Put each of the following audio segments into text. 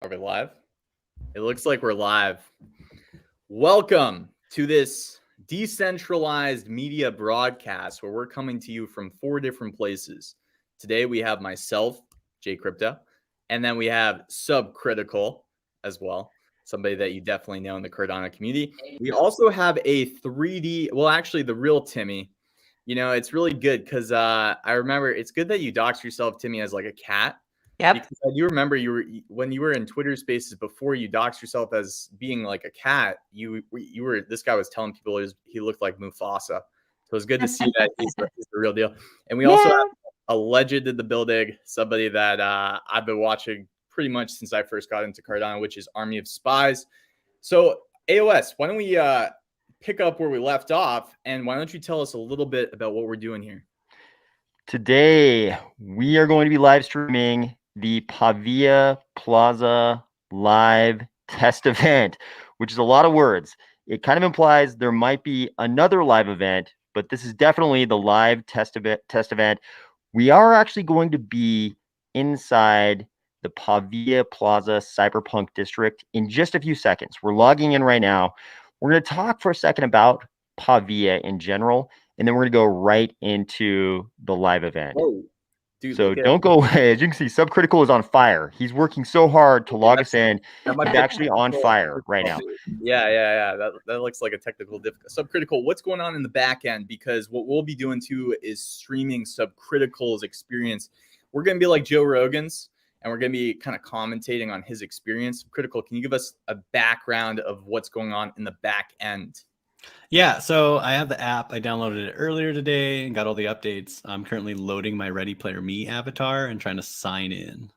Are we live? It looks like we're live. Welcome to this decentralized media broadcast where we're coming to you from 4 different places. Today we have myself, Jay Crypto, and then we have Subcritical as well, somebody that you definitely know in the Cardano community. We also have a 3D, well, actually the real Timmy. You know, it's really good because I remember it's good that you doxed yourself, Timmy, as like a cat. Yep. Because I do remember when you were in Twitter Spaces before you doxed yourself as being like a cat. You were this guy was telling people he looked like Mufasa, so it was good to see that he's the real deal. And we also have a legend in the building, somebody that I've been watching pretty much since I first got into Cardano, which is Army of Spies. So AOS, why don't we pick up where we left off, and why don't you tell us a little bit about what we're doing here? Today, we are going to be live streaming the Pavia Plaza live test event, which is a lot of words. It kind of implies there might be another live event, but this is definitely the live test event. We are actually going to be inside the Pavia Plaza Cyberpunk district in just a few seconds. We're logging in right now. We're going to talk for a second about Pavia in general, and then we're going to go right into the live event. Whoa. Dude, so don't go away. As you can see, Subcritical is on fire. He's working so hard to log us in. He's actually on fire right now. Yeah. That looks like a technical difficulty. Subcritical, what's going on in the back end? Because what we'll be doing too is streaming Subcritical's experience. We're going to be like Joe Rogan's, and we're going to be kind of commentating on his experience. Subcritical, can you give us a background of what's going on in the back end? Yeah, so I have the app. I downloaded it earlier today and got all the updates. I'm currently loading my Ready Player Me avatar and trying to sign in.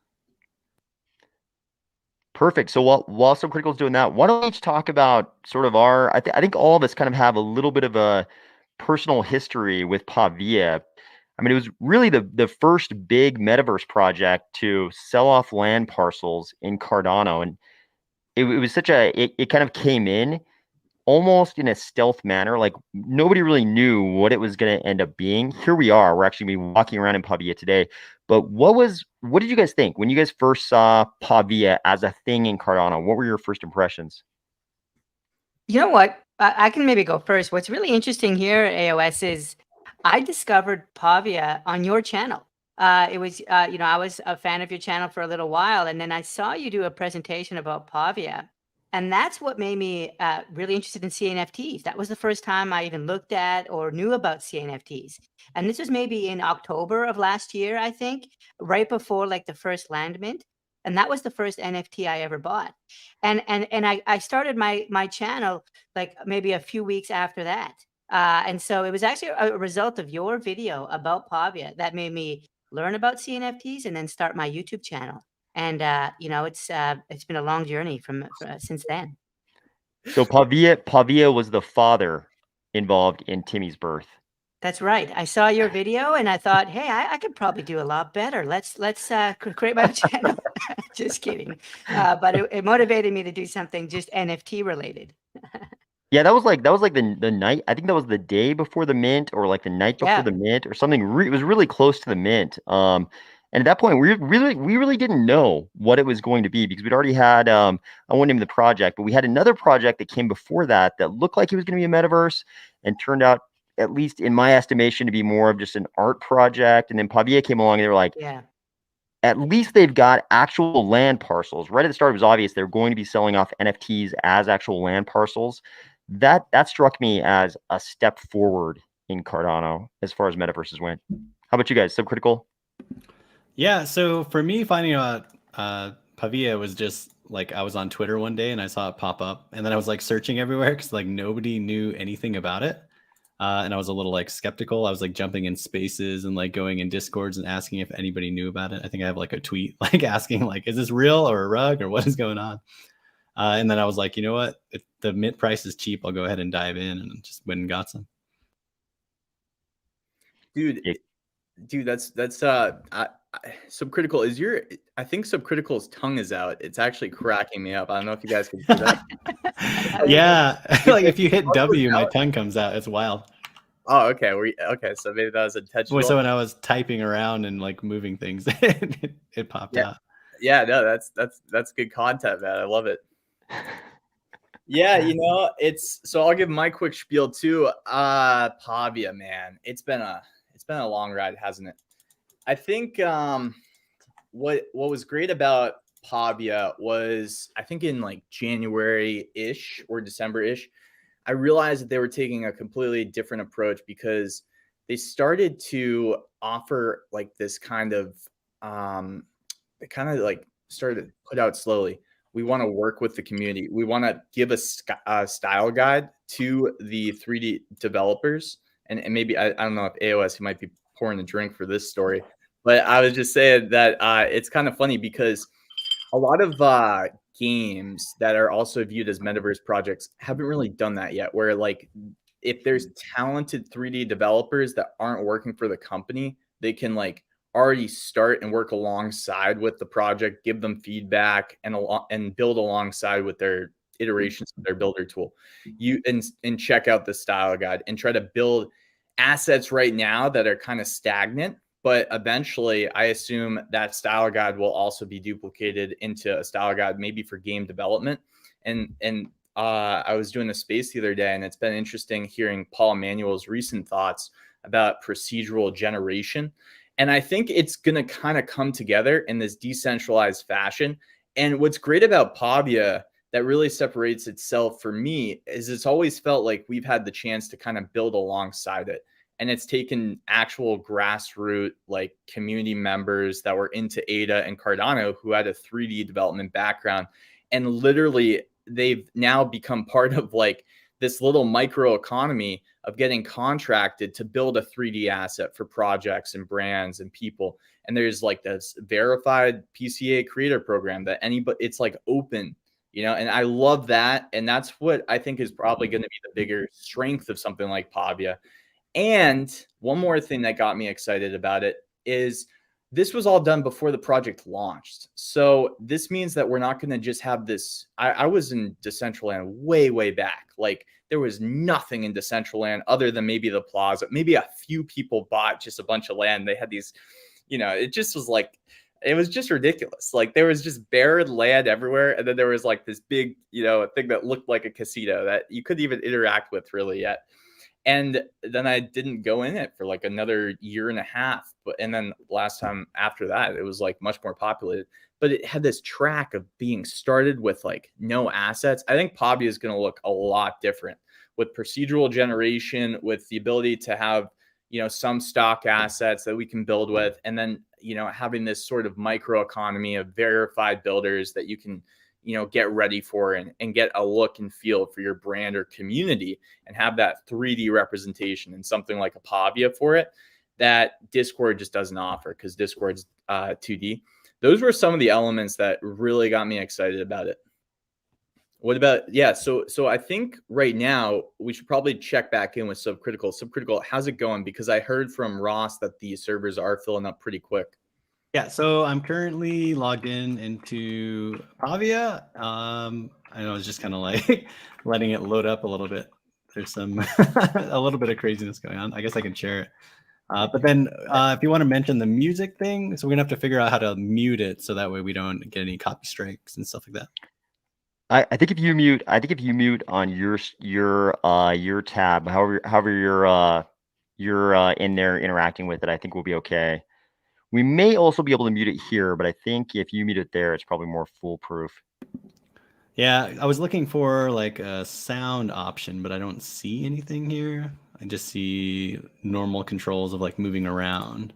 Perfect. So while Subcritical is doing that, why don't we each talk about sort of our, I think all of us kind of have a little bit of a personal history with Pavia. I mean, it was really the first big metaverse project to sell off land parcels in Cardano. And it was such it kind of came in almost in a stealth manner. Like nobody really knew what it was going to end up being. Here we are. We're actually walking around in Pavia today. But what did you guys think when you guys first saw Pavia as a thing in Cardano? What were your first impressions? You know what? I can maybe go first. What's really interesting here at AOS is I discovered Pavia on your channel. It was, I was a fan of your channel for a little while, and then I saw you do a presentation about Pavia. And that's what made me really interested in CNFTs. That was the first time I even looked at or knew about CNFTs. And this was maybe in October of last year, I think, right before like the first land mint. And that was the first NFT I ever bought. And I started my channel like maybe a few weeks after that. And so it was actually a result of your video about Pavia that made me learn about CNFTs and then start my YouTube channel. And it's been a long journey from since then. So Pavia was the father involved in Timmy's birth. That's right. I saw your video and I thought, hey, I could probably do a lot better. Let's create my channel. Just kidding. But it motivated me to do something just NFT related. Yeah, that was like the night. I think that was the day before the mint, or like the night before the mint, or something. It was really close to the mint. And at that point, we really didn't know what it was going to be, because we'd already had, I won't name the project, but we had another project that came before that looked like it was going to be a metaverse and turned out, at least in my estimation, to be more of just an art project. And then Pavia came along and they were like, at least they've got actual land parcels. Right at the start, it was obvious they're going to be selling off NFTs as actual land parcels. That struck me as a step forward in Cardano as far as metaverses went. How about you guys? Subcritical? Yeah, so for me, finding out Pavia was just like, I was on Twitter one day and I saw it pop up, and then I was like searching everywhere because like nobody knew anything about it. And I was a little like skeptical. I was like jumping in spaces and like going in Discords and asking if anybody knew about it. I think I have like a tweet like asking like, is this real or a rug or what is going on? And then I was like, you know what? If the mint price is cheap, I'll go ahead and dive in, and just went and got some. Dude, that's Subcritical is I think Subcritical's tongue is out. It's actually cracking me up. I don't know if you guys can see that. Yeah, like if you hit W, my tongue comes out. It's wild. Oh, okay. Okay, so maybe that was intentional. So when I was typing around and like moving things, it popped out. Yeah, no, that's good content, man. I love it. Yeah, it's so I'll give my quick spiel too. Pavia, man, it's been a long ride, hasn't it? I think what was great about Pavia was, I think in like January-ish or December-ish, I realized that they were taking a completely different approach because they started to offer like this kind of they kind of like started to put out slowly. We want to work with the community. We want to give a style guide to the 3D developers. And maybe, I don't know if AOS, you might be pouring a drink for this story, but I was just saying that it's kind of funny because a lot of games that are also viewed as metaverse projects haven't really done that yet, where like if there's talented 3D developers that aren't working for the company, they can like already start and work alongside with the project, give them feedback, and build alongside with their iterations of their builder tool. You and check out the style guide and try to build assets right now that are kind of stagnant, but eventually I assume that style guide will also be duplicated into a style guide maybe for game development. And I was doing a space the other day, and it's been interesting hearing Paul Emanuel's recent thoughts about procedural generation. And I think it's going to kind of come together in this decentralized fashion. And what's great about Pavia that really separates itself for me is it's always felt like we've had the chance to kind of build alongside it. And it's taken actual grassroots like community members that were into Ada and Cardano who had a 3D development background. And literally they've now become part of like this little micro economy of getting contracted to build a 3D asset for projects and brands and people. And there's like this verified PCA creator program that anybody, it's like open, and I love that. And that's what I think is probably going to be the bigger strength of something like Pavia. And one more thing that got me excited about it is this was all done before the project launched. So this means that we're not going to just have this. I was in Decentraland way, way back. Like there was nothing in Decentraland other than maybe the plaza. Maybe a few people bought just a bunch of land. They had these, it just was like, it was just ridiculous. Like there was just barren land everywhere. And then there was like this big, thing that looked like a casino that you couldn't even interact with really yet. And then I didn't go in it for like another year and a half. And then last time after that, it was like much more populated. But it had this track of being started with like no assets. I think Pavia is going to look a lot different with procedural generation, with the ability to have, some stock assets that we can build with. And then, having this sort of micro economy of verified builders that you can, get ready for and get a look and feel for your brand or community and have that 3D representation and something like a Pavia for it that Discord just doesn't offer because Discord's 2D. Those were some of the elements that really got me excited about it. What about, so I think right now we should probably check back in with Subcritical. Subcritical, how's it going? Because I heard from Ross that the servers are filling up pretty quick. Yeah, so I'm currently logged into Pavia. I know I was just kind of like letting it load up a little bit. There's some a little bit of craziness going on. I guess I can share it. But then if you want to mention the music thing, so we're gonna have to figure out how to mute it so that way we don't get any copy strikes and stuff like that. I think if you mute on your tab, however you're in there interacting with it, I think we'll be okay. We may also be able to mute it here, but I think if you mute it there, it's probably more foolproof. Yeah, I was looking for like a sound option, but I don't see anything here. I just see normal controls of like moving around.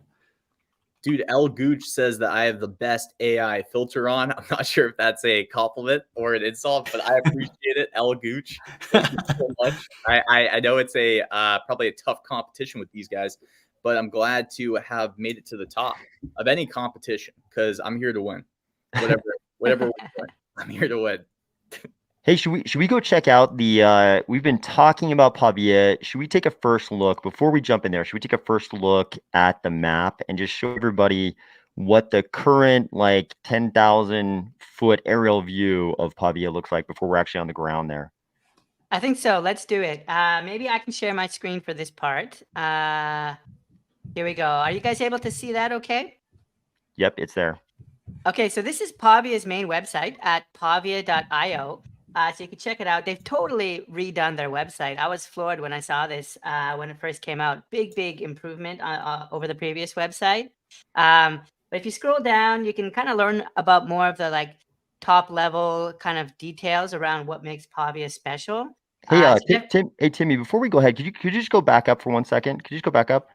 Dude, ElGooch says that I have the best AI filter on. I'm not sure if that's a compliment or an insult, but I appreciate it, ElGooch. Thank you so much. I know it's a probably a tough competition with these guys, but I'm glad to have made it to the top of any competition because I'm here to win. Whatever we win, I'm here to win. Hey, should we go check out the we've been talking about Pavia. Should we take a first look before we jump in there? Should we take a first look at the map and just show everybody what the current like 10,000 foot aerial view of Pavia looks like before we're actually on the ground there? I think so. Let's do it. Maybe I can share my screen for this part. Here we go. Are you guys able to see that okay? Yep, it's there. Okay, so this is Pavia's main website at pavia.io. So you can check it out. They've totally redone their website. I was floored when I saw this when it first came out. Big improvement over the previous website. But if you scroll down, you can kind of learn about more of the like top level kind of details around what makes Pavia special. Hey, So hey Timmy, before we go ahead, could you just go back up for 1 second? Could you just go back up?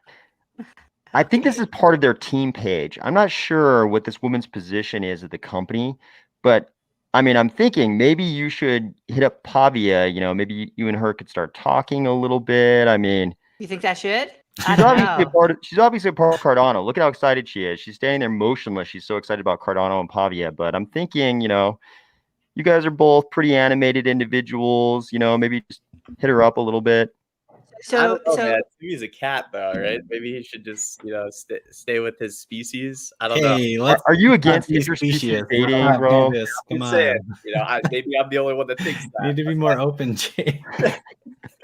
I think this is part of their team page. I'm not sure what this woman's position is at the company, but I mean, I'm thinking maybe you should hit up Pavia. You know, maybe you and her could start talking a little bit. I mean, you think I should? I she's don't obviously a know. part of, she's obviously a part of Cardano. Look at how excited she is. She's standing there motionless. She's so excited about Cardano and Pavia. But I'm thinking, you know, you guys are both pretty animated individuals. You know, maybe just hit her up a little bit. I don't know, So man. He's a cat, though, right? Maybe he should just, stay with his species. I don't know. Hey, let's Are you not against be interspecies specious. Let's dating, not do bro? this. I'm Come saying, on. maybe I'm the only one that thinks You need that. to be more open, Jay.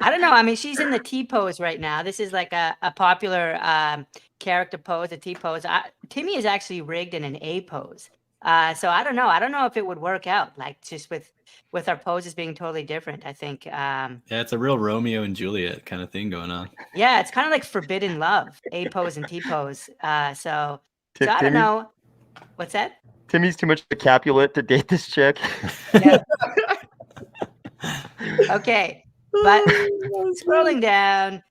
I don't know. I mean, she's in the T pose right now. This is like a popular character pose, a T pose. Timmy is actually rigged in an A pose. So I don't know. I don't know if it would work out, like just with our poses being totally different. I think. Yeah, it's a real Romeo and Juliet kind of thing going on. Yeah, it's kind of like forbidden love, A pose and T pose. So I don't Timmy, know. What's that? Timmy's too much of a Capulet to date this chick. Yeah. Okay, but scrolling down,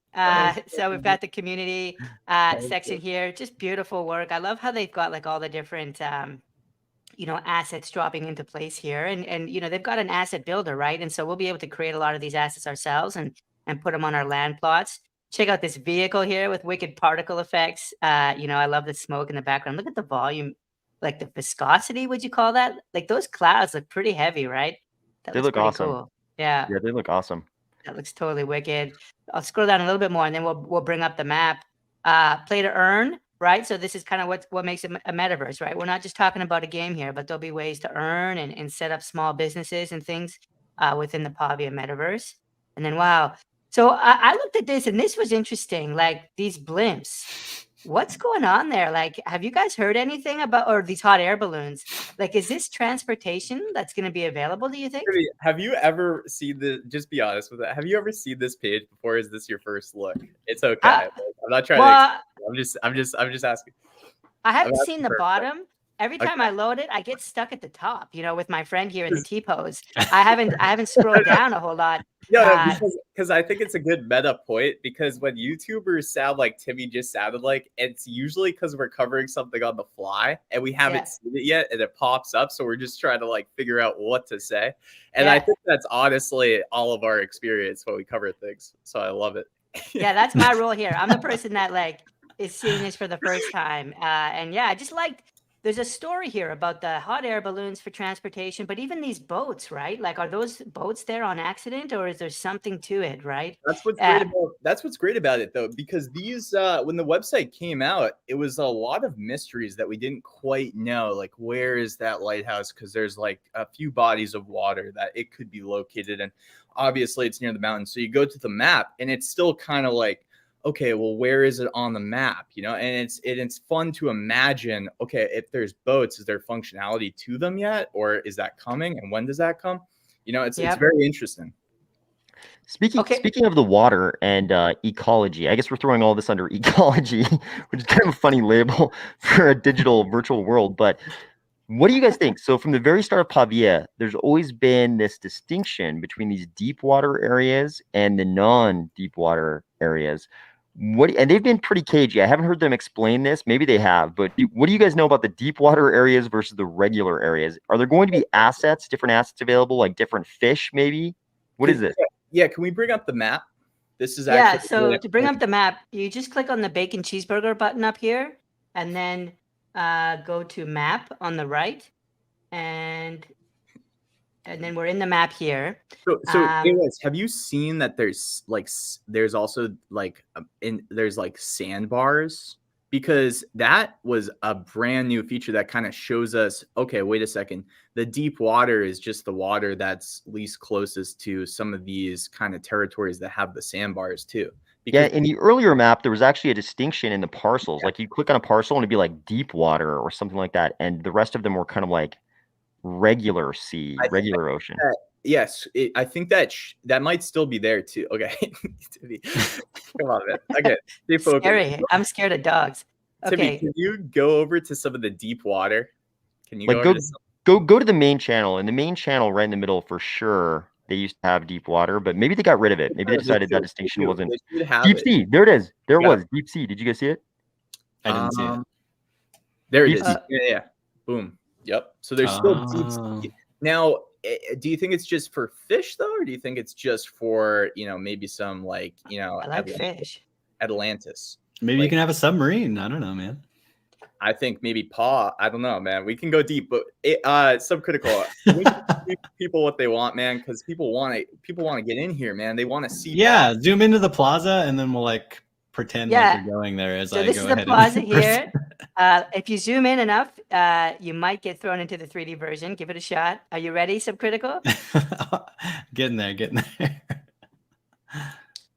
so we've got the community section here. Just beautiful work. I love how they've got like all the different assets dropping into place here, and they've got an asset builder, right? And so we'll be able to create a lot of these assets ourselves and put them on our land plots. Check out this vehicle here with wicked particle effects. I love the smoke in the background. Look at the volume, like the viscosity, would you call that? Like those clouds look pretty heavy, right? That They looks look pretty awesome. cool. Yeah. Yeah, they look awesome. That looks totally wicked. I'll scroll down a little bit more, and then we'll bring up the map. Play to earn, right? So this is kind of what makes it a metaverse, right? We're not just talking about a game here, but there'll be ways to earn and set up small businesses and things within the Pavia Metaverse. And then, wow. So I looked at this, and this was interesting. Like these blimps. What's going on there? Like, have you guys heard anything about, or these hot air balloons? Like, is this transportation that's going to be available, do you think? Have you ever seen the? Just be honest with it. Have you ever seen this page before? Is this your first look? It's okay. I'm not trying to. I'm just asking. I haven't seen the bottom. Every time I load it, I get stuck at the top, with my friend here in the T pose. I haven't scrolled down a whole lot. Yeah, because I think it's a good meta point, because when YouTubers sound like Timmy just sounded like, it's usually because we're covering something on the fly and we haven't seen it yet and it pops up. So we're just trying to like figure out what to say. And I think that's honestly all of our experience when we cover things. So I love it. Yeah, that's my role here. I'm the person that like is seeing this for the first time. And yeah, I just liked there's a story here about the hot air balloons for transportation, but even these boats, right? Like, are those boats there on accident, or is there something to it, right? That's what's great about it, though, because these when the website came out, it was a lot of mysteries that we didn't quite know, like where is that lighthouse? Because there's like a few bodies of water that it could be located in. Obviously, it's near the mountain, so you go to the map, and it's still kind of like, okay, well, where is it on the map? And it's fun to imagine, okay, if there's boats, is there functionality to them yet? Or is that coming? And when does that come? It's very interesting. Speaking of the water and ecology, I guess we're throwing all this under ecology, which is kind of a funny label for a digital virtual world. But what do you guys think? So from the very start of Pavia, there's always been this distinction between these deep water areas and the non-deep water areas. And they've been pretty cagey. I haven't heard them explain this. Maybe they have, but what do you guys know about the deep water areas versus the regular areas? Are there going to be different assets available, like different fish, maybe? What is this? Yeah, can we bring up the map? This is actually so to bring up the map, you just click on the bacon cheeseburger button up here, and then go to map on the right, and then we're in the map here. So have you seen that there's also like there's like sandbars? Because that was a brand new feature that kind of shows us, okay, wait a second, the deep water is just the water that's least closest to some of these kind of territories that have the sandbars too. Yeah, in the earlier map, there was actually a distinction in the parcels. Like you click on a parcel and it'd be like deep water or something like that, and the rest of them were kind of like regular sea, regular ocean. Yes, I think that that might still be there too. Okay, come on, man. Okay, stay focused. Scary. I'm scared of dogs. Timmy, can you go over to some of the deep water? Can you like go to the main channel? In the main channel, right in the middle, for sure. They used to have deep water, but maybe they got rid of it. Maybe they decided that distinction wasn't deep sea. There it is. There it was deep sea. Did you guys see it? I didn't see it. There it is. Yeah. Boom. Yep. So there's still deep sea. Now, do you think it's just for fish though, or do you think it's just for maybe some like I like fish. Atlantis? Maybe you can have a submarine. I don't know, man. I think maybe I don't know, man. We can go deep, but subcritical. People what they want, man, because people want to get in here, man. They want to see. Yeah, zoom into the plaza, and then we'll like pretend like you're going there as I go ahead. So this is the plaza here. If you zoom in enough, you might get thrown into the 3D version. Give it a shot. Are you ready, subcritical? Getting there.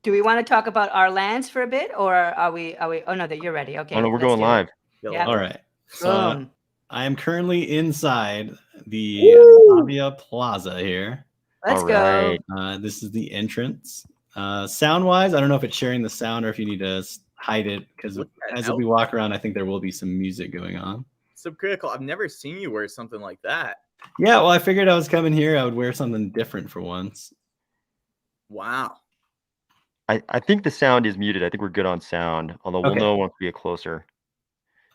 Do we want to talk about our lands for a bit, or are we? Oh no, that you're ready. Okay. Oh no, we're going live. Yeah. All right. So I am currently inside the Pavia Plaza here. Let's go. This is the entrance. Sound wise, I don't know if it's sharing the sound or if you need to hide it, because as we walk around, I think there will be some music going on. Subcritical, I've never seen you wear something like that. Yeah, well, I figured I was coming here. I would wear something different for once. Wow. I think the sound is muted. I think we're good on sound, although we'll know once we get closer.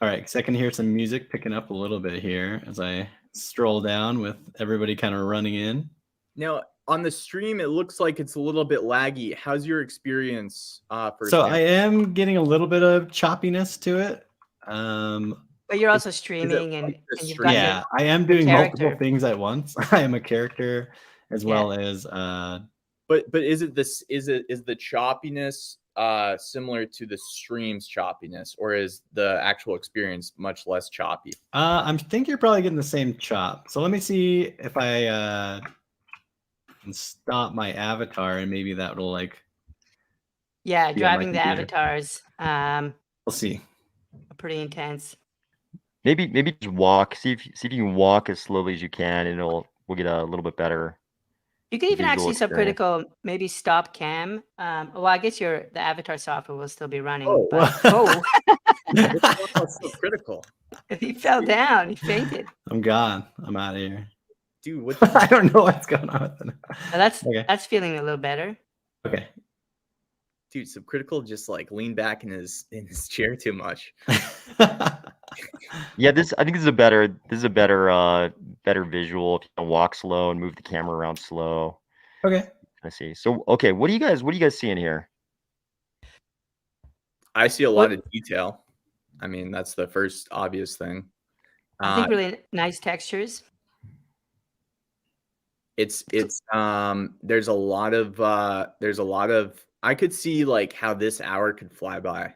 All right, because I can hear some music picking up a little bit here as I stroll down with everybody kind of running in. Now, on the stream, it looks like it's a little bit laggy. How's your experience? So I am getting a little bit of choppiness to it. But you're also streaming, and you've got I am doing multiple things at once. I am a character as well as. But is it the choppiness similar to the stream's choppiness, or is the actual experience much less choppy? I think you're probably getting the same chop. So let me see if I can stop my avatar, and maybe that will like. Yeah, driving the avatars. We'll see. Pretty intense. Maybe just walk. See if you can walk as slowly as you can, and we'll get a little bit better. You can even actually subcritical maybe stop cam. Well, I guess the avatar software will still be running. Subcritical. He fell down. He fainted. I'm gone. I'm out of here. Dude, I don't know what's going on with it. That's feeling a little better. Okay. Dude, subcritical just like leaned back in his chair too much. Yeah, I think this is a better better visual if you can walk slow and move the camera around slow. Okay. I see. So okay, what do you guys seeing here? I see a lot of detail. I mean, that's the first obvious thing. I think really nice textures. It's there's a lot of I could see like how this hour could fly by.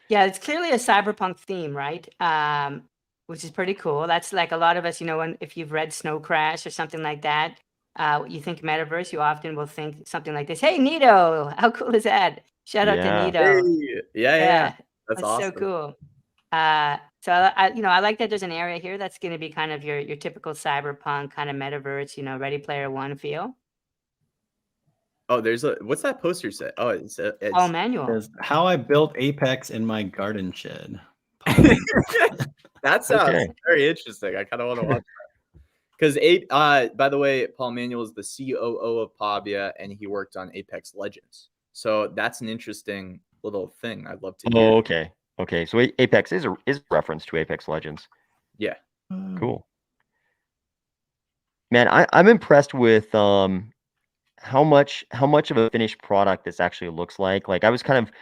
Yeah, it's clearly a cyberpunk theme, right? Which is pretty cool. That's like a lot of us, if you've read Snow Crash or something like that, you think Metaverse, you often will think something like this. Hey, Nito, how cool is that? Shout out to Nito. Hey, yeah. That's awesome. So cool. So I like that there's an area here that's going to be kind of your typical cyberpunk kind of Metaverse, Ready Player One feel. Oh, what's that poster say? Oh, it's manual. How I built Apex in my garden shed. That sounds very interesting. I kind of want to watch that. Because by the way, Paul Manuel is the COO of Pavia, and he worked on Apex Legends. So that's an interesting little thing. I'd love to hear. Oh, okay. Okay, so Apex is a reference to Apex Legends. Yeah. Cool. Man, I'm impressed with how much of a finished product this actually looks like. Like I was kind of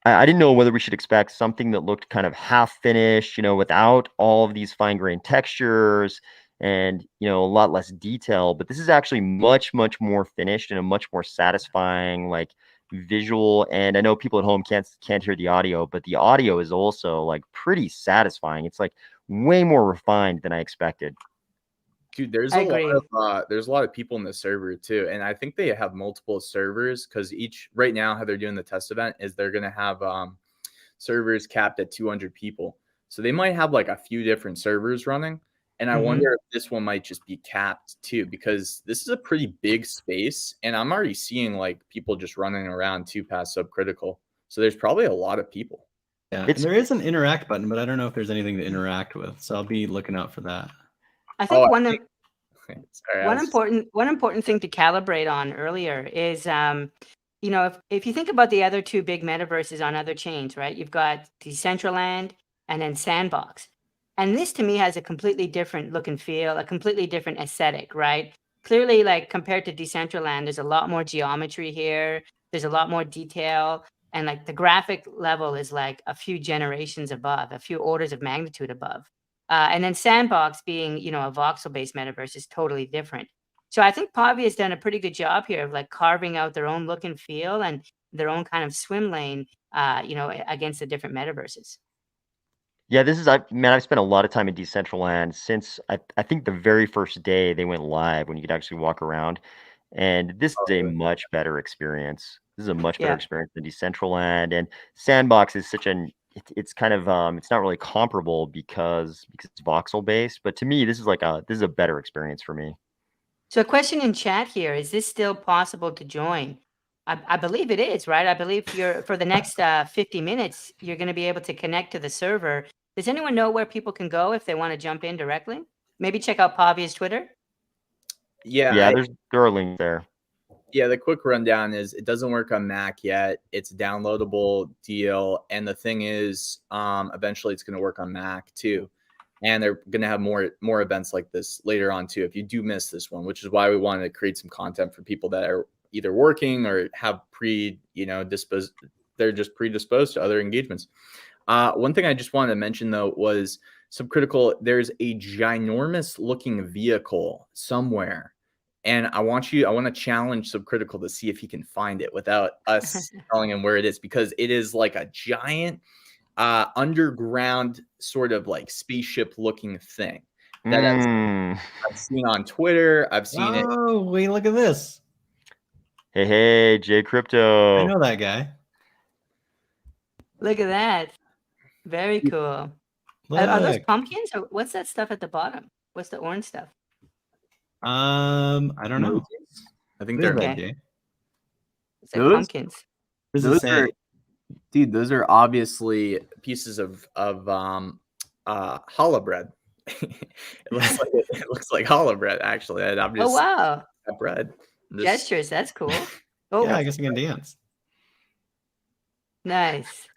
I didn't know whether we should expect something that looked kind of half finished, without all of these fine-grained textures and, a lot less detail, but this is actually much, much more finished and a much more satisfying like visual. And I know people at home can't hear the audio, but the audio is also like pretty satisfying. It's like way more refined than I expected. Dude, there's I a agree. lot of people in the server too, and I think they have multiple servers because each right now how they're doing the test event is they're gonna have servers capped at 200 people, so they might have like a few different servers running, and I wonder if this one might just be capped too because this is a pretty big space, and I'm already seeing like people just running around too past subcritical, so there's probably a lot of people. Yeah, and there is an interact button, but I don't know if there's anything to interact with, so I'll be looking out for that. I think Sorry, one important thing to calibrate on earlier is you know, if you think about the other two big metaverses on other chains, right? You've got Decentraland and then Sandbox. And this to me has a completely different look and feel, a completely different aesthetic, right? Clearly, like compared to Decentraland, there's a lot more geometry here. There's a lot more detail. And like the graphic level is like a few generations above, a few orders of magnitude above. And then Sandbox being, you know, a voxel-based metaverse is totally different. So I think Pavia has done a pretty good job here of like carving out their own look and feel and their own kind of swim lane, you know, against the different metaverses. Yeah, I've spent a lot of time in Decentraland since I think the very first day they went live when you could actually walk around. And this is a much better experience. This is a much better experience than Decentraland. And Sandbox is it's kind of it's not really comparable because it's voxel based, but to me this is a better experience for me. So a question in chat here, is this still possible to join? I believe it is, right? I believe for the next 50 minutes, you're going to be able to connect to the server. Does anyone know where people can go if they want to jump in directly? Maybe check out Pavia's Twitter. Yeah, there are links there. Yeah, the quick rundown is it doesn't work on Mac yet. It's a downloadable deal, and the thing is, eventually it's going to work on Mac too. And they're going to have more events like this later on too. If you do miss this one, which is why we wanted to create some content for people that are either working or have they're just predisposed to other engagements. One thing I just wanted to mention though was subcritical. There's a ginormous looking vehicle somewhere, and I want to challenge subcritical to see if he can find it without us telling him where it is, because it is like a giant underground sort of like spaceship looking thing that I've seen on Twitter. I've seen it. Oh, wait, look at this. Hey, J Crypto. I know that guy. Look at that. Very cool. Are those pumpkins or what's that stuff at the bottom? What's the orange stuff? I don't know. I think they're okay. It's like pumpkins. Dude, those are obviously pieces of challah bread. it looks like challah bread, actually. And I'm just wow. That bread. Gestures, that's cool. Oh yeah, I guess I can dance. Nice.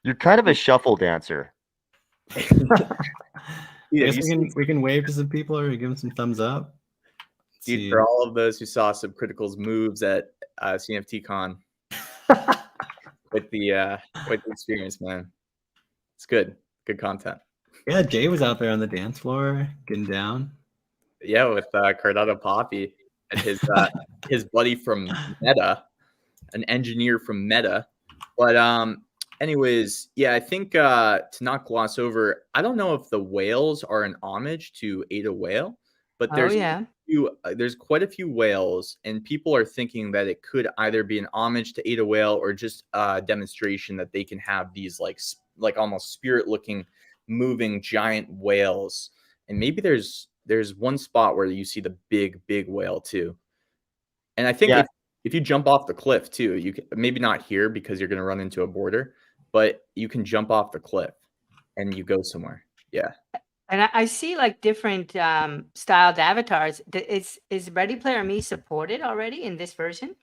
You're kind of a shuffle dancer. Yeah, we can wave to some people or give them some thumbs up. Dude, for all of those who saw Subcritical's moves at CNFT-Con with the experience, man, it's good content. Yeah, Jay was out there on the dance floor getting down. Yeah, with Cardano Poppy and his buddy from Meta, an engineer from Meta. But anyways, yeah, I think to not gloss over, I don't know if the whales are an homage to Ada Whale, but there's quite a few whales, and people are thinking that it could either be an homage to Ada Whale or just a demonstration that they can have these like almost spirit-looking, moving giant whales. And maybe there's one spot where you see the big whale too. And I think if you jump off the cliff too, you can, maybe not here because you're going to run into a border, but you can jump off the cliff and you go somewhere. Yeah. And I see like different styled avatars. Is Ready Player Me supported already in this version?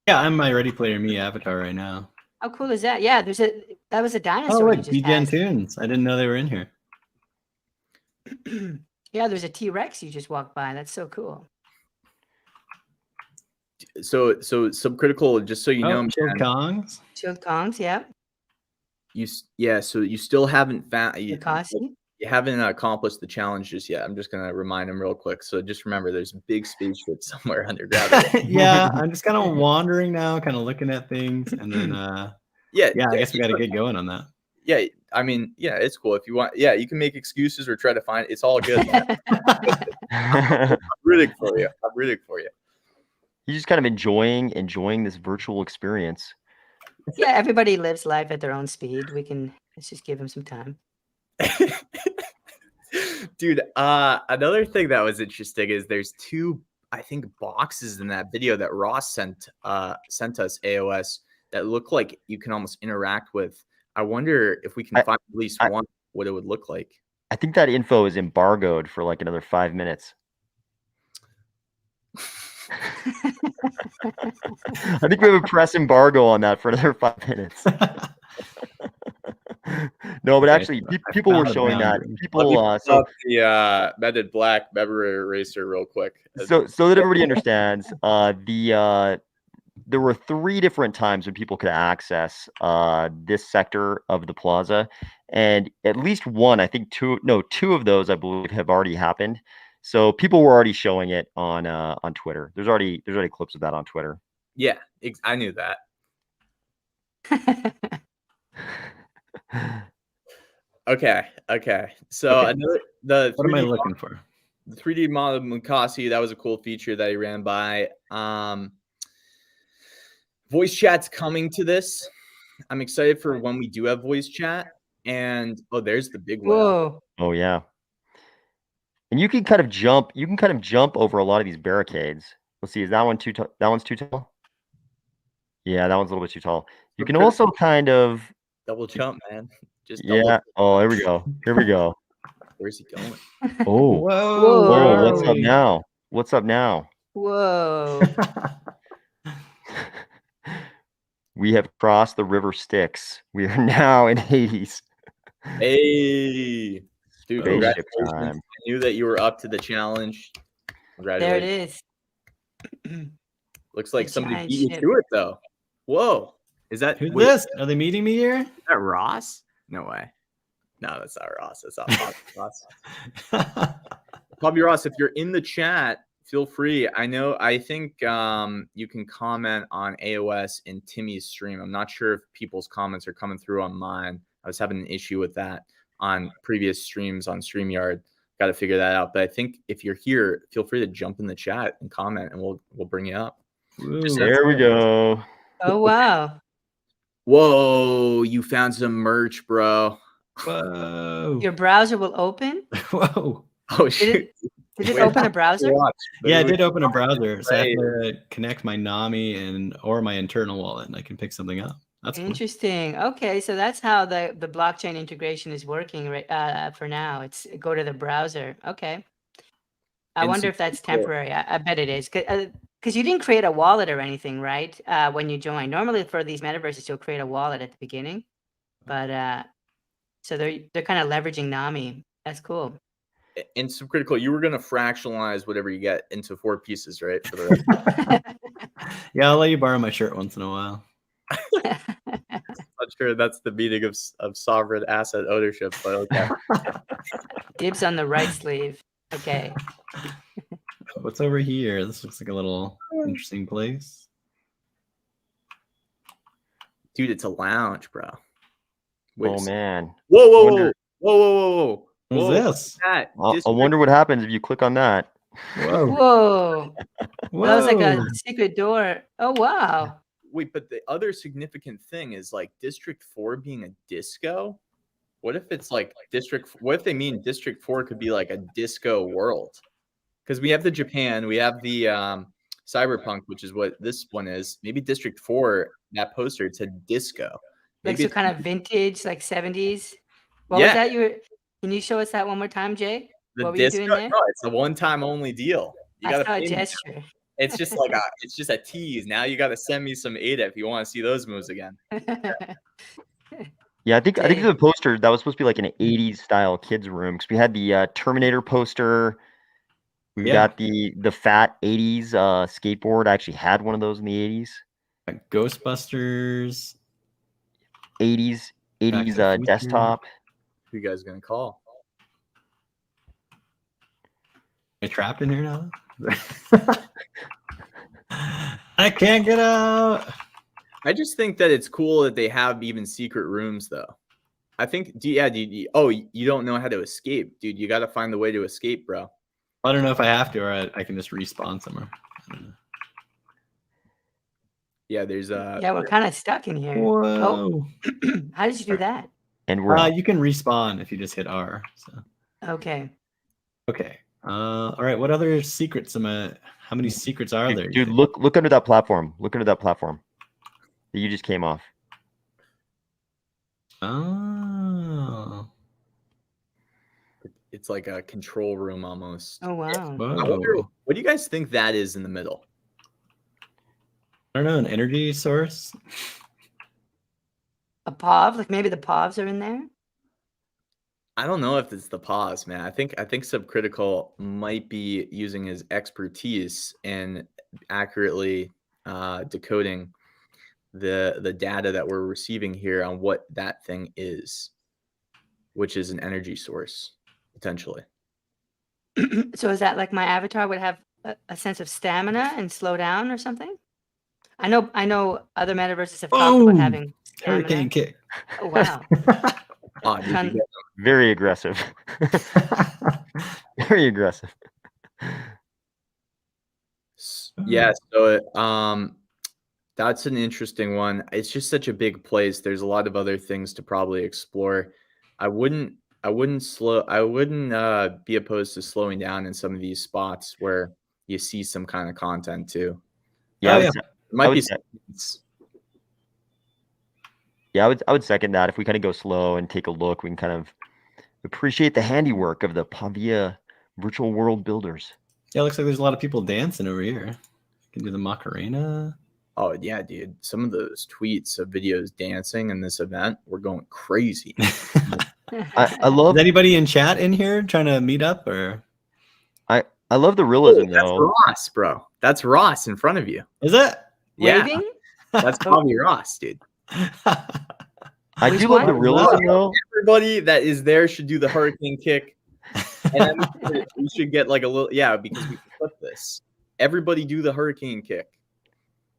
Yeah, I'm my Ready Player Me avatar right now. How cool is that? Yeah, that was a dinosaur. Oh, look, DGen Tunes. I didn't know they were in here. Yeah, there's a T-Rex you just walked by. That's so cool. So Subcritical, just so you know, Chilled Kongs, yeah. So you still haven't found You haven't accomplished the challenge just yet. I'm just gonna remind him real quick. So just remember, there's a big spaceship somewhere under gravity. Yeah, I'm just kind of wandering now, kind of looking at things, and then I guess we got to get going on that. Yeah, I mean, yeah, it's cool if you want. Yeah, you can make excuses or try to find. It's all good, man. I'm rooting for you. I'm rooting for you. He's just kind of enjoying this virtual experience. Yeah, everybody lives life at their own speed. Let's just give him some time. Dude, another thing that was interesting is there's 2, I think, boxes in that video that Ross sent us AOS that look like you can almost interact with. I wonder if we can find at least one, what it would look like. I think that info is embargoed for like another 5 minutes. I think we have a press embargo on that for another 5 minutes. No, but actually, people were showing that. People, the Meted Black memory eraser real quick. So that everybody understands, there were 3 different times when people could access this sector of the plaza, and at least one, I think 2 of those, I believe, have already happened. So people were already showing it on Twitter. There's already clips of that on Twitter. Yeah, I knew that. Okay. So what am I looking for? The 3D model of Mukasi, that was a cool feature that he ran by. Voice chat's coming to this. I'm excited for when we do have voice chat. And there's the big one. Whoa. Oh yeah. And you can kind of jump. You can kind of jump over a lot of these barricades. Let's see. Is that one too tall? That one's too tall. Yeah, that one's a little bit too tall. You can also kind of double jump, man. Just yeah. Oh, there we go. Here we go. Where's he going? Oh, whoa! What's up now? What's up now? Whoa! We have crossed the river Styx. We are now in Hades. Hey, dude! Spaceship Congratulations! time. I knew that you were up to the challenge. There it is. Looks like somebody beat you to it, though. Whoa! Is that who's this? Are they meeting me here? Is that Ross? No way. No, that's not Ross. That's not Ross. Bobby Ross, if you're in the chat, feel free. I think you can comment on AOS in Timmy's stream. I'm not sure if people's comments are coming through on mine. I was having an issue with that on previous streams on StreamYard. Got to figure that out. But I think if you're here, feel free to jump in the chat and comment, and we'll bring you up. There we go. Oh wow! Whoa! You found some merch, bro. Whoa! Your browser will open. Whoa! Oh shit! Did it open a browser? Yeah, it did open a browser. So I have to connect my Nami or my internal wallet, and I can pick something up. That's interesting. Cool. Okay, so that's how the blockchain integration is working right for now. It's go to the browser. Okay. I wonder if that's temporary. I bet it is. Because you didn't create a wallet or anything, right? When you join. Normally for these metaverses, you'll create a wallet at the beginning. But so they're kind of leveraging Nami. That's cool. And Subcritical, you were going to fractionalize whatever you get into 4 pieces, right? For the rest. Yeah, I'll let you borrow my shirt once in a while. Not sure that's the meaning of sovereign asset ownership, but okay. Dibs on the right sleeve. Okay. What's over here? This looks like a little interesting place. Dude, it's a lounge, bro. Oh man. Whoa. What's this? I wonder what happens if you click on that. Whoa. That was like a secret door. Oh wow. Wait, but the other significant thing is like District 4 being a disco. What if it's like what if they mean District 4 could be like a disco world? Because we have the Japan, we have the Cyberpunk, which is what this one is. Maybe District 4, that poster, it said disco. Maybe like so kind of vintage, like 70s. What was that? Can you show us that one more time, Jay? What were you doing there? No, it's a one-time only deal. I saw a gesture. It's just like it's just a tease. Now you got to send me some ADA if you want to see those moves again. Yeah, I think the poster that was supposed to be like an 80s style kids room because we had the Terminator poster. We got the fat 80s skateboard. I actually had one of those in the 80s. Ghostbusters. 80s desktop. Who you guys gonna call? Am I trapped in here now? I can't get out. I just think that it's cool that they have even secret rooms, though. I think, oh, you don't know how to escape, dude. You got to find the way to escape, bro. I don't know if I have to, or I can just respawn somewhere. Yeah, there's Yeah, we're kind of stuck in here. Whoa. Oh, how did you do that? And we're out. You can respawn if you just hit R. So. Okay. Okay. All right. What other secrets how many secrets are there? Dude, look under that platform. Look under that platform that you just came off. Oh. It's like a control room almost. Oh wow. I wonder, what do you guys think that is in the middle? I don't know, an energy source? A POV? Like maybe the POVs are in there? I don't know if it's the pause, man. I think Subcritical might be using his expertise in accurately decoding the data that we're receiving here on what that thing is, which is an energy source, potentially. So is that like my avatar would have a sense of stamina and slow down or something? I know other metaverses have talked about having stamina. Hurricane kick. Oh wow. Oh, dude, Very aggressive. Very aggressive. Yeah, so that's an interesting one. It's just such a big place. There's a lot of other things to probably explore. I wouldn't be opposed to slowing down in some of these spots where you see some kind of content too. Yeah, I would second that. If we kind of go slow and take a look, we can kind of appreciate the handiwork of the Pavia virtual world builders. Yeah, it looks like there's a lot of people dancing over here. You can do the Macarena. Oh yeah, dude. Some of those tweets of videos dancing in this event were going crazy. I love. Is anybody in chat in here trying to meet up, or? I love the realism that's though. Ross, bro. That's Ross in front of you. Is it? Yeah. Waving? That's probably Ross, dude. I do love the realism though. Everybody that is there should do the hurricane kick. And then we should get like a little, because we can flip this. Everybody do the hurricane kick.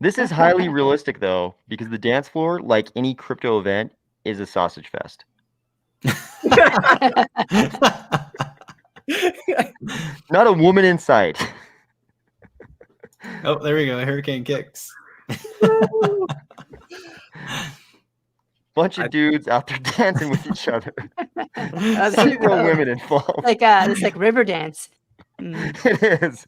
This is highly realistic though, because the dance floor, like any crypto event, is a sausage fest. Not a woman in sight. Oh, there we go. Hurricane kicks. Bunch of dudes out there dancing with each other. Zero women involved. Like it's like river dance. It is.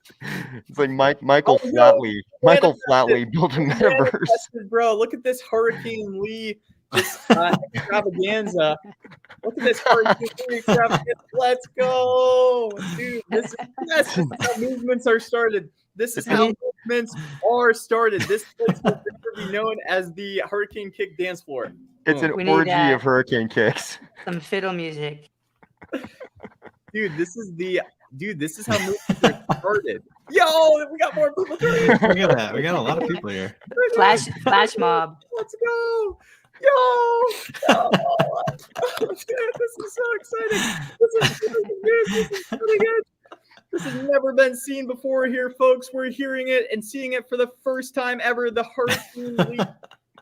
It's like Michael Flatley. Michael Flatley built a metaverse. Bro, look at this Hurricane Lee extravaganza. Look at this Hurricane Lee extravaganza. Let's go, dude. This is how movements are started. This is how movements are started. This place will be known as the Hurricane Kick dance floor. It's an orgy of hurricane kicks. Some fiddle music. Dude, this is how movements are started. Yo, we got more people coming. Look at that. We got a lot of people here. Flash mob. Let's go. Yo. This is so exciting. This is really good. This has never been seen before here, folks. We're hearing it and seeing it for the first time ever. The Hurricane League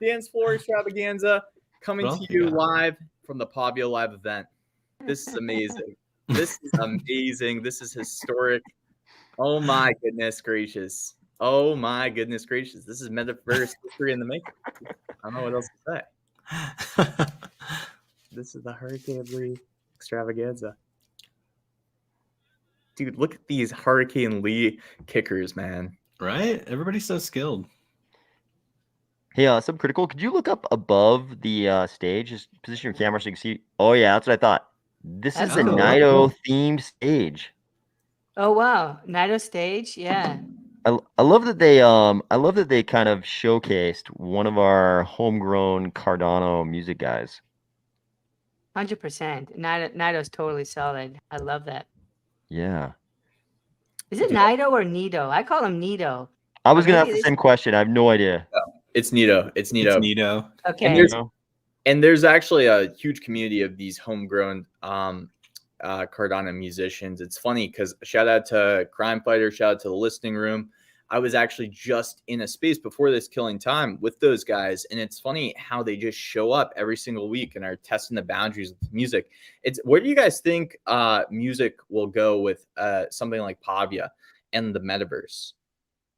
Dance Floor Extravaganza coming to you live from the Pavia Live event. This is amazing. This is amazing. This is historic. Oh my goodness gracious. Oh my goodness gracious. This is Metaverse history in the making. I don't know what else to say. This is the Hurricane League Extravaganza. Dude, look at these Hurricane Lee kickers, man. Right? Everybody's so skilled. Hey, Subcritical, could you look up above the stage? Just position your camera so you can see. Oh, yeah, that's what I thought. This is a Nano themed stage. Oh, wow. Nano stage? Yeah. I love that they kind of showcased one of our homegrown Cardano music guys. 100%. Nano's totally solid. I love that. Yeah. Is it Nido or Nido? I call him Nido. I was gonna ask the same question. I have no idea. It's Nido. It's Nido. It's Nido. Okay. And there's actually a huge community of these homegrown Cardano musicians. It's funny because shout out to Crime Fighter, shout out to the Listening Room. I was actually just in a space before this killing time with those guys. And it's funny how they just show up every single week and are testing the boundaries of music. Where do you guys think music will go with something like Pavia and the metaverse?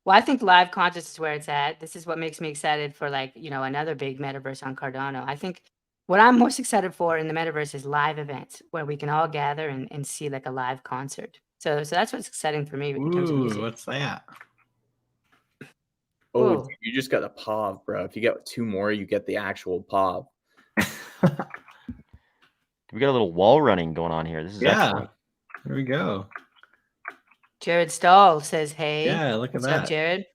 Well, I think live concerts is where it's at. This is what makes me excited for, like, another big metaverse on Cardano. I think what I'm most excited for in the metaverse is live events where we can all gather and see like a live concert. So that's what's exciting for me in terms of Ooh, music. what's that? Oh, Whoa. dude, you just got a POV, bro. If you get 2 more, you get the actual POV. We got a little wall running going on here. This is excellent. There we go. Jared Stahl says, hey. Yeah, look at What's that. up, Jared?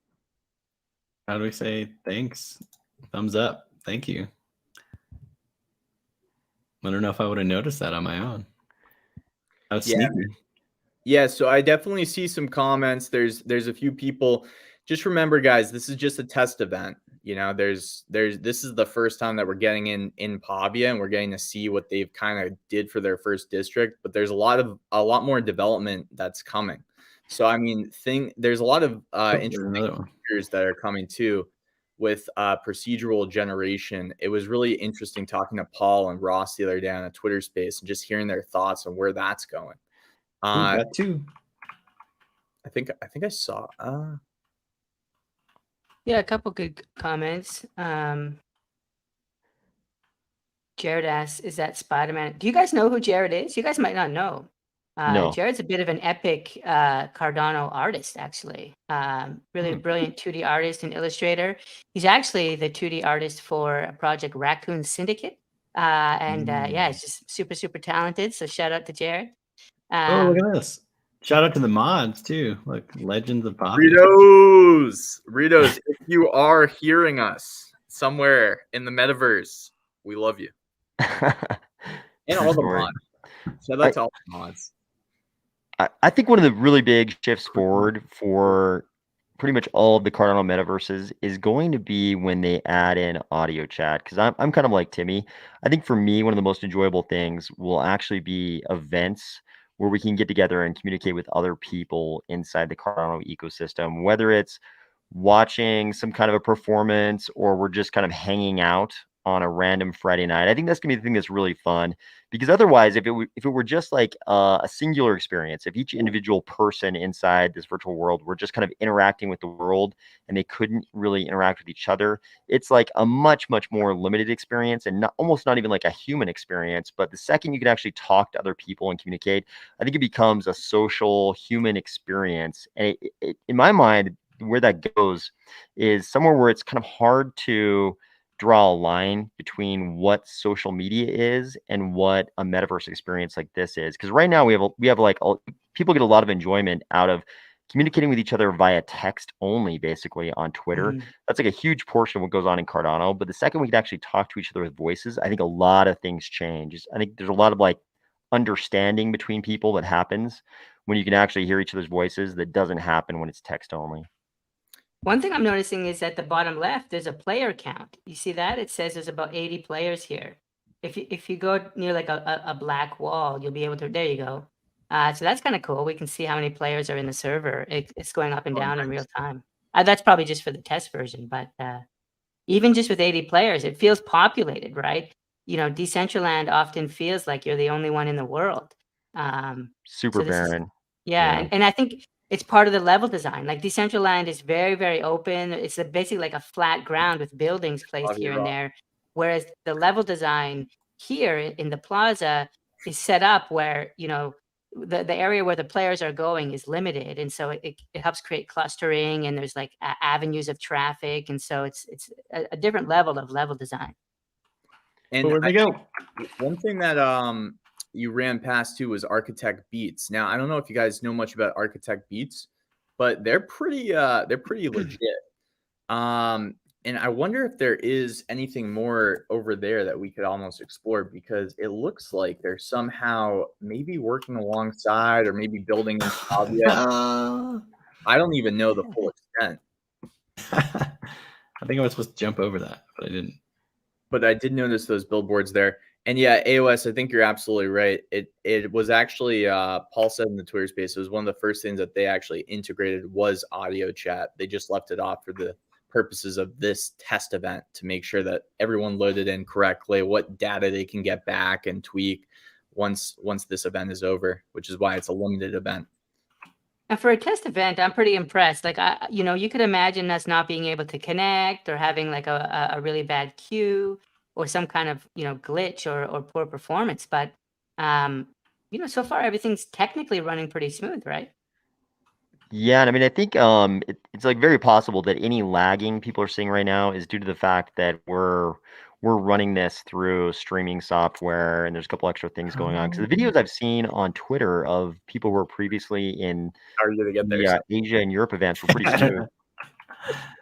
How do we say thanks? Thumbs up. Thank you. I don't know if I would have noticed that on my own. That's sneaky. Yeah, so I definitely see some comments. There's a few people. Just remember, guys, this is just a test event. This is the first time that we're getting in Pavia, and we're getting to see what they've kind of did for their first district. But there's a lot more development that's coming. So I mean, there's a lot of interesting features that are coming too with procedural generation. It was really interesting talking to Paul and Ross the other day on a Twitter space and just hearing their thoughts on where that's going. Got 2. I think I saw. Yeah, a couple good comments. Jared asks, "Is that Spider-Man?" Do you guys know who Jared is? You guys might not know. No. Jared's a bit of an epic Cardano artist, actually. Really brilliant 2D artist and illustrator. He's actually the 2D artist for a project Raccoon Syndicate. Yeah, he's just super, super talented. So shout out to Jared. Oh, look at this. Shout out to the mods too. Like Legends of Pavia. Ritos, if you are hearing us somewhere in the metaverse, we love you. And all the mods. Shout out to all the mods. I think one of the really big shifts forward for pretty much all of the Cardano metaverses is going to be when they add in audio chat. Because I'm kind of like Timmy. I think for me, one of the most enjoyable things will actually be events where we can get together and communicate with other people inside the Cardano ecosystem, whether it's watching some kind of a performance or we're just kind of hanging out on a random Friday night. I think that's gonna be the thing that's really fun, because otherwise, if it were just like a singular experience, if each individual person inside this virtual world were just kind of interacting with the world and they couldn't really interact with each other, it's like a much more limited experience and almost not even like a human experience. But the second you can actually talk to other people and communicate, I think it becomes a social human experience. And in my mind, where that goes is somewhere where it's kind of hard to draw a line between what social media is and what a metaverse experience like this is. Because right now we have like people get a lot of enjoyment out of communicating with each other via text only, basically on Twitter. That's like a huge portion of what goes on in Cardano. But the second we can actually talk to each other with voices, I think a lot of things change. I think there's a lot of like understanding between people that happens when you can actually hear each other's voices that doesn't happen when it's text only. One thing I'm noticing is at the bottom left, there's a player count. You see that? It says there's about 80 players here. If you go near like a black wall, you'll be able to, there you go. So that's kind of cool. We can see how many players are in the server. It's going up and down in real time. That's probably just for the test version, but even just with 80 players, it feels populated, right? Decentraland often feels like you're the only one in the world. Super barren. Yeah. And I think it's part of the level design. Like Decentraland is very, very open. It's basically like a flat ground with buildings placed here and there. Whereas the level design here in the plaza is set up where, the area where the players are going is limited. And so it helps create clustering, and there's like avenues of traffic. And so it's a different level of level design. And where'd they go? One thing that you ran past too was Architect Beats. Now I don't know if you guys know much about Architect Beats, but they're pretty legit. And I wonder if there is anything more over there that we could almost explore, because it looks like they're somehow maybe working alongside or maybe building in Pavia. I don't even know the full extent. I think I was supposed to jump over that, but I didn't. But I did notice those billboards there. And yeah, AOS, I think you're absolutely right. It was actually Paul said in the Twitter space, it was one of the first things that they actually integrated was audio chat. They just left it off for the purposes of this test event to make sure that everyone loaded in correctly, what data they can get back and tweak once this event is over, which is why it's a limited event. And for a test event, I'm pretty impressed. Like, you could imagine us not being able to connect or having like a really bad queue or some kind of, glitch or poor performance. But, so far everything's technically running pretty smooth, right? Yeah, and I mean, I think it's like very possible that any lagging people are seeing right now is due to the fact that we're running this through streaming software, and there's a couple extra things going on. Because the videos I've seen on Twitter of people who were previously in How are you gonna get there? the Asia and Europe events were pretty smooth.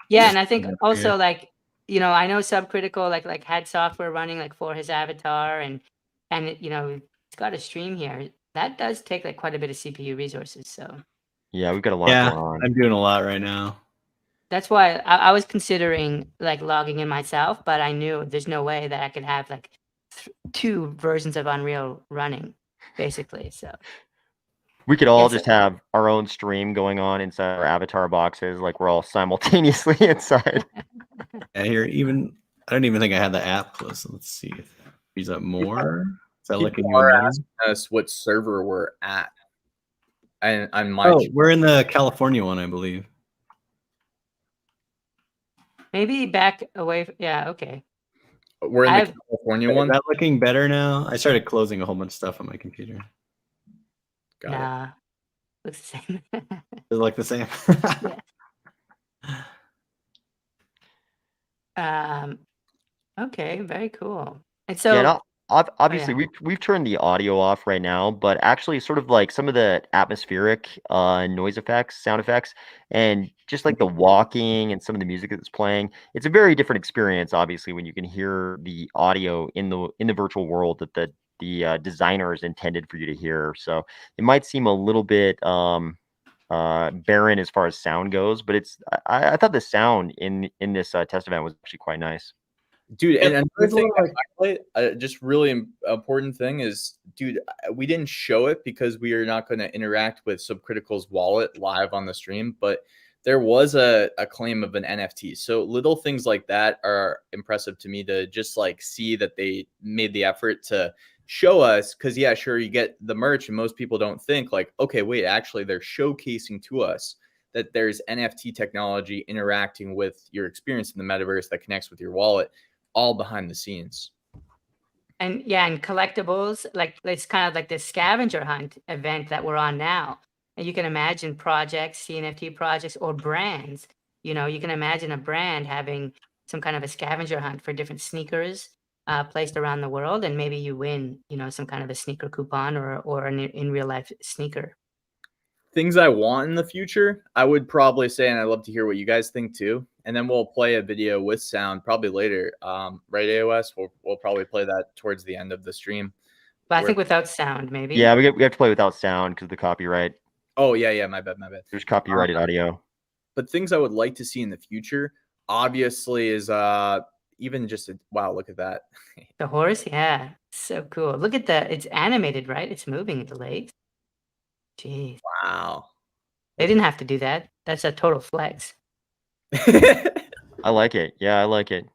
Yeah, and I think also like, I know Subcritical like had software running like for his avatar and it's got a stream here. That does take like quite a bit of CPU resources. So Yeah, we've got a lot going on. I'm doing a lot right now. that's why I was considering like logging in myself, but I knew there's no way that I could have like two versions of Unreal running, basically. So We could all just have our own stream going on inside our avatar boxes, like we're all simultaneously inside. I don't even think I had the app closed. Let's see if he's up more. Is that looking People are asking us what server we're at. And on my we're in the California one, I believe. Maybe back away. Yeah, okay. We're in the California one. Is that looking better now? I started closing a whole bunch of stuff on my computer. Got it. Looks the same. Does it look the same? Okay, very cool. And so obviously we've turned the audio off right now, but actually sort of like some of the atmospheric noise effects, sound effects, and just like the walking and some of the music that's playing, it's a very different experience, obviously, when you can hear the audio in the virtual world that the designers intended for you to hear. So it might seem a little bit barren as far as sound goes, but I thought the sound in this test event was actually quite nice. Dude, and another thing, just really important thing is, dude, we didn't show it because we are not going to interact with Subcritical's wallet live on the stream, but there was a claim of an NFT. So little things like that are impressive to me to just like see that they made the effort to show us, because yeah, sure, you get the merch and most people don't think like, okay, wait, actually they're showcasing to us that there's NFT technology interacting with your experience in the metaverse that connects with your wallet, all behind the scenes. And yeah, and collectibles, like it's kind of like the scavenger hunt event that we're on now. And you can imagine projects, CNFT projects, or brands. You can imagine a brand having some kind of a scavenger hunt for different sneakers placed around the world, and maybe you win, some kind of a sneaker coupon or an in real life sneaker. Things I want in the future, I would probably say, and I'd love to hear what you guys think too. And then we'll play a video with sound probably later. Right, AOS? We'll probably play that towards the end of the stream. But I think without sound, maybe. Yeah, we have to play without sound because of the copyright. Oh, yeah, my bad. There's copyrighted audio. But things I would like to see in the future, obviously, is even just wow, look at that. The horse, yeah, so cool. Look at that. It's animated, right? It's moving the legs. Jeez. Wow. They didn't have to do that. That's a total flex. I like it. Yeah, I like it.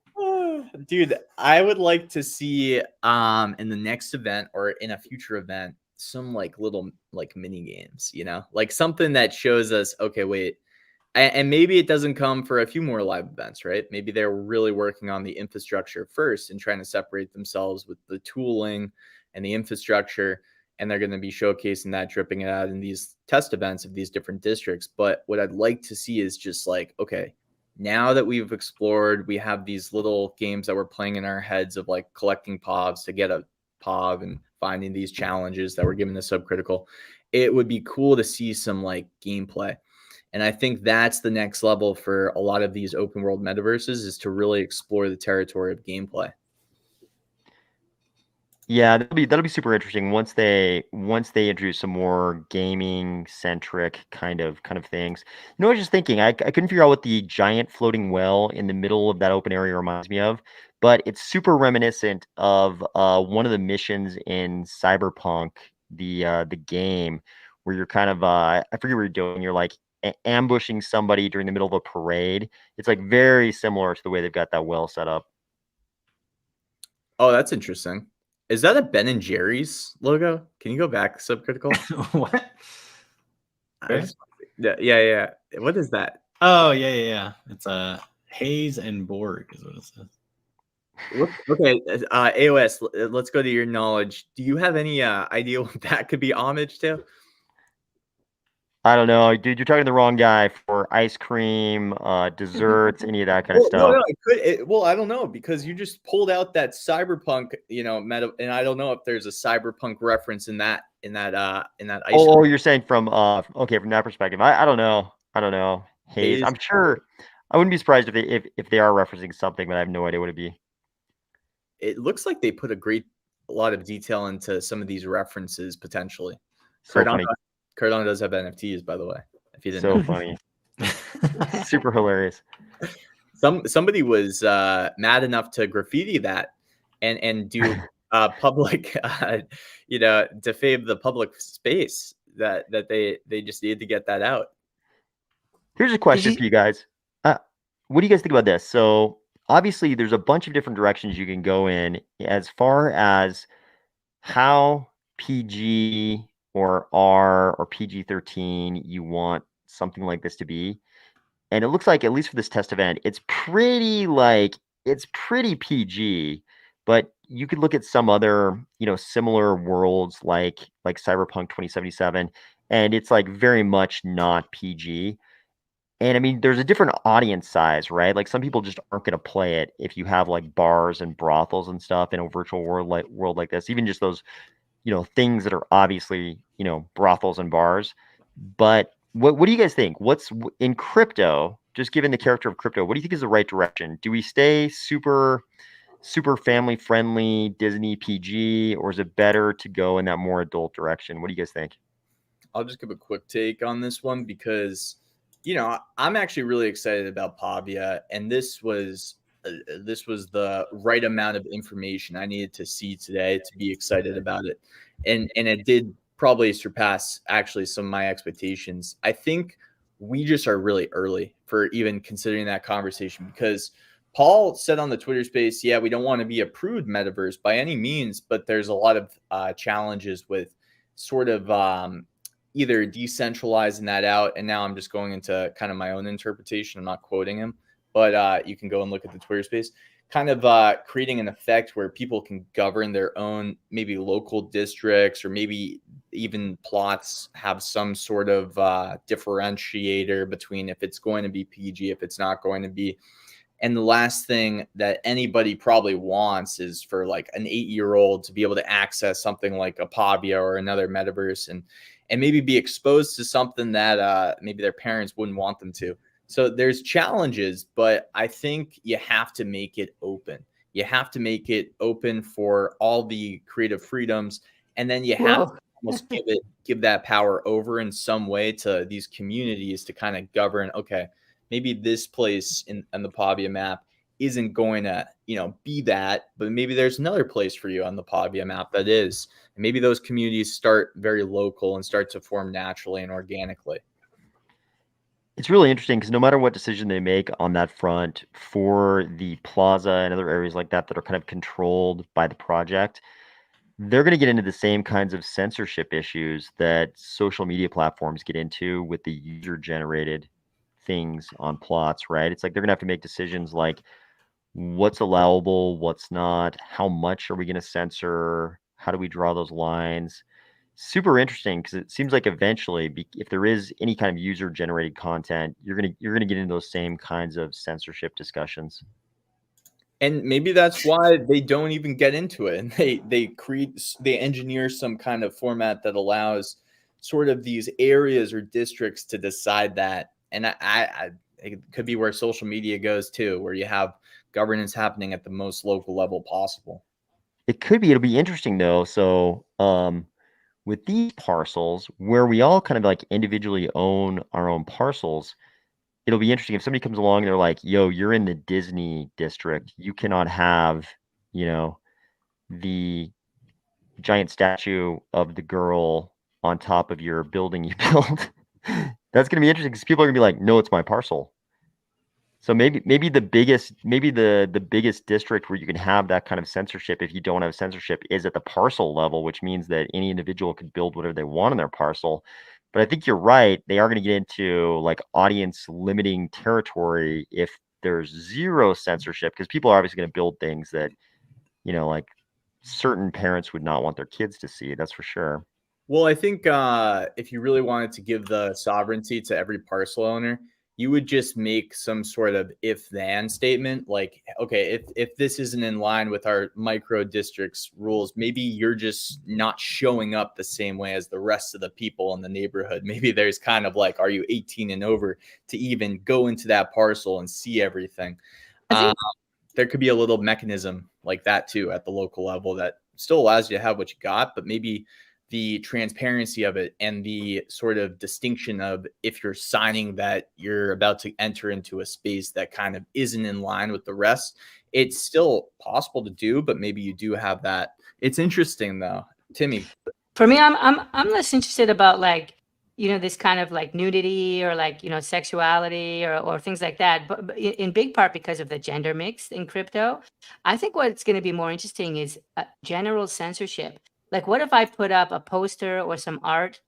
Dude, I would like to see in the next event or in a future event some like little like mini games, like something that shows us, okay, wait, and maybe it doesn't come for a few more live events, right? Maybe they're really working on the infrastructure first and trying to separate themselves with the tooling and the infrastructure, and they're going to be showcasing that, dripping it out in these test events of these different districts. But what I'd like to see is just like, okay, now that we've explored, we have these little games that we're playing in our heads of like collecting POVs to get a POV and finding these challenges that we're given to Subcritical. It would be cool to see some like gameplay. And I think that's the next level for a lot of these open world metaverses, is to really explore the territory of gameplay. Yeah, that'll be super interesting once they introduce some more gaming centric kind of things. You know, I was just thinking, I couldn't figure out what the giant floating well in the middle of that open area reminds me of, but it's super reminiscent of one of the missions in Cyberpunk, the game, where you're kind of I forget what you're doing. You're like ambushing somebody during the middle of a parade. It's like very similar to the way they've got that well set up. Oh, that's interesting. Is that a Ben and Jerry's logo? Can you go back, Subcritical? What? I just, yeah. What is that? Oh, yeah. It's Hayes and Borg is what it says. Okay, AOS. Let's go to your knowledge. Do you have any idea what that could be homage to? I don't know, dude. You're talking to the wrong guy for ice cream, desserts, any of that kind of Well, stuff. no, it could. Well, I don't know because you just pulled out that cyberpunk, meta, and I don't know if there's a cyberpunk reference in that ice Oh, cream. you're saying from okay, from that perspective. I don't know. I don't know. Haze. Haze. I'm sure. I wouldn't be surprised if they are referencing something, but I have no idea what it'd be. It looks like they put a lot of detail into some of these references potentially. So Cardano, funny. Cardano does have NFTs, by the way, if you didn't So know. funny. Super hilarious. Somebody was mad enough to graffiti that and do public, defame the public space that they just needed to get that out. Here's a Did question you? for you guys. What do you guys think about this? So obviously, there's a bunch of different directions you can go in as far as how PG or R or PG-13 you want something like this to be. And it looks like, at least for this test event, it's pretty PG, but you could look at some other, similar worlds like Cyberpunk 2077, and it's like very much not PG. And I mean, there's a different audience size, right? Like some people just aren't going to play it if you have like bars and brothels and stuff in a virtual world like this. Even just those, things that are obviously, brothels and bars. But what do you guys think? What's in crypto? Just given the character of crypto, what do you think is the right direction? Do we stay super family friendly Disney PG, or is it better to go in that more adult direction? What do you guys think? I'll just give a quick take on this one because, I'm actually really excited about Pavia, and this was the right amount of information I needed to see today to be excited about it, and it did probably surpass actually some of my expectations. I think we just are really early for even considering that conversation because Paul said on the Twitter space, yeah, we don't want to be a prude metaverse by any means, but there's a lot of challenges with sort of either decentralizing that out. And now I'm just going into kind of my own interpretation. I'm not quoting him, but you can go and look at the Twitter space, kind of creating an effect where people can govern their own maybe local districts or maybe even plots have some sort of differentiator between if it's going to be PG, if it's not going to be. And the last thing that anybody probably wants is for like an 8-year-old to be able to access something like a Pavia or another metaverse and maybe be exposed to something that maybe their parents wouldn't want them to. So there's challenges, but I think you have to make it open. You have to make it open for all the creative freedoms, and then you have to Whoa. almost give that power over in some way to these communities to kind of govern. Okay, maybe this place in the Pavia map isn't going to, be that, but maybe there's another place for you on the Pavia map that is. And maybe those communities start very local and start to form naturally and organically. It's really interesting because no matter what decision they make on that front for the plaza and other areas like that are kind of controlled by the project, they're going to get into the same kinds of censorship issues that social media platforms get into with the user generated things on plots, right? It's like they're going to have to make decisions like what's allowable, what's not, how much are we going to censor, how do we draw those lines? Super interesting because it seems like eventually, if there is any kind of user generated content, you're gonna get into those same kinds of censorship discussions. And maybe that's why they don't even get into it. And they engineer some kind of format that allows sort of these areas or districts to decide that. And it could be where social media goes too, where you have governance happening at the most local level possible. It could be. It'll be interesting though. So, with these parcels, where we all kind of like individually own our own parcels, it'll be interesting if somebody comes along and they're like, "Yo, you're in the Disney district. You cannot have, you know, the giant statue of the girl on top of your building you built." That's gonna be interesting because people are gonna be like, "No, it's my parcel." So maybe the biggest district where you can have that kind of censorship, if you don't have censorship, is at the parcel level, which means that any individual could build whatever they want on their parcel. But I think you're right. They are going to get into like audience limiting territory if there's zero censorship, because people are obviously going to build things that, like certain parents would not want their kids to see. That's for sure. Well, I think if you really wanted to give the sovereignty to every parcel owner, you would just make some sort of if-then statement, like, okay, if this isn't in line with our micro district's rules, maybe you're just not showing up the same way as the rest of the people in the neighborhood. Maybe there's kind of like, are you 18 and over to even go into that parcel and see everything? I think There could be a little mechanism like that too at the local level that still allows you to have what you got, but maybe the transparency of it and the sort of distinction of if you're signing that you're about to enter into a space that kind of isn't in line with the rest, it's still possible to do, but maybe you do have that. It's interesting though. Timmy. for me, I'm less interested about like, this kind of like nudity or like, sexuality or things like that. But in big part because of the gender mix in crypto, I think what's going to be more interesting is general censorship. Like, what if I put up a poster or some art,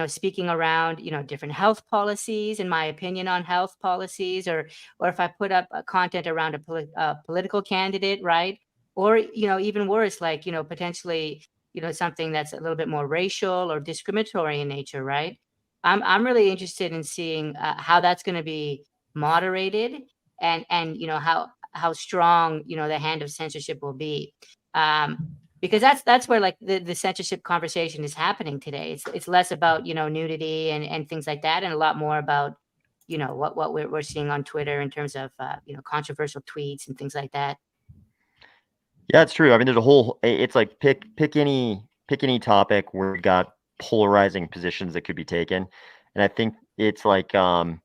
speaking around, different health policies and my opinion on health policies, or if I put up content around a political candidate, right? Or, even worse, like, potentially something that's a little bit more racial or discriminatory in nature, right? I'm really interested in seeing how that's going to be moderated, and how strong the hand of censorship will be, because that's where like the censorship conversation is happening today. It's less about nudity and things like that, and a lot more about what we're seeing on Twitter in terms of controversial tweets and things like that. Yeah, it's true. I mean, there's a whole. It's like pick any topic where we got polarizing positions that could be taken, and I think it's like you've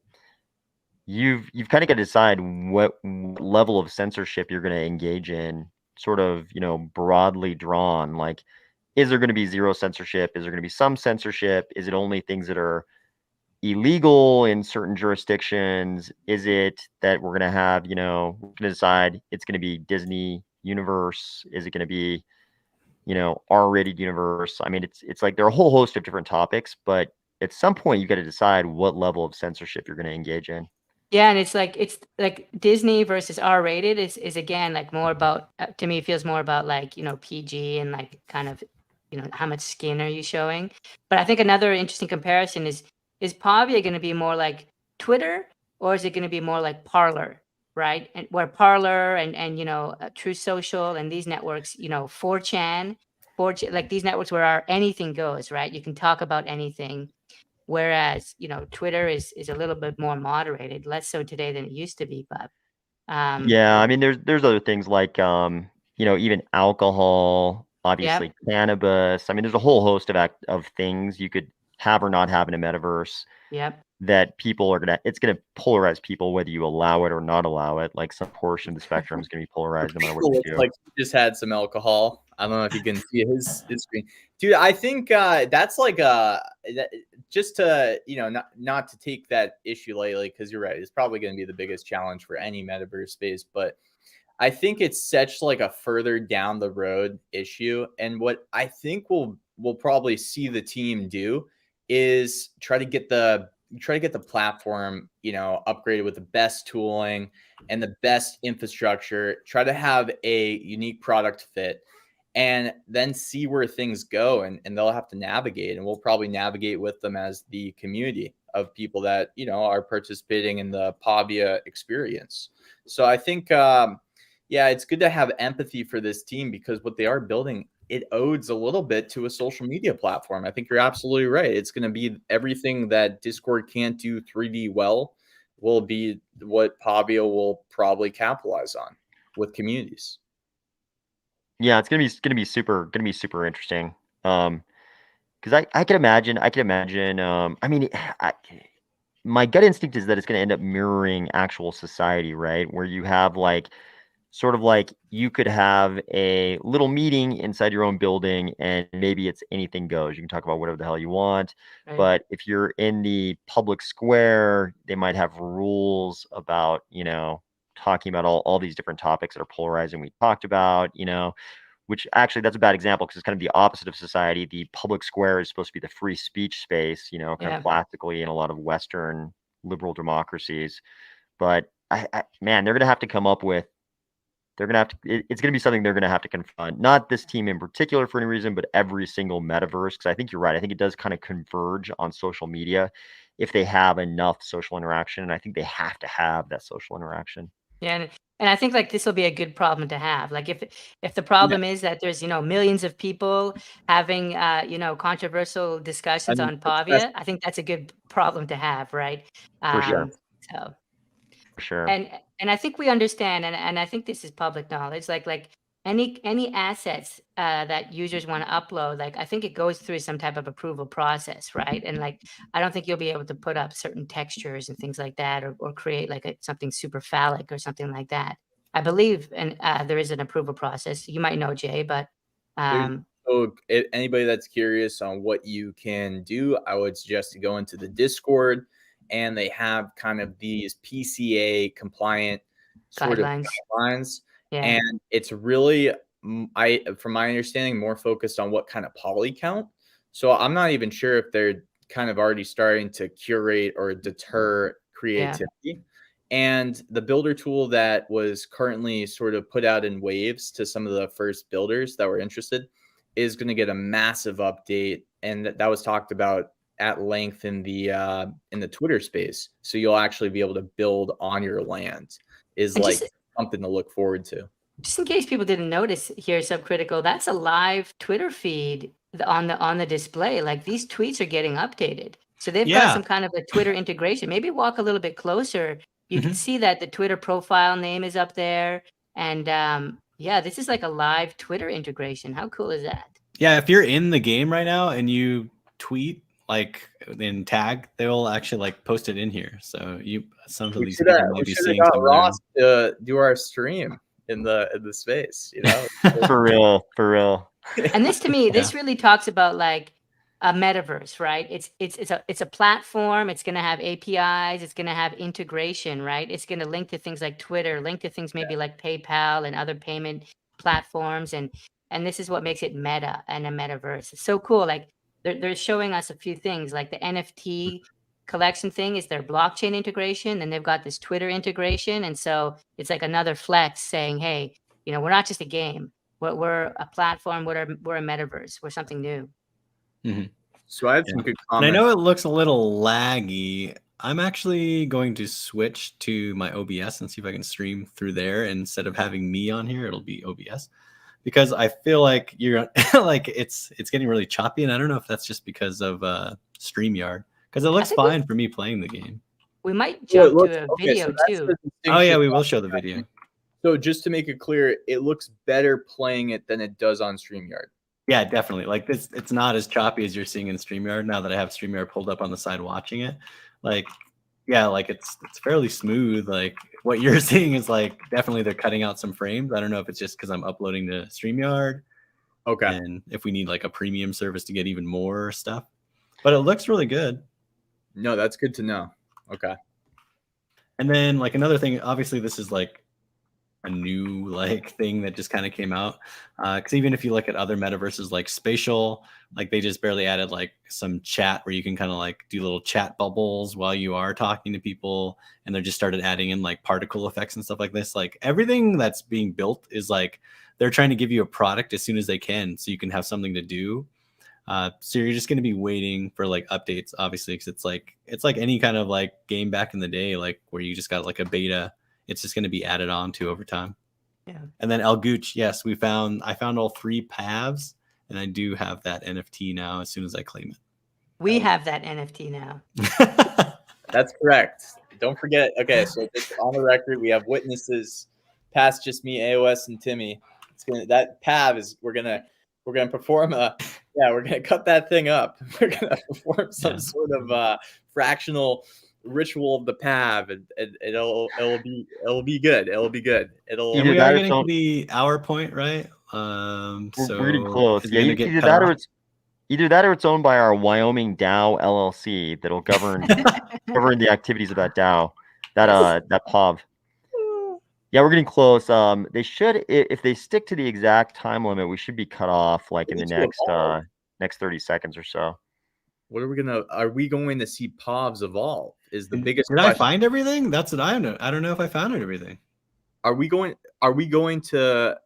kind of got to decide what level of censorship you're going to engage in, sort of broadly drawn. Like, is there going to be zero censorship? Is there going to be some censorship? Is it only things that are illegal in certain jurisdictions? Is it that we're going to have, we're going to decide it's going to be Disney universe? Is it going to be, R-rated universe? I mean, it's like there are a whole host of different topics, but at some point you got to decide what level of censorship you're going to engage in. Yeah, and it's like Disney versus R-rated is again like more about, to me it feels more about like PG and like kind of how much skin are you showing. But I think another interesting comparison is Pavia going to be more like Twitter, or is it going to be more like Parler, right? And where Parler and True Social and these networks, 4chan, like these networks where anything goes, right? You can talk about anything. Whereas, Twitter is a little bit more moderated, less so today than it used to be. But Yeah, I mean, there's other things like even alcohol, yep, obviously cannabis. I mean, there's a whole host of things you could have or not have in a metaverse yep. that it's gonna polarize people whether you allow it or not allow it. Like some portion of the spectrum is gonna be polarized no matter what you Looks do. like he just had some alcohol. I don't know if you can see his screen, dude. I think that's like just to not to take that issue lightly, because you're right. It's probably going to be the biggest challenge for any metaverse space, but I think it's such like a further down the road issue. And what I think we'll probably see the team do is try to get the platform, upgraded with the best tooling and the best infrastructure, try to have a unique product fit, and then see where things go, and they'll have to navigate, and we'll probably navigate with them as the community of people that are participating in the Pavia experience. So I think yeah, it's good to have empathy for this team, because what they are building, it odes a little bit to a social media platform. I think you're absolutely right. It's going to be everything that Discord can't do 3D well will be what Pavia will probably capitalize on with communities. Yeah, it's gonna be super interesting. Because I can imagine. I mean, my gut instinct is that it's gonna end up mirroring actual society, right? Where you have like sort of like you could have a little meeting inside your own building and maybe it's anything goes. You can talk about whatever the hell you want. Right. But if you're in the public square, they might have rules about, talking about all these different topics that are polarizing we talked about, which actually that's a bad example because it's kind of the opposite of society. The public square is supposed to be the free speech space, kind of classically in a lot of Western liberal democracies. But man, they're going to have to come up with it's going to be something they're going to have to confront, not this team in particular for any reason, but every single metaverse. Because I think you're right. I think it does kind of converge on social media if they have enough social interaction. And I think they have to have that social interaction. Yeah, and I think like this will be a good problem to have. Like if the problem is that there's millions of people having controversial discussions on Pavia, I think that's a good problem to have, right? For sure. So For sure. And I think we understand, and I think this is public knowledge. Like any assets that users want to upload, like I think it goes through some type of approval process, right? And like I don't think you'll be able to put up certain textures and things like that, or create like something super phallic or something like that. I believe, and there is an approval process. You might know, Jay, but so if anybody that's curious on what you can do, I would suggest to go into the Discord, and they have kind of these PCA compliant sort of guidelines. Yeah. And it's really, from my understanding, more focused on what kind of poly count. So I'm not even sure if they're kind of already starting to curate or deter creativity. Yeah. And the builder tool that was currently sort of put out in waves to some of the first builders that were interested is going to get a massive update. And that was talked about at length in the Twitter space. So you'll actually be able to build on your land is like something to look forward to. Just in case people didn't notice here, Subcritical, that's a live Twitter feed on the display. Like these tweets are getting updated. So they've got some kind of a Twitter integration. Maybe walk a little bit closer. You can see that the Twitter profile name is up there. And yeah, this is like a live Twitter integration. How cool is that? Yeah, if you're in the game right now and you tweet like in tag, they will actually like post it in here. So some of these people may be seeing Ross to do our stream in the space, For real. And this to me, this really talks about like a metaverse, right? It's a platform. It's going to have APIs. It's going to have integration, right? It's going to link to things like Twitter, link to things maybe like PayPal and other payment platforms, and this is what makes it meta and a metaverse. It's so cool. Like they're showing us a few things, like the NFT collection thing is their blockchain integration, and they've got this Twitter integration, and so it's like another flex saying, hey, we're not just a game. We're a platform. We're a metaverse. We're something new. Mm-hmm. So I have some good comments. And I know it looks a little laggy. I'm actually going to switch to my OBS and see if I can stream through there. Instead of having me on here, it'll be OBS, because I feel like you're like it's getting really choppy, and I don't know if that's just because of StreamYard, because it looks fine for me playing the game. We might jump to a video too. Oh yeah, we will show the video. So just to make it clear, it looks better playing it than it does on StreamYard. Yeah, definitely. Like this, it's not as choppy as you're seeing in StreamYard. Now that I have StreamYard pulled up on the side watching it, like, yeah, like it's fairly smooth. Like what you're seeing is like definitely they're cutting out some frames. I don't know if it's just because I'm uploading to StreamYard. Okay. And if we need like a premium service to get even more stuff, but it looks really good. No, that's good to know. Okay. And then like another thing, obviously this is like a new like thing that just kind of came out, because even if you look at other metaverses like Spatial, like they just barely added like some chat where you can kind of like do little chat bubbles while you are talking to people, and they just started adding in like particle effects and stuff like this. Like everything that's being built is like they're trying to give you a product as soon as they can so you can have something to do. So you're just going to be waiting for like updates, obviously, because it's like any kind of like game back in the day, like where you just got like a beta. It's just going to be added on to over time. Yeah. And then ElGooch, yes, I found all 3 Pavs, and I do have that NFT now as soon as I claim it. We have that NFT now. That's correct. Don't forget. Okay, so just on the record, we have witnesses past just me, AOS, and Timmy that Pav is we're gonna perform we're gonna cut that thing up. We're gonna perform some sort of fractional ritual of the Pav, and it'll be good. It'll be good. It'll. And we are getting to the hour point, right? We're getting close. Yeah, either that or it's owned by our Wyoming DAO LLC that'll govern the activities of that DAO, that POV. Yeah, we're getting close. They should, if they stick to the exact time limit, we should be cut off like in the next 30 seconds or so. What are we going to see POVs evolve? Is the biggest question. Did I find everything? That's what I know. I don't know if I found everything. Are we going to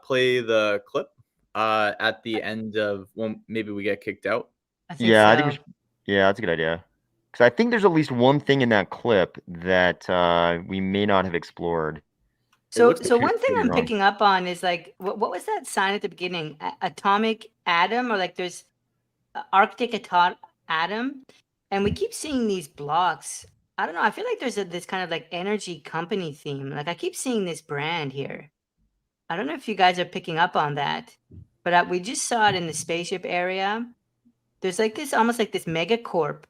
play the clip at the end of when maybe we get kicked out? I think so. I think that's a good idea. Because I think there's at least one thing in that clip that we may not have explored. So one thing I'm picking up on is like, what was that sign at the beginning? Atomic atom, or like there's Arctic atom, and we keep seeing these blocks. I don't know. I feel like there's this kind of like energy company theme. Like I keep seeing this brand here. I don't know if you guys are picking up on that, but we just saw it in the spaceship area. There's like this, almost like this Megacorp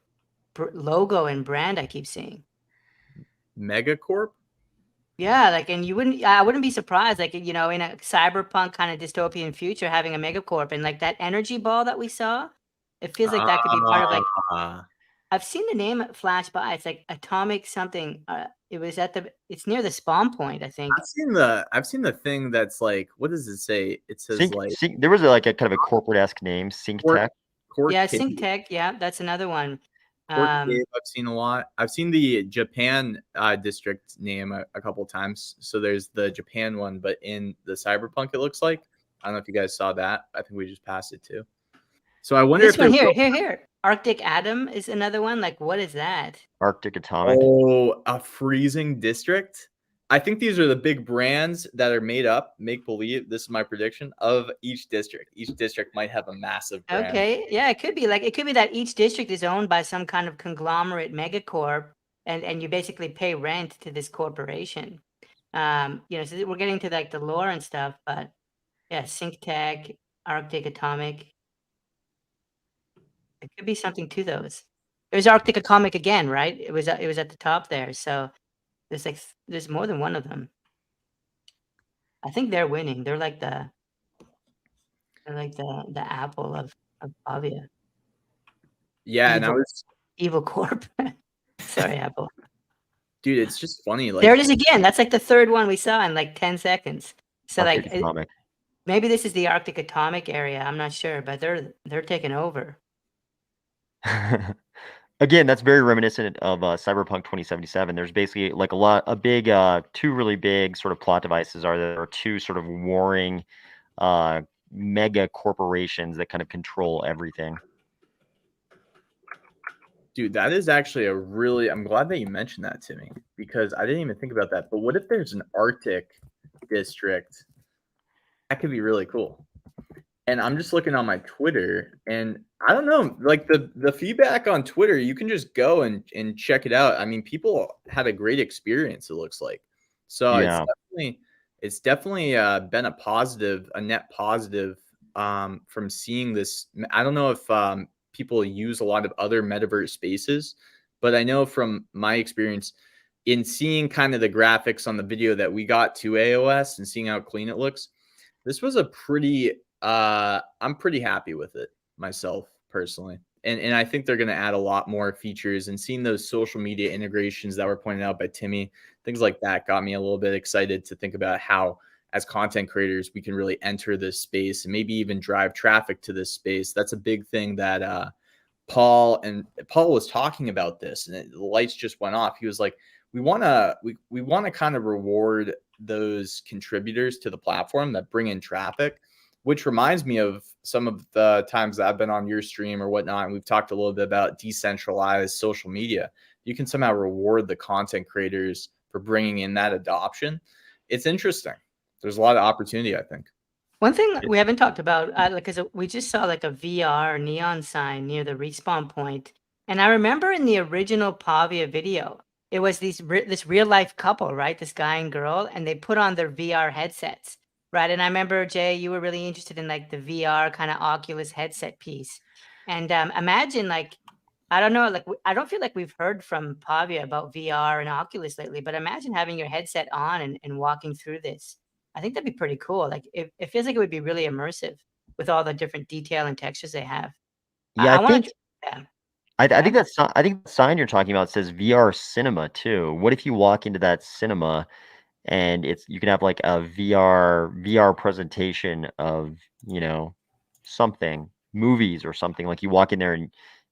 logo and brand I keep seeing. Megacorp? Yeah, like, and I wouldn't be surprised, like, in a cyberpunk kind of dystopian future, having a megacorp and like that energy ball that we saw, it feels like that could be part of like, I've seen the name flash by. It's like atomic something. It's near the spawn point, I think. I've seen the thing that's like, what does it say? It says there was like a kind of a corporate-esque name, SyncTech. SyncTech. Yeah, that's another one. I've seen a lot. I've seen the Japan district name a couple of times. So there's the Japan one, but in the Cyberpunk, it looks like. I don't know if you guys saw that. I think we just passed it too. So I wonder this one here. Arctic atom is another one. Like, what is that? Arctic atomic. Oh, a freezing district. I think these are the big brands that are made up, make believe, this is my prediction, of each district. Each district might have a massive brand. Okay, yeah, it could be that each district is owned by some kind of conglomerate megacorp, and you basically pay rent to this corporation. So we're getting to like the lore and stuff, but yeah, SyncTech, Arctic Atomic. It could be something to those. There's Arctic Atomic again, right? It was at the top there, so there's more than one of them. I think they're winning. They're like the Apple of Pavia. Yeah, and I was Evil Corp. Sorry, Apple. Dude, it's just funny. Like, there it is again. That's like the third one we saw in like 10 seconds. So Arctic Atomic. Maybe this is the Arctic Atomic area. I'm not sure, but they're taking over. Again, that's very reminiscent of Cyberpunk 2077. There's basically like two really big sort of plot devices. There are two sort of warring mega corporations that kind of control everything. Dude, that is actually I'm glad that you mentioned that to me, because I didn't even think about that. But what if there's an Arctic district? That could be really cool. And I'm just looking on my Twitter, and I don't know, like the feedback on Twitter, you can just go and check it out. I mean, people had a great experience, it looks like. So yeah. It's definitely been a net positive from seeing this. I don't know if people use a lot of other metaverse spaces, but I know from my experience in seeing kind of the graphics on the video that we got to AOS and seeing how clean it looks, this was a pretty I'm pretty happy with it myself personally. And I think they're going to add a lot more features, and seeing those social media integrations that were pointed out by Timmy, things like that got me a little bit excited to think about how, as content creators, we can really enter this space and maybe even drive traffic to this space. That's a big thing that Paul was talking about this, and the lights just went off. He was like, we want to kind of reward those contributors to the platform that bring in traffic, which reminds me of some of the times that I've been on your stream or whatnot, and we've talked a little bit about decentralized social media. You can somehow reward the content creators for bringing in that adoption. It's interesting. There's a lot of opportunity, I think. One thing we haven't talked about, because we just saw like a VR neon sign near the respawn point, and I remember in the original Pavia video, it was this real life couple, right? This guy and girl, and they put on their VR headsets. Right, and I remember, Jay, you were really interested in, like, the VR kinda Oculus headset piece, and, imagine, like, I don't know, like, I don't feel like we've heard from Pavia about VR and Oculus lately, but imagine having your headset on and walking through this. I think that'd be pretty cool, like, it feels like it would be really immersive with all the different detail and textures they have. Yeah, I I wanna think tr yeah, I yeah? think I think the sign you're talking about says VR cinema too. What if you walk into that cinema and you can have like a VR presentation of, something, movies or something. Like you walk in there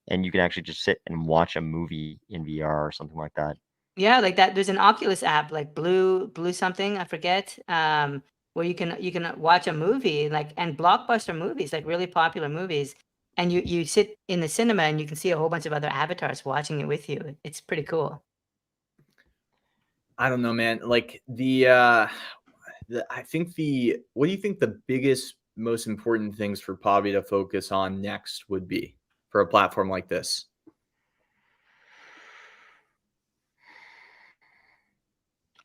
and you can actually just sit and watch a movie in VR or something like that. Yeah, like that. There's an Oculus app, like Blue something, I forget, where you can watch a movie, like, and blockbuster movies, like really popular movies, and you sit in the cinema and you can see a whole bunch of other avatars watching it with you. It's pretty cool. I don't know, man. Like I think what do you think the biggest, most important things for Pavia to focus on next would be for a platform like this?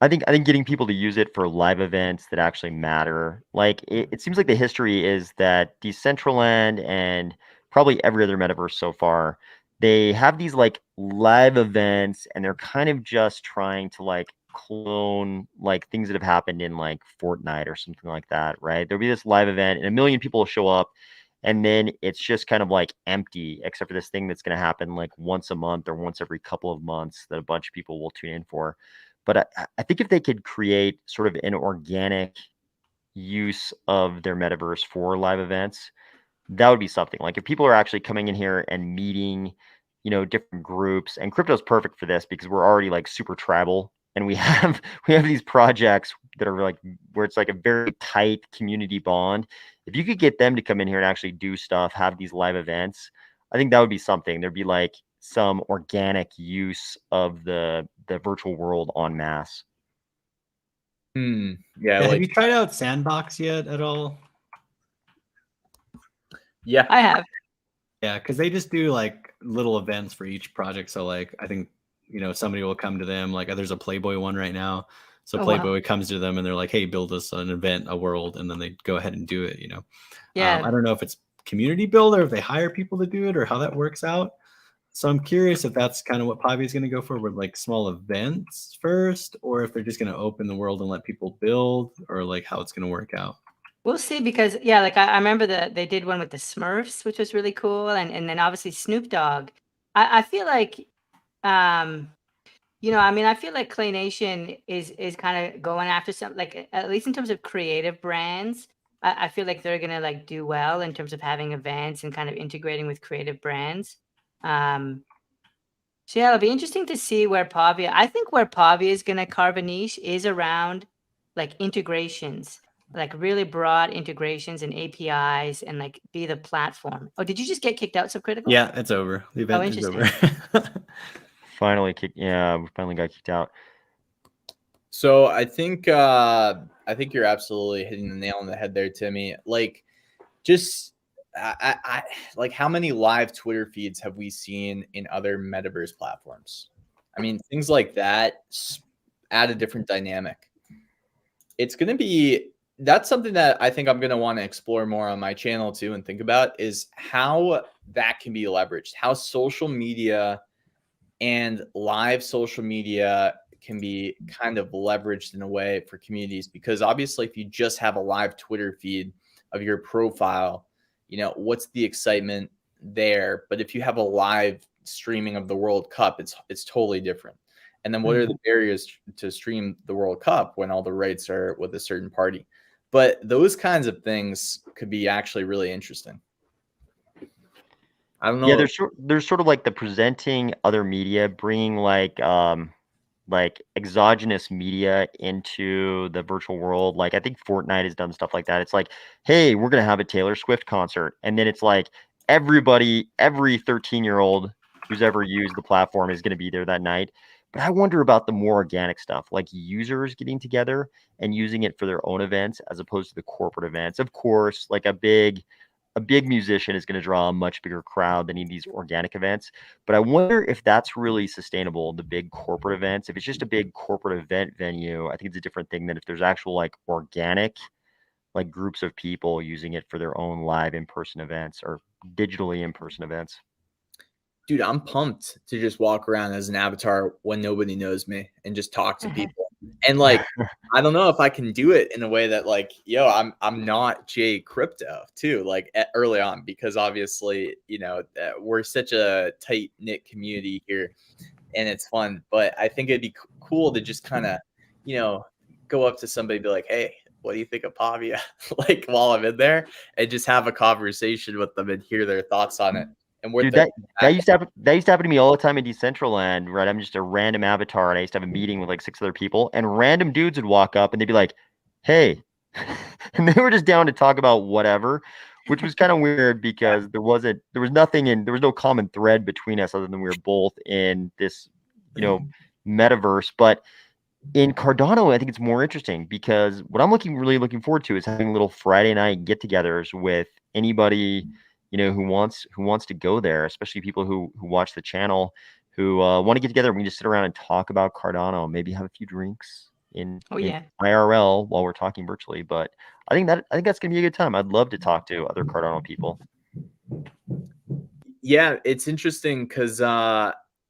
I think getting people to use it for live events that actually matter. Like it seems like the history is that Decentraland and probably every other metaverse so far, they have these like live events and they're kind of just trying to like clone like things that have happened in like Fortnite or something like that, right? There'll be this live event and a million people will show up and then it's just kind of like empty except for this thing that's going to happen like once a month or once every couple of months that a bunch of people will tune in for. But I think if they could create sort of an organic use of their metaverse for live events, that would be something. Like if people are actually coming in here and meeting, different groups, and crypto's perfect for this because we're already like super tribal and we have we have these projects that are like where it's like a very tight community bond. If you could get them to come in here and actually do stuff, have these live events, I think that would be something. There'd be like some organic use of the virtual world en masse. Yeah, Yeah, have like you tried out Sandbox yet at all? yeah. I have. Yeah, because they just do like little events for each project. So like I think somebody will come to them. Like there's a Playboy one right now. So Oh, wow. Playboy comes to them and they're like, "Hey, build us an event, a world," and then they go ahead and do it. Yeah. I don't know if it's community build or if they hire people to do it or how that works out. So I'm curious if that's kind of what Pavia is going to go for, with like small events first, or if they're just going to open the world and let people build, or like how it's going to work out. We'll see because yeah, like I remember they did one with the Smurfs, which was really cool, and then obviously Snoop Dogg. I feel like, um, I mean, I feel like Clay Nation is kind of going after some, like, at least in terms of creative brands. I feel like they're gonna like do well in terms of having events and kind of integrating with creative brands. Um, so yeah, it'll be interesting to see where Pavia. I think where Pavia is gonna carve a niche is around like integrations, like really broad integrations and APIs, and like be the platform. Oh, did you just get kicked out, Subcritical? Yeah, it's over. The Oh, event is over. interesting. Yeah, we finally got kicked out. So I think you're absolutely hitting the nail on the head there, Timmy. Like, just I like, how many live Twitter feeds have we seen in other metaverse platforms? I mean, things like that add a different dynamic. It's gonna be That's something that I think I'm gonna want to explore more on my channel too, and think about is how that can be leveraged, how social media and live social media can be kind of leveraged in a way for communities. Because obviously if you just have a live Twitter feed of your profile, what's the excitement there? But if you have a live streaming of the World Cup, it's totally different. And then what are the barriers to stream the World Cup when all the rights are with a certain party? But those kinds of things could be actually really interesting. I don't know. Yeah, there's sort of like the presenting other media, bringing like exogenous media into the virtual world. Like I think Fortnite has done stuff like that. It's like, hey, we're gonna have a Taylor Swift concert, and then it's like every 13-year-old who's ever used the platform is gonna be there that night. But I wonder about the more organic stuff, like users getting together and using it for their own events as opposed to the corporate events. Of course, like a big musician is going to draw a much bigger crowd than these organic events. But I wonder if that's really sustainable, the big corporate events. If it's just a big corporate event venue, I think it's a different thing than if there's actual like organic like groups of people using it for their own live in-person events or digitally in-person events. Dude, I'm pumped to just walk around as an avatar when nobody knows me and just talk to people. And like, I don't know if I can do it in a way that like, yo, I'm not Jay Crypto too, like early on, because obviously, you know, we're such a tight knit community here and it's fun. But I think it'd be cool to just kind of, you know, go up to somebody and be like, hey, what do you think of Pavia? Like while I'm in there and just have a conversation with them and hear their thoughts on it. And what Dude, that used to happen to me all the time in Decentraland, right? I'm just a random avatar, and I used to have a meeting with like 6 other people, and random dudes would walk up and they'd be like, "Hey," and they were just down to talk about whatever, which was kind of weird because there was no common thread between us other than we were both in this, you know, metaverse. But in Cardano, I think it's more interesting because what I'm really looking forward to is having little Friday night get-togethers with anybody, you know, who wants to go there, especially people who watch the channel, who want to get together. We can just sit around and talk about Cardano, maybe have a few drinks in IRL while we're talking virtually. But I think that's gonna be a good time. I'd love to talk to other Cardano people. Yeah, it's interesting because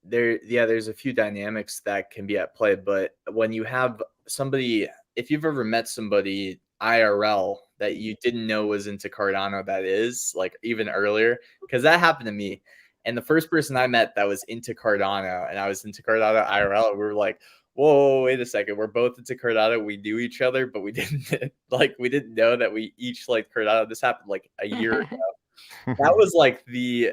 there's a few dynamics that can be at play. But when you have somebody, if you've ever met somebody IRL that you didn't know was into Cardano, that is like even earlier, because that happened to me. And the first person I met that was into Cardano, and I was into Cardano IRL, we were like, whoa, wait a second, we're both into Cardano. We knew each other, but we didn't we didn't know that we each liked Cardano. This happened like a year ago. That was like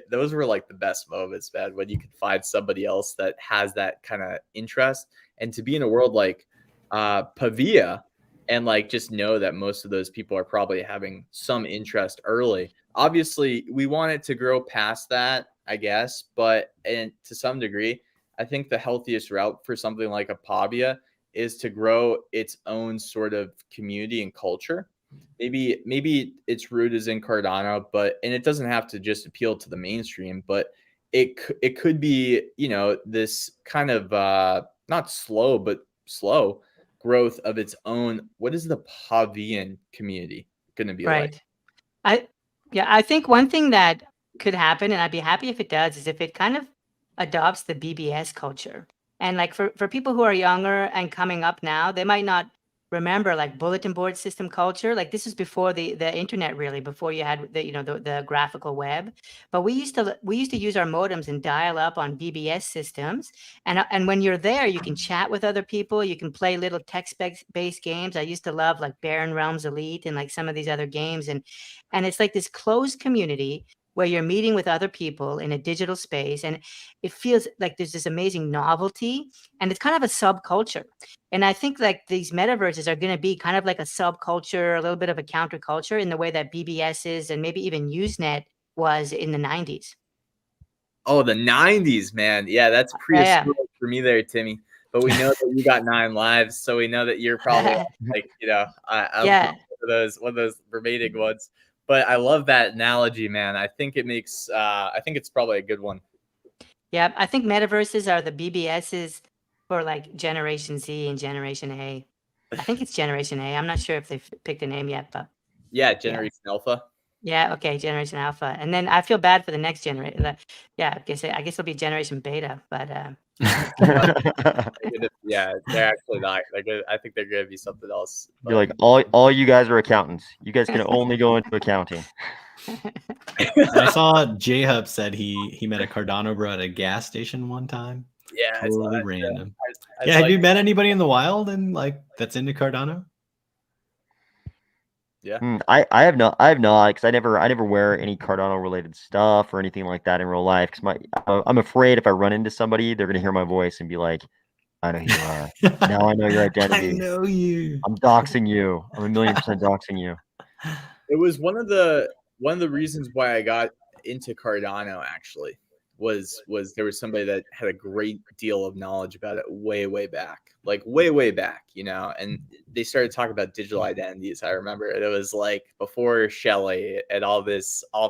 those were like the best moments, man, when you could find somebody else that has that kind of interest, and to be in a world like Pavia and like just know that most of those people are probably having some interest early. Obviously, we want it to grow past that, I guess, but and to some degree, I think the healthiest route for something like a Pavia is to grow its own sort of community and culture. Maybe its root is in Cardano, but and it doesn't have to just appeal to the mainstream, but it could be, you know, this kind of not slow but slow growth of its own. What is the Pavian community going to be like? I think one thing that could happen, and I'd be happy if it does, is if it kind of adopts the BBS culture. And like for people who are younger and coming up now, they might not remember like bulletin board system culture. Like this is before the internet, really, before you had the graphical web. But we used to use our modems and dial up on BBS systems. And when you're there, you can chat with other people. You can play little text-based games. I used to love like Barren Realms Elite and like some of these other games. And it's like this closed community where you're meeting with other people in a digital space, and it feels like there's this amazing novelty, and it's kind of a subculture. And I think like these metaverses are going to be kind of like a subculture, a little bit of a counterculture in the way that BBS is, and maybe even Usenet was in the 90s. Oh, the 90s, man. Yeah, that's prehistoric for me there, Timmy. But we know that you got 9 lives, so we know that you're probably like, you know, I'm one of those remaining ones. But I love that analogy, man. I think it's probably a good one. Yeah, I think metaverses are the BBSs for like Generation Z and Generation A. I think it's Generation A. I'm not sure if they've picked a name yet, but yeah, Generation Alpha. Yeah, okay, Generation Alpha. And then I feel bad for the next generation. Yeah, I guess it'll be Generation Beta, but yeah, they're actually not. I think they're gonna be something else. You're like all you guys are accountants. You guys can only go into accounting. I saw J-Hub said he met a Cardano bro at a gas station one time. Yeah, totally random. Have you met anybody in the wild and like that's into Cardano? Yeah, I have not because I never wear any Cardano related stuff or anything like that in real life because I'm afraid if I run into somebody they're gonna hear my voice and be like, I know who you are. Now I know your identity. I know you. I'm doxing you. I'm 1,000,000% doxing you. It was one of the reasons why I got into Cardano actually was there was somebody that had a great deal of knowledge about it way back, like way back, you know, and they started talking about digital identities. I remember it was like before Shelley and all the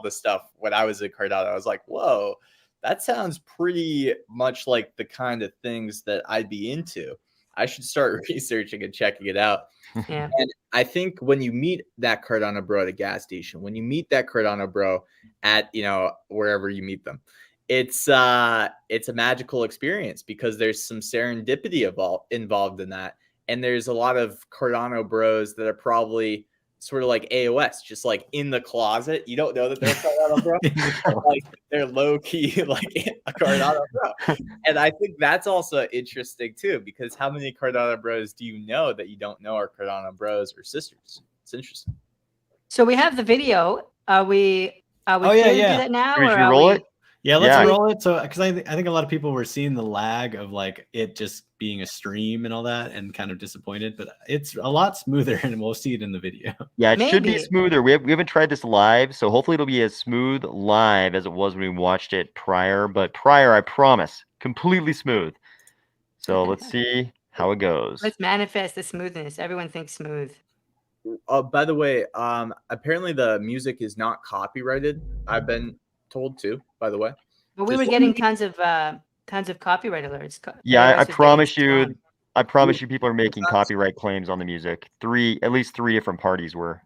stuff. When I was at Cardano, I was like, whoa, that sounds pretty much like the kind of things that I'd be into. I should start researching and checking it out. Yeah. And I think when you meet that Cardano bro at a gas station, when you meet that Cardano bro at, you know, wherever you meet them, it's a magical experience because there's some serendipity involved in that. And there's a lot of Cardano bros that are probably sort of like AOS, just like in the closet. You don't know that they're a Cardano bro. Like they're low key like a Cardano bro. And I think that's also interesting too, because how many Cardano bros do you know that you don't know are Cardano bros or sisters? It's interesting. So we have the video. Are we yeah, clear to yeah. do that now? Should we Or are roll we... it? Yeah, let's Yeah. roll it. So, because I think a lot of people were seeing the lag of like it just being a stream and all that, and kind of disappointed. But it's a lot smoother, and we'll see it in the video. Yeah, it should be Maybe. smoother. We haven't tried this live, so hopefully it'll be as smooth live as it was when we watched it prior. But prior, I promise, completely smooth. So let's see how it goes. Let's manifest the smoothness. Everyone thinks smooth. By the way, apparently the music is not copyrighted. I've been told to, by the way. But we Just- were getting tons of copyright alerts. Yeah, AOS I was getting promise you. spammed. I promise you, people are making copyright claims on the music. At least three different parties were.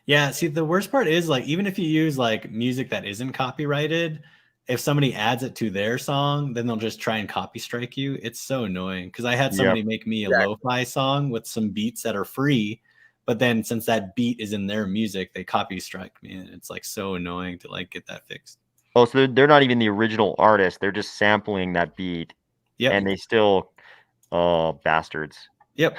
Yeah, see, the worst part is like even if you use like music that isn't copyrighted, if somebody adds it to their song, then they'll just try and copy strike you. It's so annoying because I had somebody make me a lo-fi song with some beats that are free, but then since that beat is in their music, they copy strike me, and it's like so annoying to like get that fixed. Oh, so they're not even the original artist. They're just sampling that beat. Yep. And they still, bastards. Yep.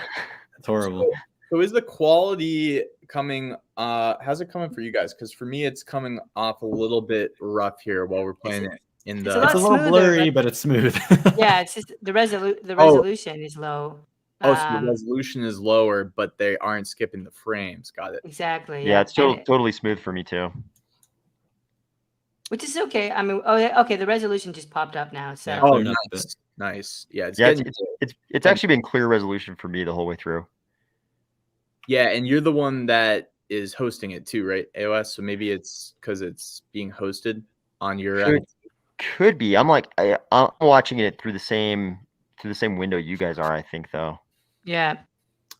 That's horrible. So is the quality coming, how's it coming for you guys? Because for me, it's coming off a little bit rough here while we're playing it in the... It's a little blurry, but it's smooth. Yeah, it's just the resolution is low. Oh, so the resolution is lower, but they aren't skipping the frames. Got it. Exactly. Yeah, it's totally smooth for me too. Which is okay. I mean, okay, the resolution just popped up now. So Yeah. Oh, Cleared up a nice. Nice. Yeah, it's actually been clear resolution for me the whole way through. Yeah, and you're the one that is hosting it too, right? AOS. So maybe it's because it's being hosted on your end. Could be. I'm watching it through the same window you guys are, I think, though. yeah.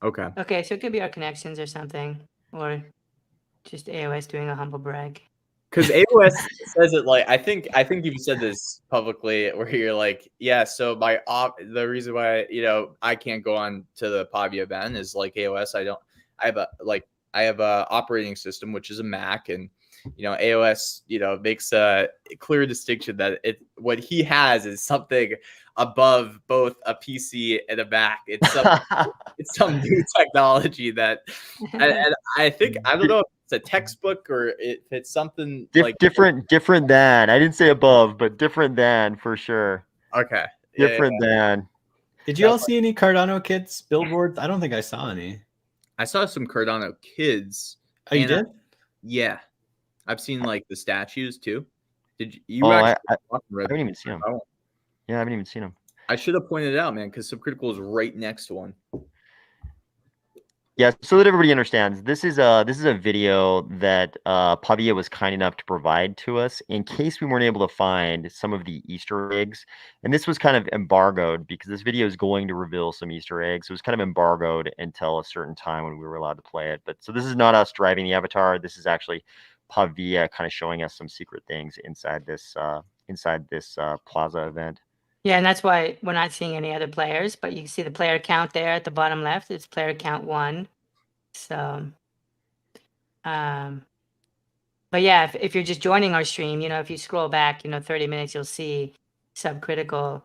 Okay. Okay, so it could be our connections or something, or just AOS doing a humble brag. Because AOS says it like I think you've said this publicly where you're like, yeah, so the reason why I can't go on to the Pavia event is like AOS. I have a operating system which is a Mac, and AOS makes a clear distinction that what he has is something above both a PC and a Mac. It's some new technology that and I think I don't know if it's a textbook or if it's something like different than. I didn't say above, but different than for sure. Okay. Different than. Did you all see any Cardano kids billboards? I don't think I saw any. I saw some Cardano kids. Oh, you did? Yeah. I've seen like the statues too. Did you? I haven't even seen them. Yeah, I haven't even seen them. I should have pointed it out, man, because Subcritical is right next to one. Yeah, so that everybody understands, this is a video that Pavia was kind enough to provide to us in case we weren't able to find some of the Easter eggs. And this was kind of embargoed because this video is going to reveal some Easter eggs. It was kind of embargoed until a certain time when we were allowed to play it. But so this is not us driving the avatar. This is actually Pavia kind of showing us some secret things inside this Plaza event. Yeah, and that's why we're not seeing any other players, but you can see the player count there at the bottom left. It's player count 1. So, but yeah, if you're just joining our stream, if you scroll back, 30 minutes, you'll see Subcritical,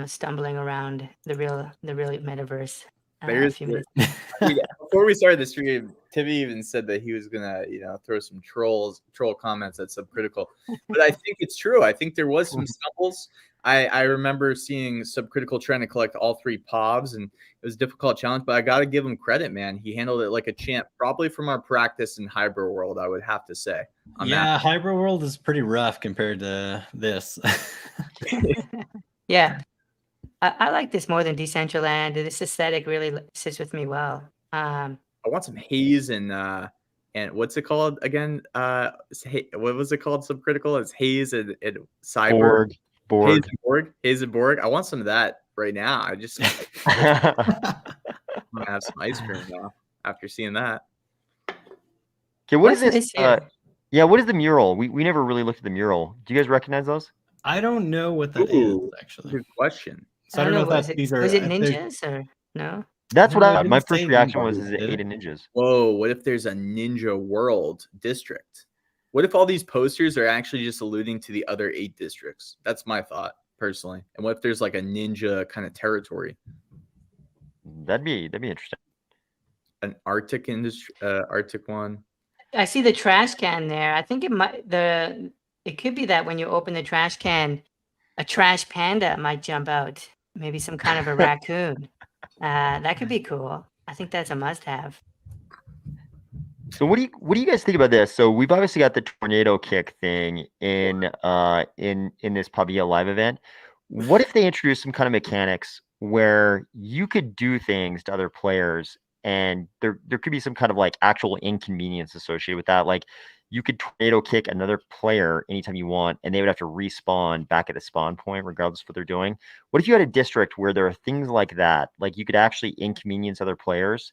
stumbling around the real metaverse. Before we started the stream, Timmy even said that he was gonna, throw some troll comments at Subcritical. But I think it's true. I think there was some stumbles. I remember seeing Subcritical trying to collect all 3 POVs, and it was a difficult challenge, but I got to give him credit, man. He handled it like a champ, probably from our practice in Hybrid World, I would have to say. Yeah, Hybrid World is pretty rough compared to this. Yeah. I like this more than Decentraland. This aesthetic really sits with me well. I want some haze and what's it called again? What was it called? Subcritical? It's haze and cyber. Borg. Haze and Borg. I want some of that right now. I just I'm gonna have some ice cream now after seeing that. Okay, what is What's this? this here? Yeah, what is the mural? We never really looked at the mural. Do you guys recognize those? I don't know what that is Ooh, actually. good question. So I don't know if Was that it these are. was it if they're- ninjas or no? That's what No, it my didn't first say reaction was. ninjas, Is it did it? Ada Ninjas? Whoa, what if there's a ninja world district? What if all these posters are actually just alluding to the other 8 districts? That's my thought personally. And what if there's like a ninja kind of territory? That'd be interesting. An Arctic industry, Arctic one. I see the trash can there. I think it could be that when you open the trash can, a trash panda might jump out. Maybe some kind of a raccoon. That could be cool. I think that's a must-have. So what do you guys think about this? So we've obviously got the tornado kick thing in this Pavia live event. What if they introduce some kind of mechanics where you could do things to other players and there could be some kind of like actual inconvenience associated with that? Like you could tornado kick another player anytime you want, and they would have to respawn back at the spawn point regardless of what they're doing. What if you had a district where there are things like that? Like you could actually inconvenience other players.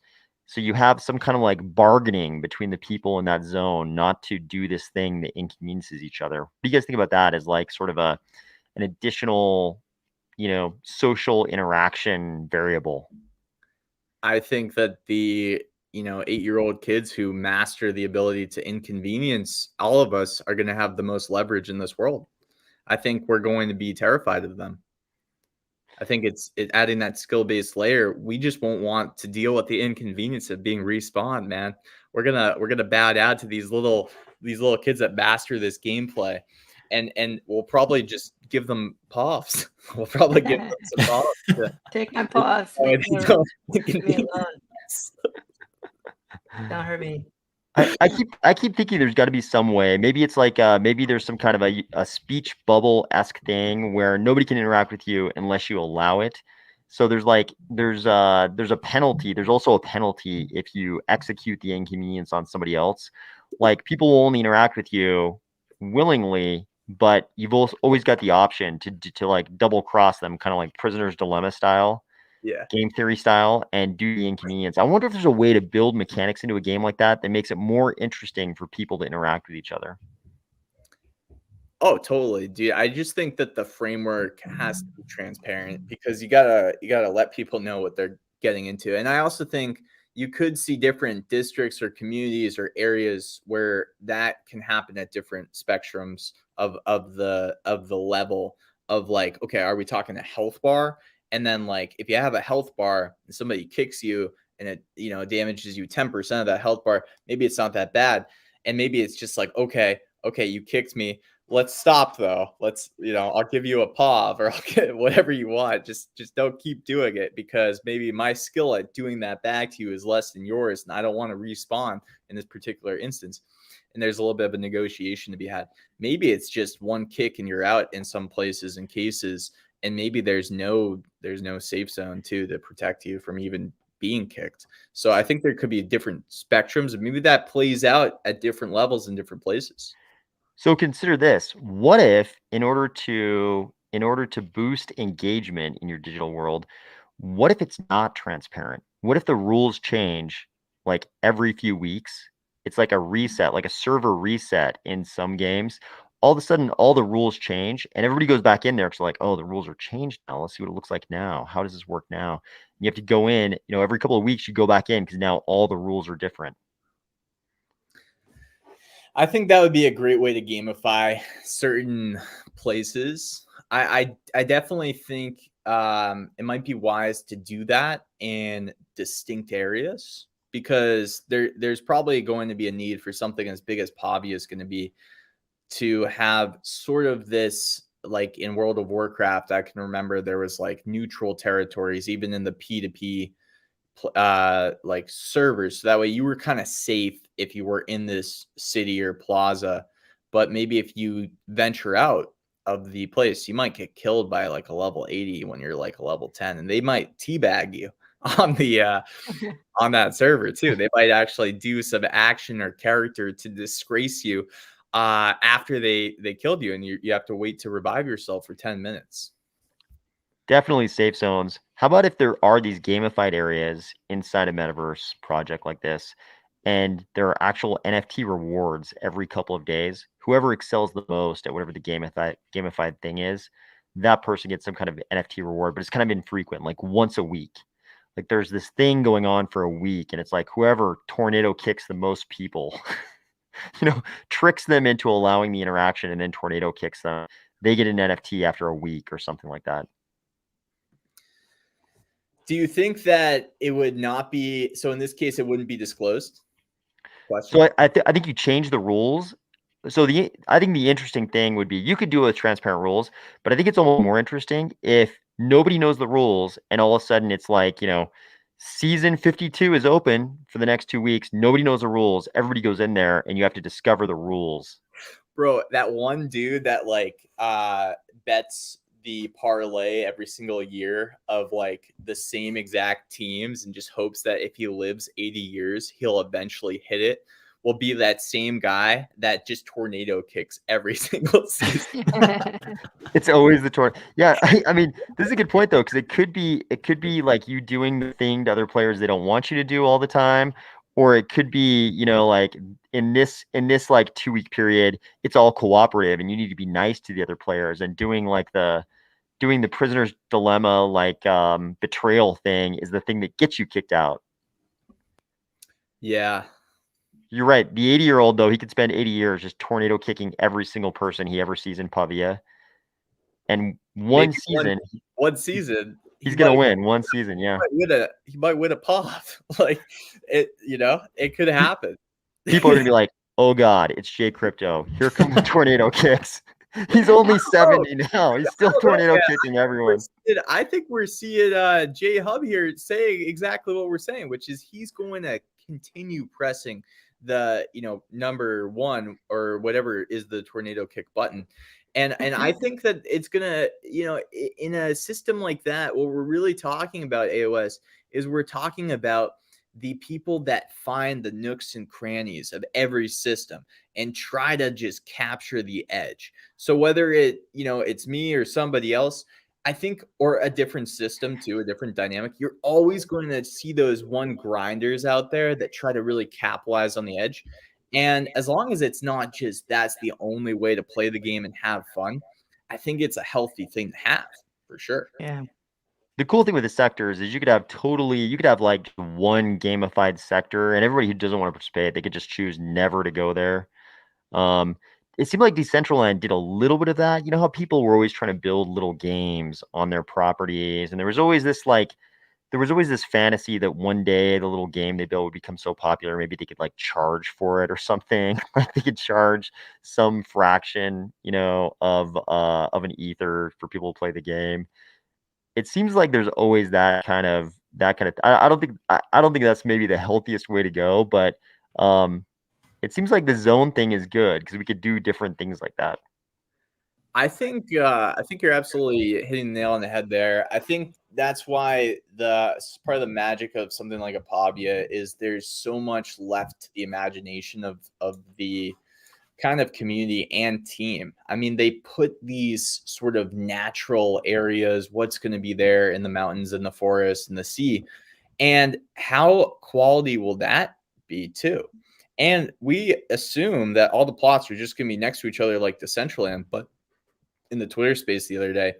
So you have some kind of like bargaining between the people in that zone not to do this thing that inconveniences each other. What do you guys think about that as like sort of an additional, social interaction variable? I think that the 8-year-old kids who master the ability to inconvenience all of us are going to have the most leverage in this world. I think we're going to be terrified of them. I think it's adding that skill-based layer. We just won't want to deal with the inconvenience of being respawned, man. We're gonna bow down to these little kids that master this gameplay, and we'll probably just give them puffs. We'll probably give them some puffs. Take my paws. Leave me alone. Leave me alone. Don't hurt me. I keep thinking there's got to be some way. Maybe it's like maybe there's some kind of a speech bubble-esque thing where nobody can interact with you unless you allow it. So there's a penalty. There's also a penalty if you execute the inconvenience on somebody else. Like people will only interact with you willingly, but you've always got the option to like double cross them, kind of like prisoner's dilemma style. Yeah. Game theory style, and do the inconvenience. I wonder if there's a way to build mechanics into a game like that that makes it more interesting for people to interact with each other. Oh, totally, dude. I just think that the framework has to be transparent because you gotta let people know what they're getting into. And I also think you could see different districts or communities or areas where that can happen at different spectrums of the level of like, okay, are we talking a health bar? And then like if you have a health bar and somebody kicks you and it damages you 10% of that health bar, maybe it's not that bad. And maybe it's just like, okay, you kicked me. Let's stop though. Let's, I'll give you a paw or I'll get whatever you want. Just don't keep doing it because maybe my skill at doing that back to you is less than yours. And I don't want to respawn in this particular instance. And there's a little bit of a negotiation to be had. Maybe it's just one kick and you're out in some places and cases. And maybe there's no safe zone too to protect you from even being kicked. So I think there could be different spectrums and maybe that plays out at different levels in different places. So consider this. What if in order to boost engagement in your digital world, what if it's not transparent? What if the rules change like every few weeks? It's like a reset, like a server reset in some games. All of a sudden, all the rules change and everybody goes back in there because like, oh, the rules are changed now. Let's see what it looks like now. How does this work now? And you have to go in, every couple of weeks you go back in because now all the rules are different. I think that would be a great way to gamify certain places. I definitely think it might be wise to do that in distinct areas because there's probably going to be a need for something as big as Pavia is going to be to have sort of this, like in World of Warcraft, I can remember there was like neutral territories, even in the P2P like servers. So that way you were kind of safe if you were in this city or plaza. But maybe if you venture out of the place, you might get killed by like a level 80 when you're like a level 10, and they might teabag you on the on that server too. They might actually do some action or character to disgrace you after they killed you, and you have to wait to revive yourself for 10 minutes. Definitely safe zones. How about if there are these gamified areas inside a metaverse project like this, and there are actual NFT rewards every couple of days? Whoever excels the most at whatever the gamified thing is, that person gets some kind of NFT reward, but it's kind of infrequent, like once a week. Like there's this thing going on for a week, and it's like whoever tornado kicks the most people, tricks them into allowing the interaction, and then tornado kicks them. They get an NFT after a week or something like that. Do you think that it would not be, so in this case, it wouldn't be disclosed? Question. So I think you change the rules. So I think the interesting thing would be you could do it with transparent rules, but I think it's almost more interesting if nobody knows the rules and all of a sudden it's like, season 52 is open for the next 2 weeks. Nobody knows the rules. Everybody goes in there and you have to discover the rules. Bro, that one dude that bets the parlay every single year of like the same exact teams and just hopes that if he lives 80 years, he'll eventually hit it, will be that same guy that just tornado kicks every single season. It's always the tornado. Yeah, I mean, this is a good point though, because it could be like you doing the thing to other players they don't want you to do all the time, or it could be, like in this like 2 week period, it's all cooperative and you need to be nice to the other players and doing the prisoner's dilemma, like betrayal thing is the thing that gets you kicked out. Yeah. You're right. The 80-year-old, though, he could spend 80 years just tornado kicking every single person he ever sees in Pavia. And one season, he's going to win one season. Yeah. He might win a pop. Like it could happen. People are going to be like, oh God, it's Jay Crypto. Here come the tornado kicks. He's only 70 now. He's still tornado kicking everyone. I think we're seeing Jay Hub here saying exactly what we're saying, which is he's going to continue pressing the number one or whatever is the tornado kick button. And I think that it's gonna, in a system like that, what we're really talking about, AOS, is we're talking about the people that find the nooks and crannies of every system and try to just capture the edge. So whether it's me or somebody else, I think, or a different system too, a different dynamic, you're always going to see those grinders out there that try to really capitalize on the edge. And as long as it's not just that's the only way to play the game and have fun, I think it's a healthy thing to have for sure. Yeah. The cool thing with the sectors is you could have like one gamified sector and everybody who doesn't want to participate, they could just choose never to go there. It seemed like Decentraland did a little bit of that. You know how people were always trying to build little games on their properties, and there was always this fantasy that one day the little game they built would become so popular, maybe they could like charge for it or something. Like they could charge some fraction, of an ether for people to play the game. It seems like there's always that kind of. I don't think that's maybe the healthiest way to go, but it seems like the zone thing is good because we could do different things like that. I think you're absolutely hitting the nail on the head there. I think that's why part of the magic of something like a Pavia is there's so much left to the imagination of the kind of community and team. I mean, they put these sort of natural areas, what's going to be there in the mountains and the forest and the sea, and how quality will that be too? And we assume that all the plots are just going to be next to each other like Decentraland, but in the Twitter space the other day,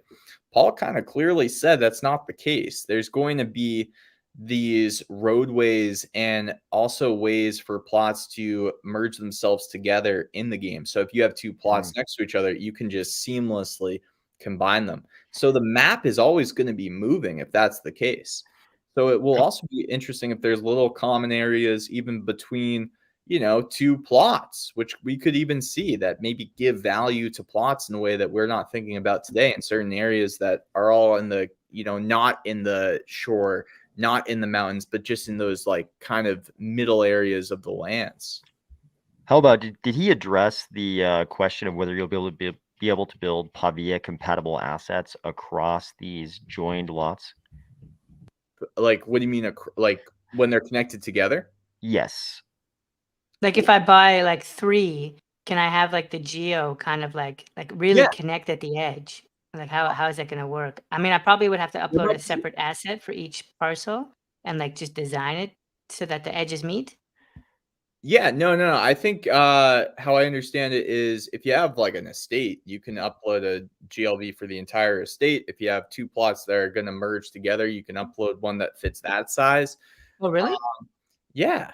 Paul kind of clearly said that's not the case. There's going to be these roadways and also ways for plots to merge themselves together in the game. So if you have two plots next to each other, you can just seamlessly combine them. So the map is always going to be moving if that's the case. So it will also be interesting if there's little common areas even between two plots, which we could even see that maybe give value to plots in a way that we're not thinking about today in certain areas that are all in the, not in the shore, not in the mountains, but just in those like kind of middle areas of the lands. How about, did he address the question of whether you'll be able to build Pavia compatible assets across these joined lots? Like, what do you mean? Like when they're connected together? Yes. Like if I buy like 3, can I have like the geo kind of like really connect at the edge? Like how is that going to work? I mean, I probably would have to What upload a about separate asset for each parcel and like just design it so that the edges meet. Yeah, no. I think how I understand it is if you have like an estate, you can upload a GLV for the entire estate. If you have two plots that are going to merge together, you can upload one that fits that size. Oh, really? Yeah,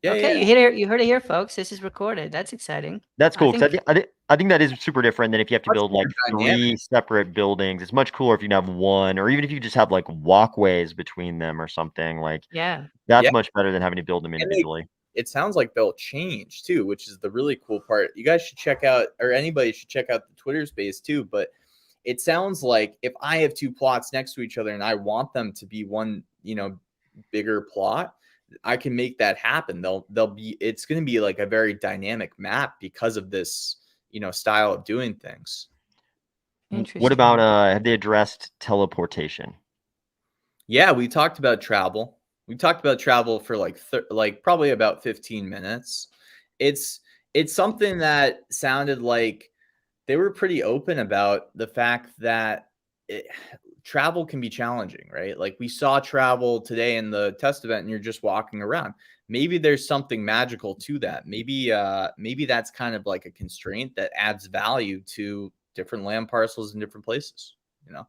yeah. Okay, you heard it here, folks. This is recorded. That's exciting. That's I cool because think I think that is super different than if you have to Much build more like dynamic. 3 separate buildings. It's much cooler if you can have one, or even if you just have like walkways between them or something. Like yeah. that's Yeah, much better than having to build them and individually. it sounds like they'll change too, which is the really cool part. You guys should check out, or anybody should check out the Twitter space too. But it sounds like if I have two plots next to each other and I want them to be one, bigger plot, I can make that happen. It's going to be like a very dynamic map because of this, style of doing things. What about Interesting. have they addressed teleportation? Yeah, we talked about travel. We talked about travel for like probably about 15 minutes. It's it's something that sounded like they were pretty open about the fact that travel can be challenging, right? Like we saw travel today in the test event and you're just walking around. Maybe there's something magical to that. Maybe that's kind of like a constraint that adds value to different land parcels in different places, you know.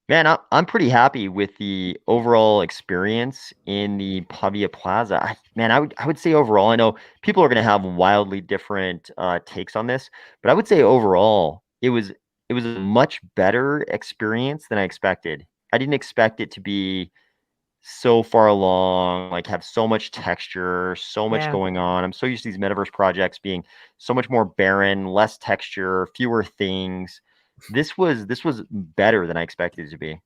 Man, I'm pretty happy with the overall experience in the Pavia Plaza. I would say overall, I know people are going to have wildly different takes on this, but I would say overall, it was a much better experience than I expected. I didn't expect it to be so far along, like have so much texture, so much Yeah. going on. I'm so used to these metaverse projects being so much more barren, less texture, fewer things. This was better than I expected it to be.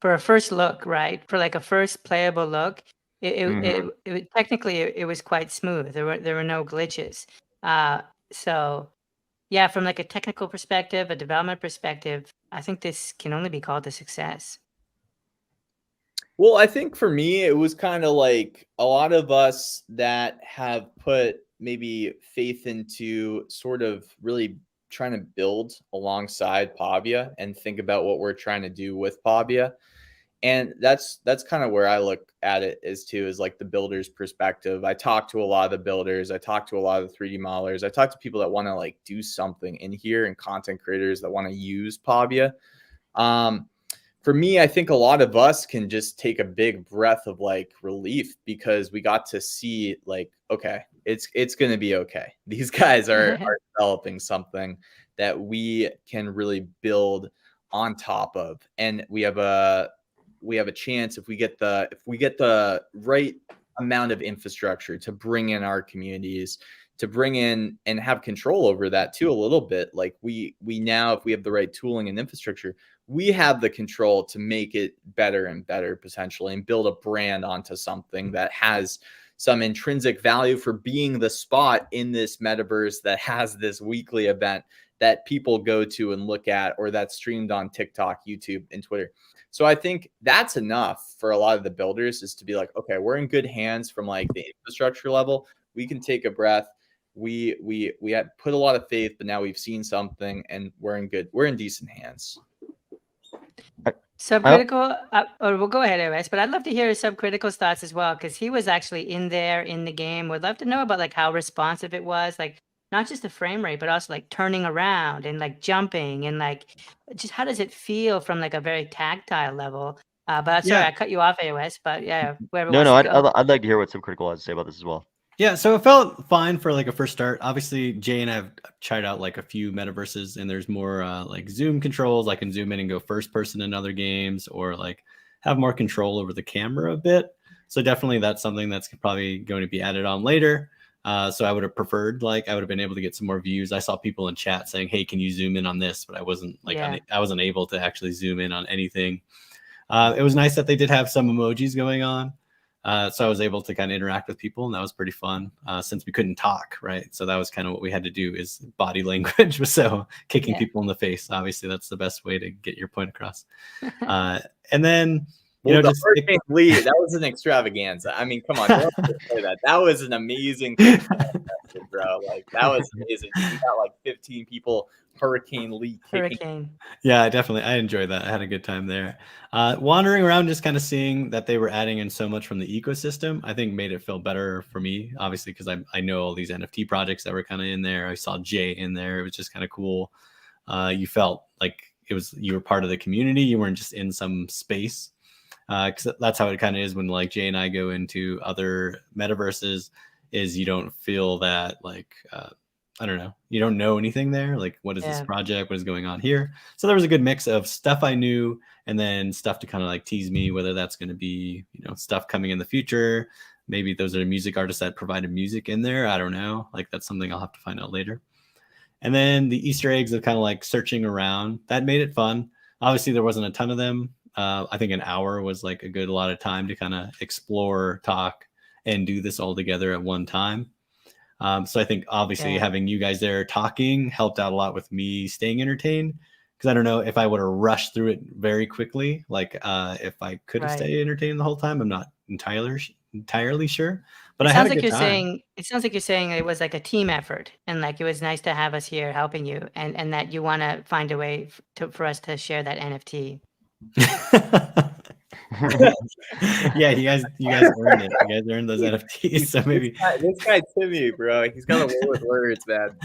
For a first look, right? For like a first playable look, Mhm. technically it was quite smooth. There were no glitches. So yeah, from like a technical perspective, a development perspective, I think this can only be called a success. Well, I think for me, it was kind of like a lot of us that have put maybe faith into sort of really trying to build alongside Pavia and think about what we're trying to do with Pavia. And that's kind of where I look at it is like the builder's perspective. I talk to a lot of the builders. I talk to a lot of the 3D modelers. I talk to people that want to like do something in here and content creators that want to use Pavia. Um, for me, I think a lot of us can just take a big breath of like relief because we got to see like, okay, it's gonna be okay. These guys are developing something that we can really build on top of, and we have a chance if we get the right amount of infrastructure to bring in our communities, to bring in and have control over that too a little bit. Like we now, if we have the right tooling and infrastructure, we have the control to make it better and better potentially and build a brand onto something that has some intrinsic value for being the spot in this metaverse that has this weekly event that people go to and look at, or that's streamed on TikTok, YouTube, and Twitter. So I think that's enough for a lot of the builders is to be like, okay, we're in good hands from like the infrastructure level. We can take a breath. We had put a lot of faith, but now we've seen something and we're in decent hands. Subcritical, or we'll go ahead, AOS, but I'd love to hear Subcritical's thoughts as well, because he was actually in there in the game. Would love to know about like how responsive it was, like not just the frame rate, but also like turning around and like jumping and like just how does it feel from like a very tactile level? But sorry, Yeah. I cut you off, AOS, but yeah, whoever No, wants no, to I'd, go. I'd I'd like to hear what Subcritical has to say about this as well. Yeah, so it felt fine for like a first start. Obviously, Jay and I have tried out like a few metaverses, and there's more like zoom controls. I can zoom in and go first person in other games, or like have more control over the camera a bit. So definitely that's something that's probably going to be added on later. So I would have preferred like I would have been able to get some more views. I saw people in chat saying, "Hey, can you zoom in on this?" But I wasn't like Yeah. I wasn't able to actually zoom in on anything. It was nice that they did have some emojis going on. So I was able to kind of interact with people, and that was pretty fun since we couldn't talk, right? So that was kind of what we had to do is body language. So kicking Yeah. people in the face, obviously that's the best way to get your point across. And then Well, the Hurricane Lee, that was an extravaganza. I mean, come on, don't say that. That was an amazing thing, bro. Like, that was amazing. You got like 15 people, Hurricane Lee kicking. Yeah, definitely. I enjoyed that. I had a good time there. Wandering around, just kind of seeing that they were adding in so much from the ecosystem, I think made it feel better for me, obviously, because I know all these NFT projects that were kind of in there. I saw Jay in there. It was just kind of cool. You felt like you were part of the community. You weren't just in some space. Because that's how it kind of is when like Jay and I go into other metaverses, is you don't feel that like I don't know, you don't know anything there. Like, what is this project? What is going on here? So there was a good mix of stuff I knew and then stuff to kind of like tease me, whether that's going to be, you know, stuff coming in the future. Maybe those are music artists that provided music in there. I don't know. Like, that's something I'll have to find out later. And then the Easter eggs of kind of like searching around, that made it fun. Obviously, there wasn't a ton of them. I think an hour was like a lot of time to kind of explore, talk, and do this all together at one time. So I think obviously having you guys there talking helped out a lot with me staying entertained, because I don't know if I would have rushed through it very quickly. Like if I could have stayed entertained the whole time, I'm not entirely sure. But I had a good time. It sounds like you're saying it was like a team effort, and like it was nice to have us here helping you, and that you want to find a way for us to share that NFT. Yeah, you guys earned it. You guys earned those NFTs. So maybe this guy Timmy, bro, he's got a way with words, man.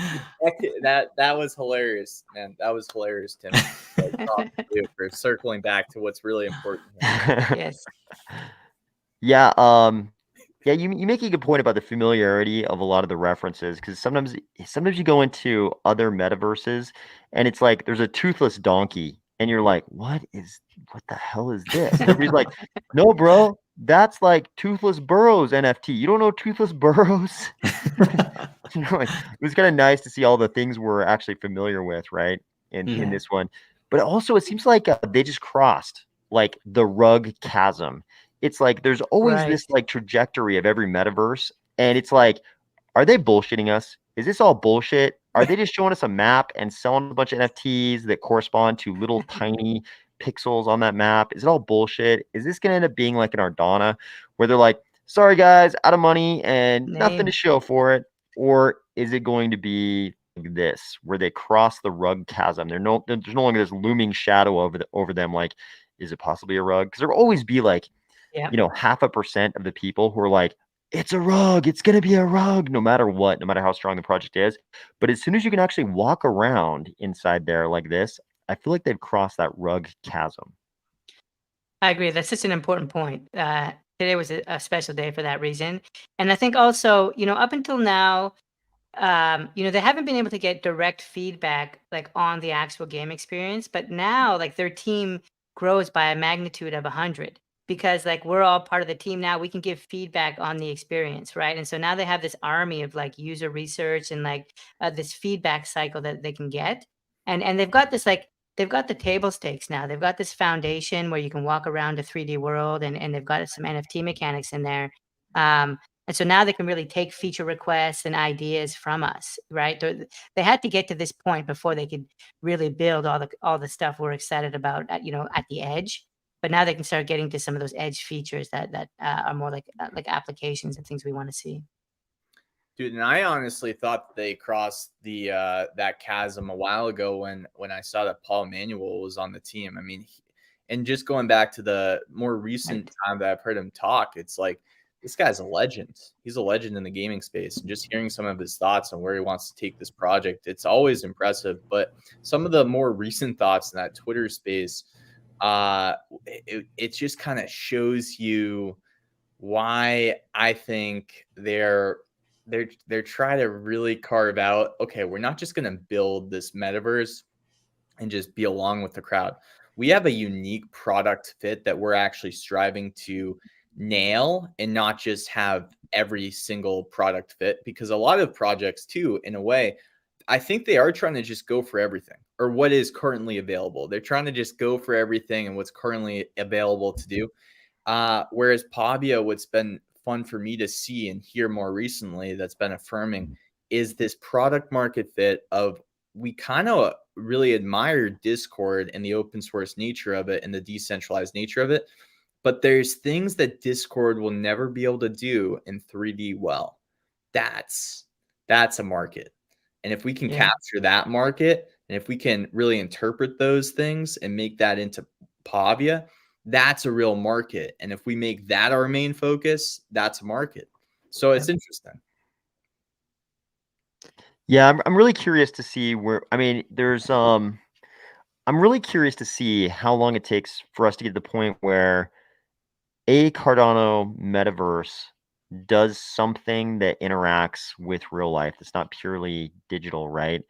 That was hilarious, man. That was hilarious, Timmy. For circling back to what's really important here. Yes. Yeah. Yeah, you make a good point about the familiarity of a lot of the references, because sometimes you go into other metaverses and it's like there's a toothless donkey and you're like, what the hell is this? And everybody's like, no, bro, that's like Toothless Burrows NFT. You don't know Toothless Burrows? You know, like, it was kind of nice to see all the things we're actually familiar with, right? In this one. But also it seems like they just crossed like the rug chasm. It's like there's always this like trajectory of every metaverse, and it's like, are they bullshitting us? Is this all bullshit? Are they just showing us a map and selling a bunch of NFTs that correspond to little tiny pixels on that map? Is it all bullshit? Is this going to end up being like an Ardana where they're like, sorry guys, out of money and nothing to show for it? Or is it going to be like this, where they cross the rug chasm? There's no longer this looming shadow over them. Like, is it possibly a rug? Because there will always be like, you know, 0.5% of the people who are like, it's a rug, it's going to be a rug, no matter what, no matter how strong the project is. But as soon as you can actually walk around inside there like this, I feel like they've crossed that rug chasm. I agree. That's such an important point. Today was a special day for that reason. And I think also, you know, up until now, you know, they haven't been able to get direct feedback like on the actual game experience. But now, like, their team grows by a magnitude of 100. Because like we're all part of the team now, we can give feedback on the experience, right? And so now they have this army of like user research and like this feedback cycle that they can get, and they've got this like they've got the table stakes now. They've got this foundation where you can walk around a 3D world, and they've got some NFT mechanics in there. And so now they can really take feature requests and ideas from us, right? They had to get to this point before they could really build all the stuff we're excited about at, you know, at the edge. But now they can start getting to some of those edge features that are more like applications and things we want to see. Dude, and I honestly thought that they crossed the that chasm a while ago when I saw that Paul Emanuel was on the team. I mean, and just going back to the more recent time that I've heard him talk, it's like this guy's a legend. He's a legend in the gaming space, and just hearing some of his thoughts on where he wants to take this project, it's always impressive. But some of the more recent thoughts in that Twitter space, it just kind of shows you why I think they're trying to really carve out, okay, we're not just going to build this metaverse and just be along with the crowd. We have a unique product fit that we're actually striving to nail, and not just have every single product fit, because a lot of projects too, in a way, I think they are trying to just go for everything, or what is currently available. They're trying to just go for everything and what's currently available to do. Whereas Pavia, what's been fun for me to see and hear more recently that's been affirming is this product market fit of, we kind of really admire Discord and the open source nature of it and the decentralized nature of it. but there's things that Discord will never be able to do in 3D well. That's a market. And if we can capture that market, and if we can really interpret those things and make that into Pavia, that's a real market. And if we make that our main focus, that's a market. So it's interesting. Yeah, I'm really curious to see where. I mean, there's I'm really curious to see how long it takes for us to get to the point where a Cardano metaverse does something that interacts with real life. That's not purely digital, right?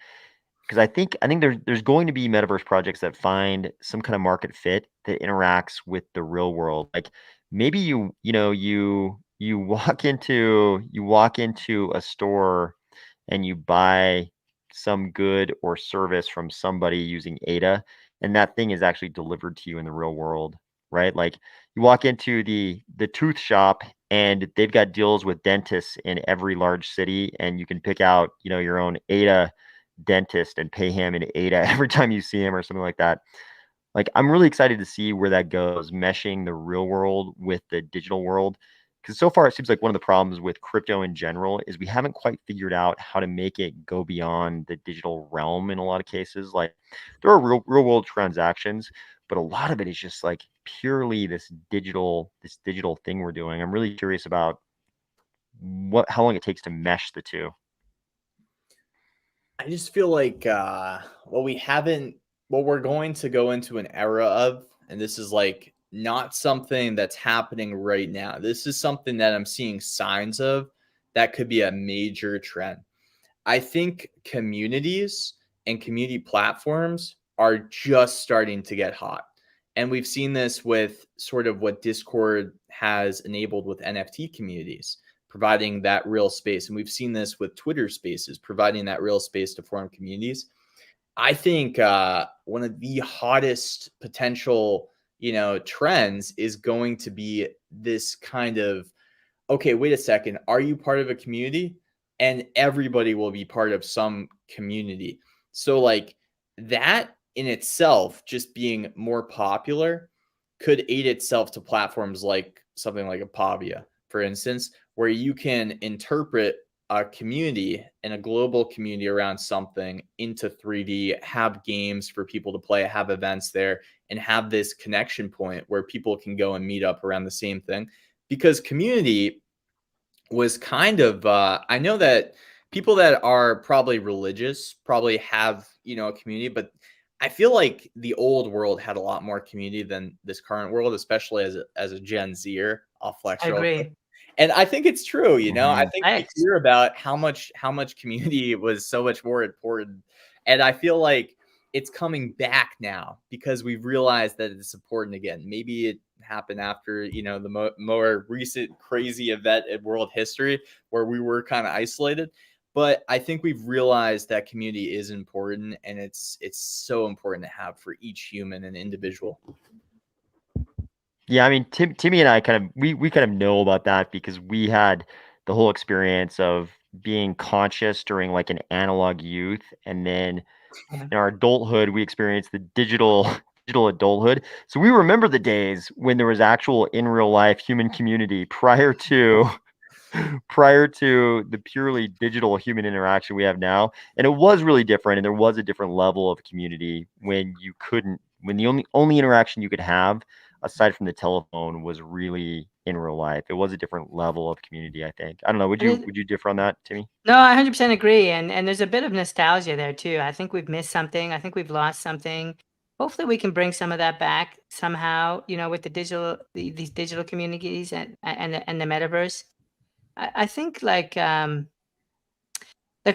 Because I think there's going to be metaverse projects that find some kind of market fit that interacts with the real world. Like maybe you walk into a store and you buy some good or service from somebody using ADA, and that thing is actually delivered to you in the real world, right? Like you walk into the tooth shop and they've got deals with dentists in every large city, and you can pick out, your own ADA dentist and pay him in ADA every time you see him or something like that. Like I'm really excited to see where that goes, meshing the real world with the digital world. Because so far it seems like one of the problems with crypto in general is we haven't quite figured out how to make it go beyond the digital realm in a lot of cases. Like there are real world transactions, but a lot of it is just like purely this digital thing we're doing. I'm really curious about how long it takes to mesh the two. I just feel like what we're going to go into an era of, and this is like not something that's happening right now. This is something that I'm seeing signs of that could be a major trend. I think communities and community platforms are just starting to get hot. And we've seen this with sort of what Discord has enabled with NFT communities, providing that real space. And we've seen this with Twitter spaces, providing that real space to form communities. I think one of the hottest potential, trends is going to be this kind of, okay, wait a second, are you part of a community? And everybody will be part of some community. So like that in itself, just being more popular could aid itself to platforms like something like a Pavia, for instance, where you can interpret a community and a global community around something into 3D, have games for people to play, have events there, and have this connection point where people can go and meet up around the same thing. Because community was kind of I know that people that are probably religious probably have, a community, but I feel like the old world had a lot more community than this current world, especially as a Gen Zer. I'll flex I real quick. agree. And I think it's true, I think we Thanks. hear about how much community was so much more important. And I feel like it's coming back now because we've realized that it's important again. Maybe it happened after, the more recent crazy event in world history where we were kind of isolated. But I think we've realized that community is important, and it's so important to have for each human and individual. Yeah, I mean, Timmy and I we kind of know about that because we had the whole experience of being conscious during like an analog youth, and then in our adulthood, we experienced the digital adulthood. So we remember the days when there was actual in real life human community prior to the purely digital human interaction we have now. And it was really different, and there was a different level of community when the only interaction you could have aside from the telephone was really in real life. It was a different level of community, I think. I don't know. Would you differ on that, Timmy? No, I 100% agree, and there's a bit of nostalgia there too. I think we've missed something. I think we've lost something. Hopefully, we can bring some of that back somehow. With these digital communities and the metaverse. I think like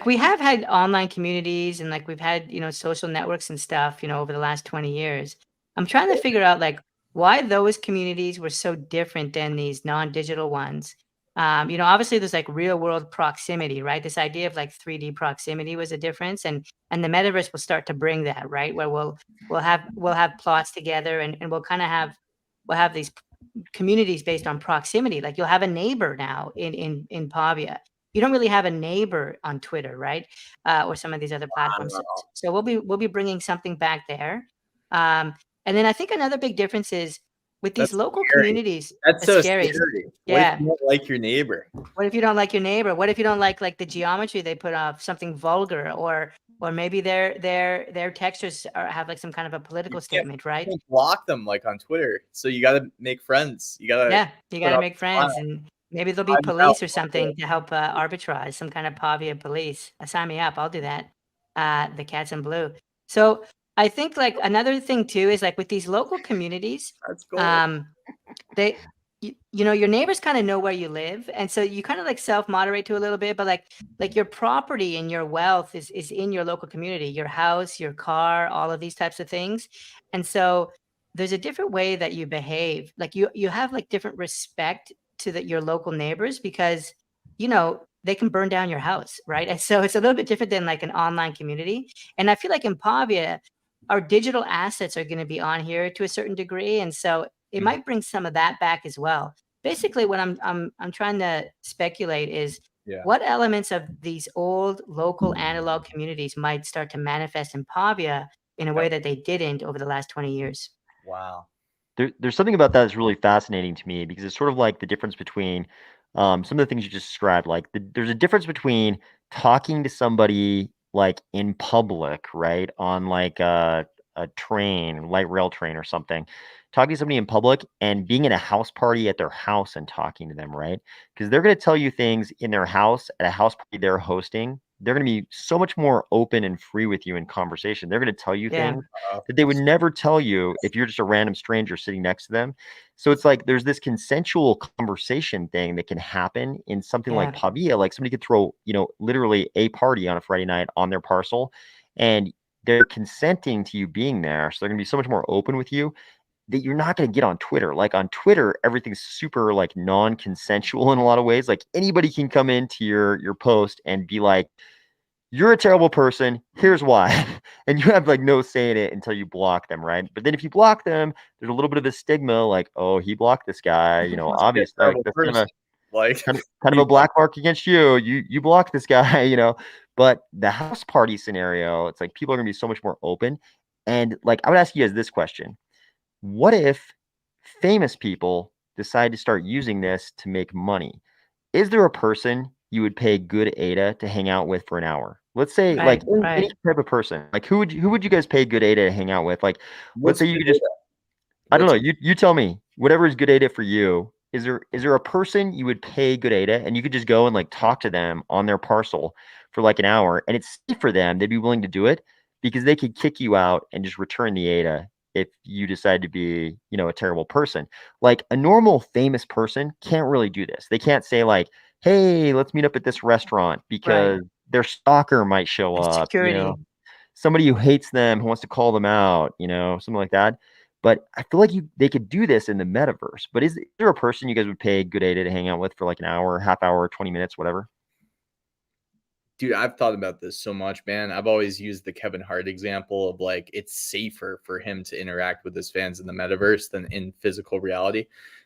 we have had online communities and like we've had social networks and stuff over the last 20 years. I'm trying to figure out like why those communities were so different than these non-digital ones. Obviously there's like real world proximity, right? This idea of like 3D proximity was a difference, and the metaverse will start to bring that, right? Where we'll have plots together, and we'll have these communities based on proximity. Like you'll have a neighbor now in Pavia. You don't really have a neighbor on Twitter, right? Or some of these other platforms. So we'll be bringing something back there. And then I think another big difference is with these That's local scary. communities, That's it's so scary. scary. What if Yeah. you don't like your neighbor? What if you don't like your neighbor? What if you don't like the geometry they put up, something vulgar, or maybe their textures have like some kind of a You political can't, statement, you right? can't block them like on Twitter. So you got to make friends. You got to Yeah, you put gotta up make a friends, smile. and maybe there'll be Find out police or what the- something to help arbitrage, some kind of Pavia police. Sign me up, I'll do that. The cats in blue. So I think like another thing too is like with these local communities, That's gold. um, they you know, your neighbors kind of know where you live, and so you kind of like self-moderate to a little bit, but like your property and your wealth is in your local community, your house, your car, all of these types of things. And so there's a different way that you behave. Like you have like different respect to your local neighbors because you know they can burn down your house, right? And so it's a little bit different than like an online community. And I feel like in Pavia, our digital assets are going to be on here to a certain degree, and so it Mhm. might bring some of that back as well. Basically, what I'm trying to speculate is Yeah. what elements of these old local analog communities might start to manifest in Pavia in a way Yep. that they didn't over the last 20 years. Wow. There's something about that that's really fascinating to me because it's sort of like the difference between some of the things you just described. Like there's a difference between talking to somebody like in public, right, on like a train, light rail train or something, talking to somebody in public and being at a house party at their house and talking to them, right? Because they're going to tell you things in their house at a house party they're hosting. They're going to be so much more open and free with you in conversation. They're going to tell you Yeah, things that they would never tell you if you're just a random stranger sitting next to them. So it's like there's this consensual conversation thing that can happen in something like yeah, Pavia. Like somebody could throw, literally a party on a Friday night on their parcel, and they're consenting to you being there. So they're going to be so much more open with you that you're not going to get on Twitter. Like on Twitter, everything's super like non-consensual in a lot of ways. Like anybody can come into your post and be like, you're a terrible person. Here's why. And you have like no say in it until you block them, right? But then if you block them, there's a little bit of a stigma, like, oh, he blocked this guy. Must be a Obviously, like terrible that's person. Like kind of a black mark against you. You blocked this guy, But the house party scenario, it's like people are gonna be so much more open. And like I would ask you guys this question: what if famous people decide to start using this to make money? Is there a person you would pay good ADA to hang out with for an hour? Let's say like right, any right. type of person. Like who would you guys pay good ADA to hang out with? Like let's what's say you good could just data? I don't What's know, you tell me. Whatever is good ADA for you. Is there a person you would pay good ADA and you could just go and like talk to them on their parcel for like an hour and it's safe for them, they'd be willing to do it because they could kick you out and just return the ADA if you decide to be, a terrible person. Like a normal famous person can't really do this. They can't say like, "Hey, let's meet up at this restaurant," Right. because their stalker might show And up, security. somebody who hates them, who wants to call them out, something like that. But I feel like they could do this in the metaverse. But is there a person you guys would pay good ADA to hang out with for like an hour, half hour, 20 minutes, whatever? Dude, I've thought about this so much, man. I've always used the Kevin Hart example of like it's safer for him to interact with his fans in the metaverse than in physical reality,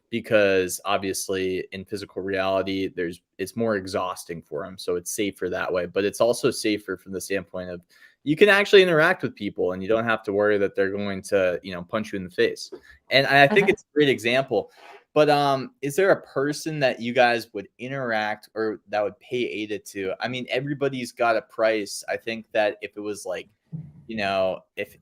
because obviously in physical reality it's more exhausting for him, so it's safer that way. But it's also safer from the standpoint of you can actually interact with people and you don't have to worry that they're going to punch you in the face. And I think it's a great example. But is there a person that you guys would interact or that would pay ADA to? I mean, everybody's got a price. I think that if it was like, if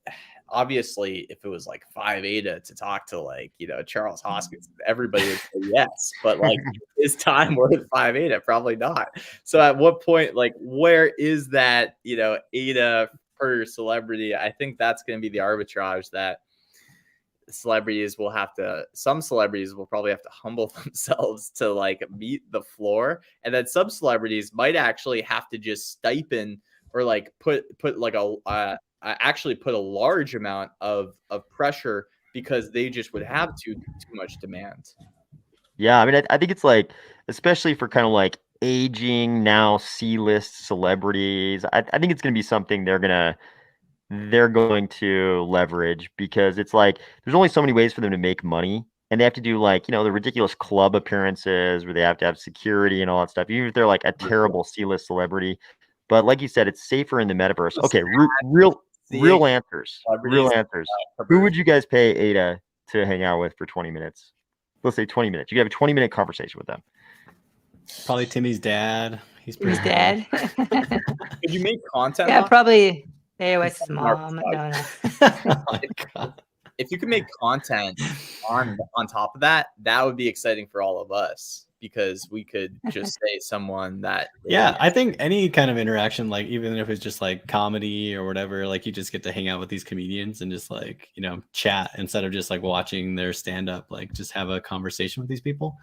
obviously if it was like 5 ADA to talk to like, Charles Hoskins, everybody would say yes. But like is time worth 5 ADA? Probably not. So at what point, like where is that, ADA per celebrity? I think that's gonna be the arbitrage that some celebrities will probably have to humble themselves to like meet the floor, and then some celebrities might actually have to just stipend or like put like actually put a large amount of pressure because they just would have too much demand. Yeah, I mean, I think it's like, especially for kind of like aging now C-list celebrities, I think it's going to be something they're going to leverage because it's like there's only so many ways for them to make money. And they have to do like, the ridiculous club appearances where they have to have security and all that stuff, even if they're like a terrible C-list celebrity. But like you said, it's safer in the metaverse. Okay, real Seeing answers. Real celebrities answers. Who would you guys pay ADA to hang out with for 20 minutes. Let's say 20 minutes. You can have a 20-minute conversation with them. Probably Timmy's dad. He's His pretty dad. Could you make content? Yeah, on probably AOS's mom. No. Oh my God. If you could make content on top of that, that would be exciting for all of us, because we could just say someone that Yeah, I think any kind of interaction, like even if it's just like comedy or whatever, like you just get to hang out with these comedians and just like, you know, chat instead of just like watching their stand up, like just have a conversation with these people.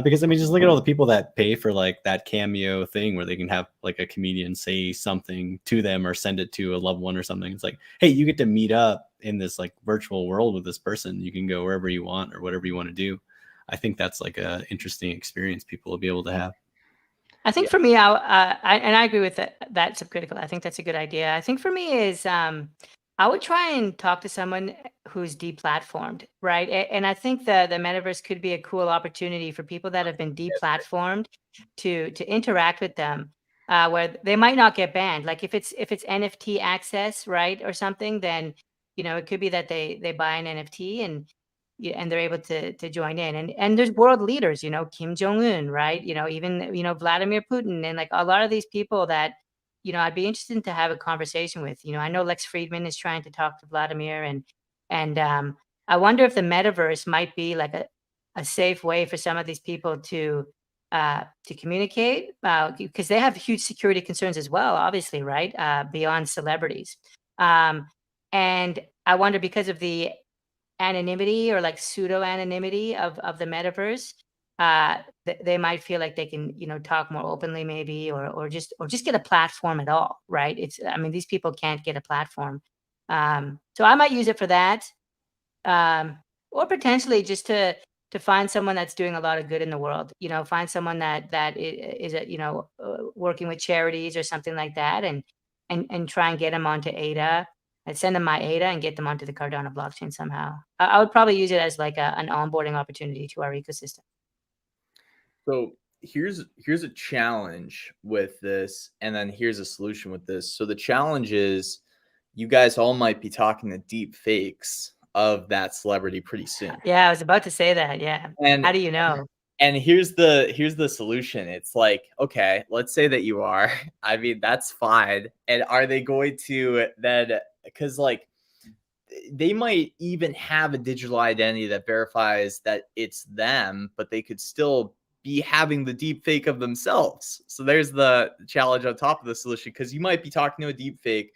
Because I mean, just look at all the people that pay for like that cameo thing where they can have like a comedian say something to them or send it to a loved one or something. It's like, hey, you get to meet up in this like virtual world with this person. You can go wherever you want or whatever you want to do. I think that's like a interesting experience people will be able to have. I think for me, I agree with that subcritical. I think that's a good idea. I think for me is I would try and talk to someone who's deplatformed, right? And I think the metaverse could be a cool opportunity for people that have been deplatformed to interact with them, where they might not get banned. Like if it's NFT access, right, or something, then it could be that they buy an NFT and they're able to join in. And there's world leaders, Kim Jong-un, right? Even Vladimir Putin, and like a lot of these people that I'd be interested to have a conversation with. I know Lex Friedman is trying to talk to Vladimir, and I wonder if the metaverse might be like a safe way for some of these people to communicate, because they have huge security concerns as well, obviously, right? Beyond celebrities. And I wonder, because of the anonymity or like pseudo anonymity of the metaverse, they might feel like they can talk more openly, maybe, or just get a platform at all, right? I mean, these people can't get a platform, so I might use it for that, or potentially just to find someone that's doing a lot of good in the world. Find someone that is working with charities or something like that, and try and get them onto ADA. I'd send them my ADA and get them onto the Cardano blockchain somehow. I would probably use it as like an onboarding opportunity to our ecosystem. So here's a challenge with this, and then here's a solution with this. So the challenge is, you guys all might be talking to deep fakes of that celebrity pretty soon. Yeah, I was about to say that. Yeah. And how do you know? And here's the solution. It's like, okay, let's say that you are. I mean, that's fine. And are they going to then, because like they might even have a digital identity that verifies that it's them, but they could still be having the deep fake of themselves. So there's the challenge on top of the solution, because you might be talking to a deep fake,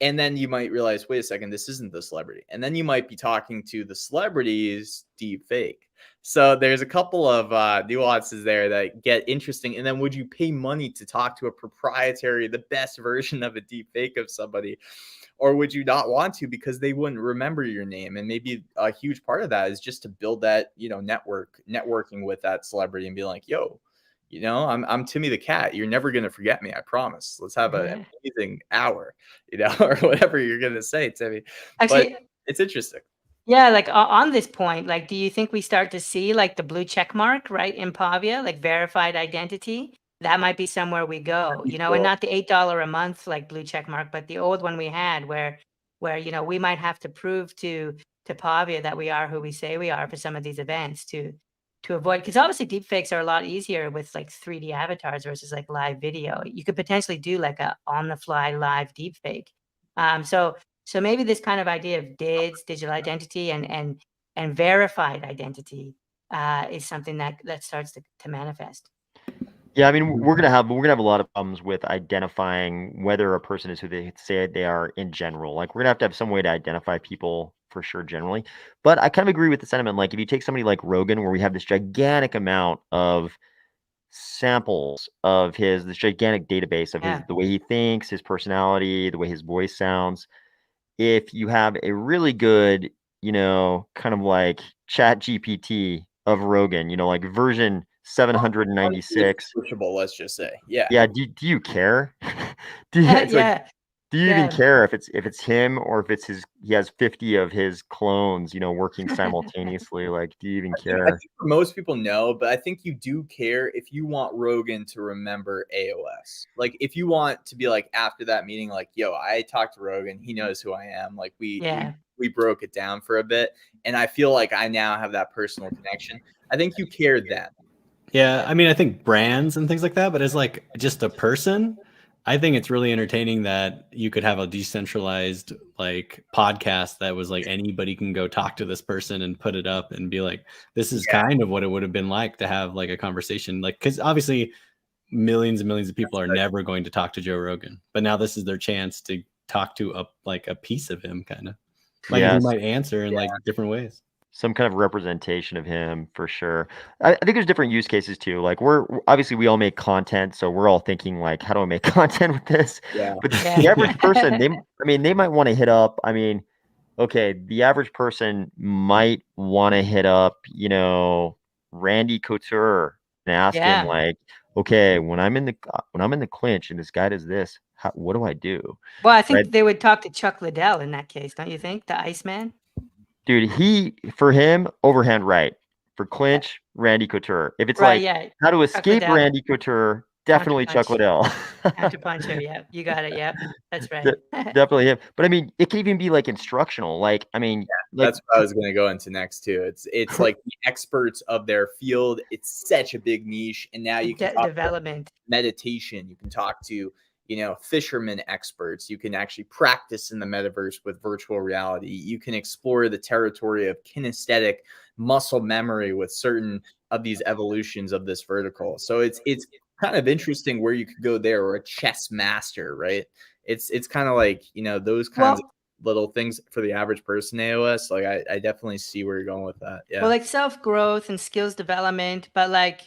and then you might realize, wait a second, this isn't the celebrity. And then you might be talking to the celebrity's deep fake. So there's a couple of nuances there that get interesting. And then would you pay money to talk to a proprietary, the best version of a deep fake of somebody? Or would you not want to, because they wouldn't remember your name? And maybe a huge part of that is just to build that, networking with that celebrity and be like, yo, I'm Timmy the cat. You're never going to forget me. I promise. Let's have an amazing hour, or whatever you're going to say, Timmy. Actually, but it's interesting. Yeah. Like on this point, like, do you think we start to see like the blue check mark, right, in Pavia, like verified identity? That might be somewhere we go, and not the $8 a month, like blue check mark, but the old one we had where, we might have to prove to Pavia that we are who we say we are for some of these events to avoid, because obviously deepfakes are a lot easier with like 3D avatars versus like live video. You could potentially do like a on the fly live deepfake. So maybe this kind of idea of DIDs, digital identity, and verified identity is something that starts to manifest. Yeah, I mean, we're gonna have a lot of problems with identifying whether a person is who they say they are in general. Like, we're gonna have some way to identify people for sure generally. But I kind of agree with the sentiment. Like, if you take somebody like Rogan, where we have this gigantic amount of samples of this gigantic database of the way he thinks, his personality, the way his voice sounds. If you have a really good, kind of like Chat GPT of Rogan, like version 796. Let's just say, yeah. Yeah. Do you care? Do you even care if it's him, or if it's he has 50 of his clones, working simultaneously? Like, do you even care? I think for most people, no, but I think you do care if you want Rogan to remember AOS. Like, if you want to be like, after that meeting, like, yo, I talked to Rogan, he knows who I am. Like, we we broke it down for a bit, and I feel like I now have that personal connection. I think you cared then. Yeah, I mean, I think brands and things like that, but as like just a person, I think it's really entertaining that you could have a decentralized like podcast that was like anybody can go talk to this person and put it up and be like, this is kind of what it would have been like to have like a conversation. Like, because obviously millions and millions of people are never going to talk to Joe Rogan, but now this is their chance to talk to a piece of him, kind of like he might answer in like different ways. Some kind of representation of him for sure. I think there's different use cases too. Like we're obviously we all make content, so we're all thinking like, how do I make content with this? Yeah. But the average person, they might want to hit up. I mean, okay, the average person might want to hit up, Randy Couture and ask him like, okay, when I'm in the clinch and this guy does this, what do I do? Well, I think they would talk to Chuck Liddell in that case, don't you think? The Iceman. Dude, for him, overhand right. For clinch, Randy Couture. If it's how to escape Randy Couture, definitely Chuck Liddell. Counterpuncher, yeah. You got it, yeah. That's right. Definitely him. But I mean, it can even be like instructional. Like, I mean, that's what I was going to go into next too. It's like the experts of their field. It's such a big niche, and now you can talk development, meditation. You can talk to fisherman experts. You can actually practice in the metaverse with virtual reality. You can explore the territory of kinesthetic muscle memory with certain of these evolutions of this vertical. So it's kind of interesting where you could go there, or a chess master, right? It's kind of like, those kinds of little things for the average person, AOS. Like I definitely see where you're going with that. Yeah. Well, like self-growth and skills development, but like,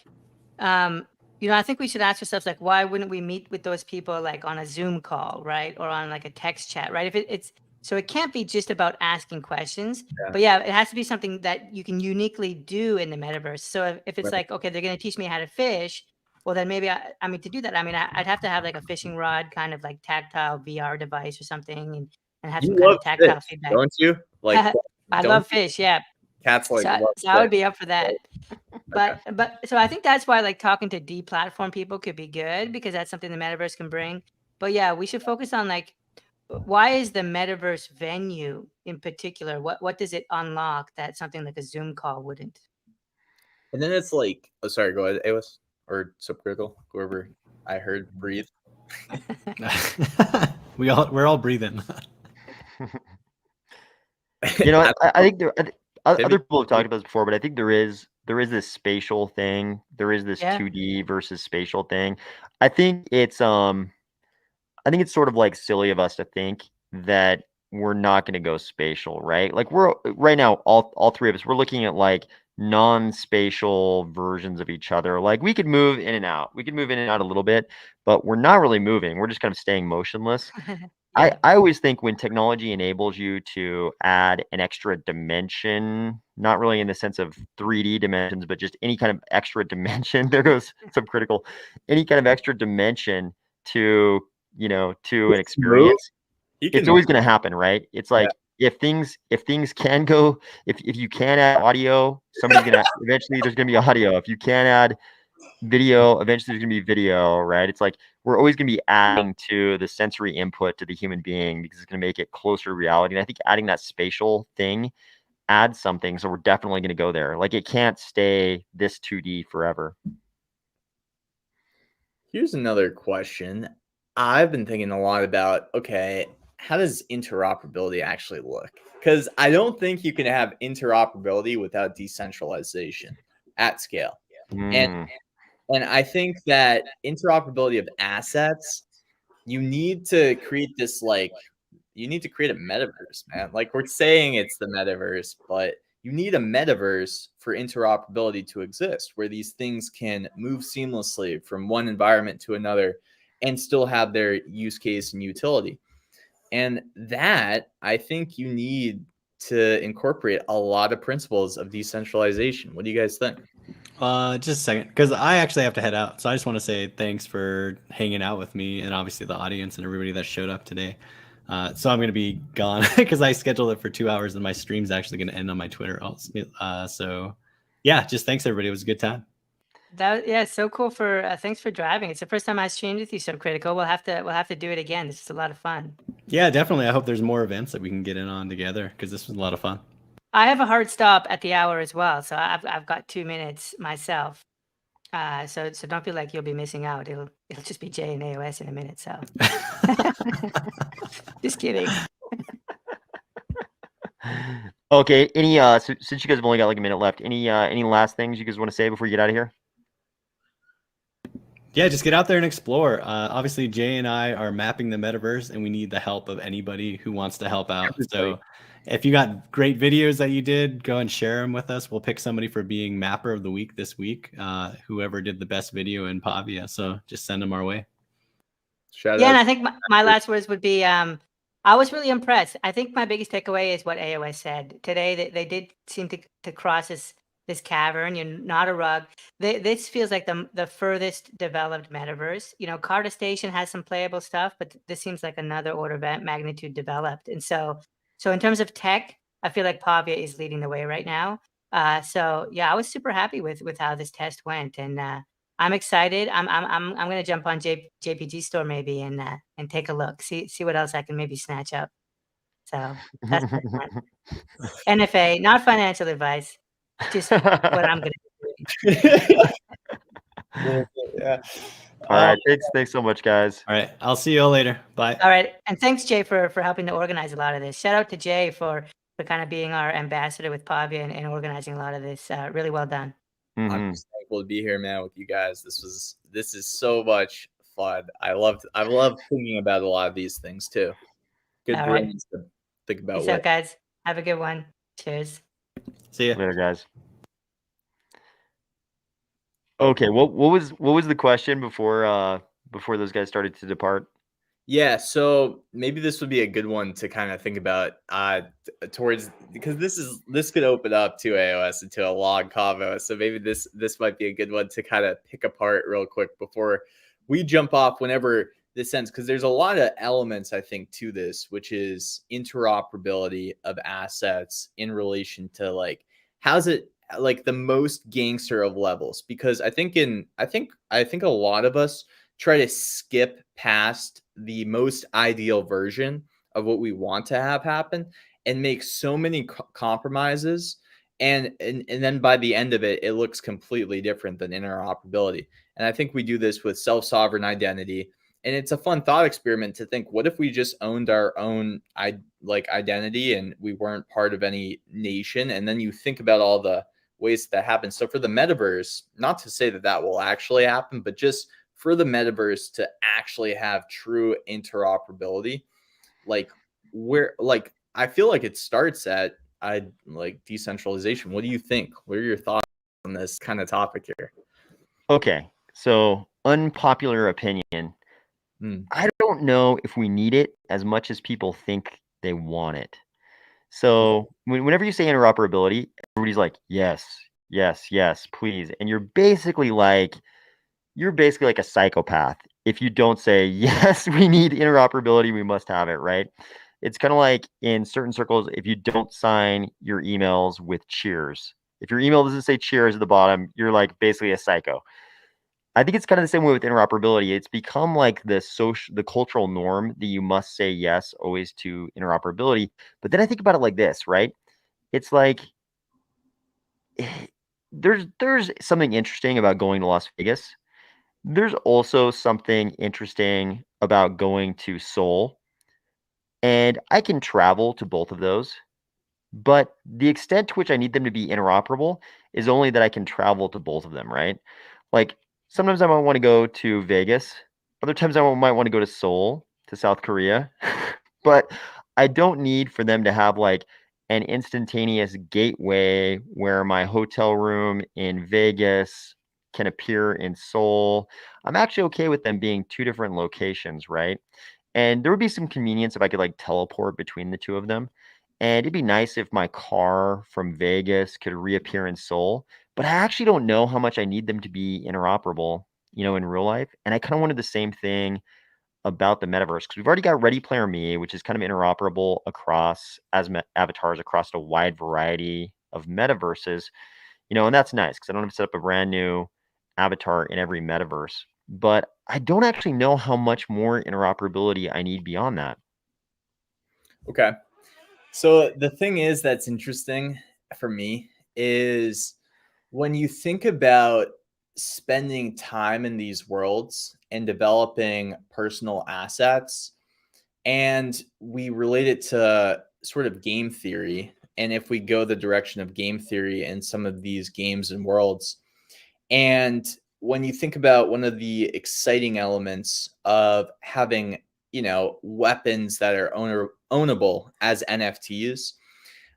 I think we should ask ourselves, like, why wouldn't we meet with those people like on a Zoom call, right? Or on like a text chat, right? If so it can't be just about asking questions, but it has to be something that you can uniquely do in the metaverse. So if it's like, okay, they're going to teach me how to fish, well, then maybe to do that, I'd have to have like a fishing rod, kind of like tactile VR device or something, and have some kind of tactile feedback. Don't you? Like, I love fish. Yeah. Cats like. So I would be up for that. But so I think that's why like talking to deplatform people could be good, because that's something the metaverse can bring. But yeah, we should focus on like, why is the metaverse venue in particular? What does it unlock that something like a Zoom call wouldn't? And then it's like, oh, sorry, go ahead, AOS or Subcritical, whoever I heard breathe. We're all breathing. I think other people have talked about this before, but I think there is this spatial thing. There is this 2D versus spatial thing. I think it's sort of like silly of us to think that we're not going to go spatial, right? Like we're right now, all three of us, we're looking at like non-spatial versions of each other. Like we could move in and out. We could move in and out a little bit, but we're not really moving. We're just kind of staying motionless. I always think when technology enables you to add an extra dimension, not really in the sense of 3D dimensions, but just any kind of extra dimension, there goes Subcritical, any kind of extra dimension to an experience, it's always going to happen, right? It's like, if things can go, if you can add audio, somebody's going to, eventually there's going to be audio. If you can add video, eventually there's going to be video, right? It's like, we're always going to be adding to the sensory input to the human being, because it's going to make it closer to reality. And I think adding that spatial thing adds something. So we're definitely going to go there. Like it can't stay this 2D forever. Here's another question. I've been thinking a lot about, okay, how does interoperability actually look? Because I don't think you can have interoperability without decentralization at scale. And I think that interoperability of assets, you need to create this, like, you need to create a metaverse, man. Like we're saying it's the metaverse, but you need a metaverse for interoperability to exist, where these things can move seamlessly from one environment to another and still have their use case and utility. And that, I think you need to incorporate a lot of principles of decentralization. What do you guys think? Just a second, because I actually have to head out. So I just want to say thanks for hanging out with me, and obviously the audience and everybody that showed up today. So I'm going to be gone because I scheduled it for 2 hours, and my stream's actually going to end on my Twitter. So yeah, just thanks everybody. It was a good time. Yeah, so cool for thanks for driving. It's the first time I streamed with you, so critical. We'll have to do it again. This is a lot of fun. Yeah, definitely. I hope there's more events that we can get in on together because this was a lot of fun. I have a hard stop at the hour as well, so I've got 2 minutes myself. So don't feel like you'll be missing out. It'll just be Jay and AOS in a minute. So just kidding. Okay. Any since you guys have only got like a minute left, any last things you guys want to say before you get out of here? Yeah, just get out there and explore. Obviously, Jay and I are mapping the metaverse, and we need the help of anybody who wants to help out. So if you got great videos that you did, go and share them with us. We'll pick somebody for being Mapper of the Week this week, whoever did the best video in Pavia. So just send them our way. Shout out. And I think my last words would be, I was really impressed. I think my biggest takeaway is what AOS said. Today, they did seem to cross this cavern. You're not a rug. This feels like the furthest developed metaverse. Carter Station has some playable stuff, but this seems like another order of magnitude developed. And so in terms of tech, I feel like Pavia is leading the way right now. So yeah, I was super happy with how this test went, and I'm excited. I'm gonna jump on JPG store maybe and take a look, see what else I can maybe snatch up. So that's NFA, not financial advice. Just what I'm gonna be doing. Yeah. All right. Thanks so much, guys. All right. I'll see you all later. Bye. All right. And thanks, Jay, for helping to organize a lot of this. Shout out to Jay for kind of being our ambassador with Pavia and organizing a lot of this. Really well done. I'm just thankful to be here, man, with you guys. This is so much fun. I love thinking about a lot of these things too. Good brains to think about. Peace out, guys. Have a good one. Cheers. See ya later, guys. Okay, what was the question before those guys started to depart? Yeah, so maybe this would be a good one to kind of think about towards, because this could open up to AOS into a long convo. So maybe this might be a good one to kind of pick apart real quick before we jump off whenever this ends, because there's a lot of elements, I think, to this, which is interoperability of assets in relation to like how's it like the most gangster of levels, because I think a lot of us try to skip past the most ideal version of what we want to have happen and make so many compromises, and then by the end of it, it looks completely different than interoperability. And I think we do this with self-sovereign identity, and it's a fun thought experiment to think, what if we just owned our own identity and we weren't part of any nation? And then you think about all the ways that happens. So for the metaverse, not to say that will actually happen, but just for the metaverse to actually have true interoperability, I feel like it starts at decentralization. What do you think? What are your thoughts on this kind of topic here? Okay, so unpopular opinion. I don't know if we need it as much as people think they want it. So whenever you say interoperability, everybody's like, yes, please. And you're basically like a psychopath if you don't say, yes, we need interoperability, we must have it, right? It's kind of like in certain circles, if you don't sign your emails with cheers, if your email doesn't say cheers at the bottom, you're like basically a psycho. I think it's kind of the same way with interoperability. It's become like the cultural norm that you must say yes always to interoperability. But then I think about it like this, right? It's like there's something interesting about going to Las Vegas. There's also something interesting about going to Seoul. And I can travel to both of those. But the extent to which I need them to be interoperable is only that I can travel to both of them, right? Like sometimes I might want to go to Vegas. Other times I might want to go to Seoul, to South Korea. But I don't need for them to have like an instantaneous gateway where my hotel room in Vegas can appear in Seoul. I'm actually okay with them being two different locations, right? And there would be some convenience if I could like teleport between the two of them. And it'd be nice if my car from Vegas could reappear in Seoul. But I actually don't know how much I need them to be interoperable, in real life. And I kind of wanted the same thing about the metaverse, because we've already got Ready Player Me, which is kind of interoperable across as avatars across a wide variety of metaverses, and that's nice because I don't have to set up a brand new avatar in every metaverse, but I don't actually know how much more interoperability I need beyond that. Okay. So the thing is that's interesting for me is when you think about spending time in these worlds and developing personal assets, and we relate it to sort of game theory. And if we go the direction of game theory in some of these games and worlds, and when you think about one of the exciting elements of having, weapons that are ownable as NFTs,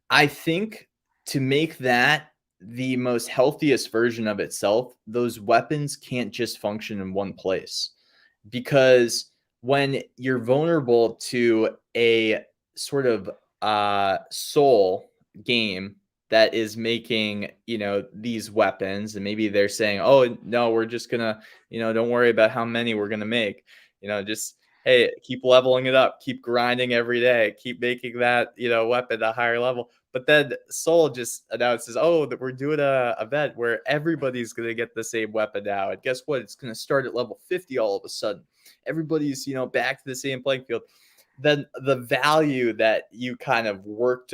I think to make that the most healthiest version of itself, those weapons can't just function in one place. Because when you're vulnerable to a sort of soul game that is making, these weapons, and maybe they're saying, oh no, we're just gonna, don't worry about how many we're gonna make, just hey, keep leveling it up, keep grinding every day, keep making that, weapon a higher level. But then Soul just announces, oh, that we're doing a event where everybody's going to get the same weapon now. And guess what? It's going to start at level 50 all of a sudden. Everybody's, back to the same playing field. Then the value that you kind of worked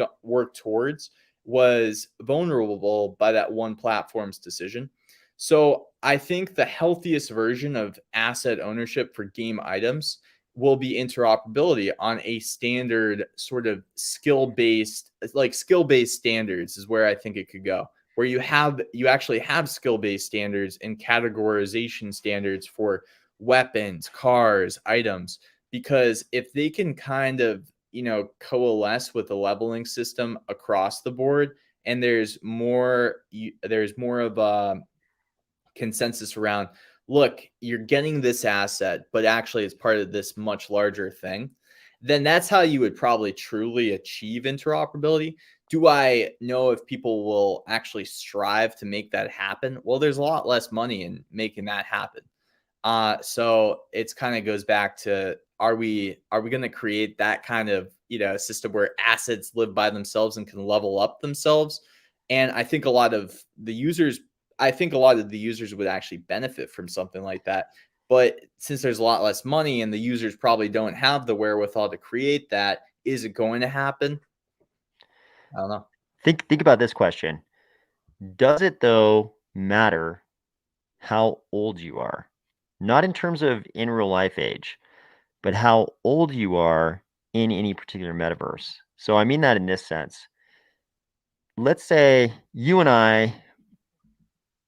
towards was vulnerable by that one platform's decision. So I think the healthiest version of asset ownership for game items will be interoperability on a standard sort of skill-based standards is where I think it could go, where you actually have skill-based standards and categorization standards for weapons, cars, items, because if they can kind of, coalesce with a leveling system across the board, and there's more of a consensus around, look, you're getting this asset, but actually it's part of this much larger thing, then that's how you would probably truly achieve interoperability. Do I know if people will actually strive to make that happen? Well, there's a lot less money in making that happen. So it's kind of goes back to, are we going to create that kind of, system where assets live by themselves and can level up themselves? And I think a lot of the users would actually benefit from something like that. But since there's a lot less money and the users probably don't have the wherewithal to create that, is it going to happen? I don't know. Think about this question. Does it, though, matter how old you are? Not in terms of in real life age, but how old you are in any particular metaverse. So I mean that in this sense. Let's say you and I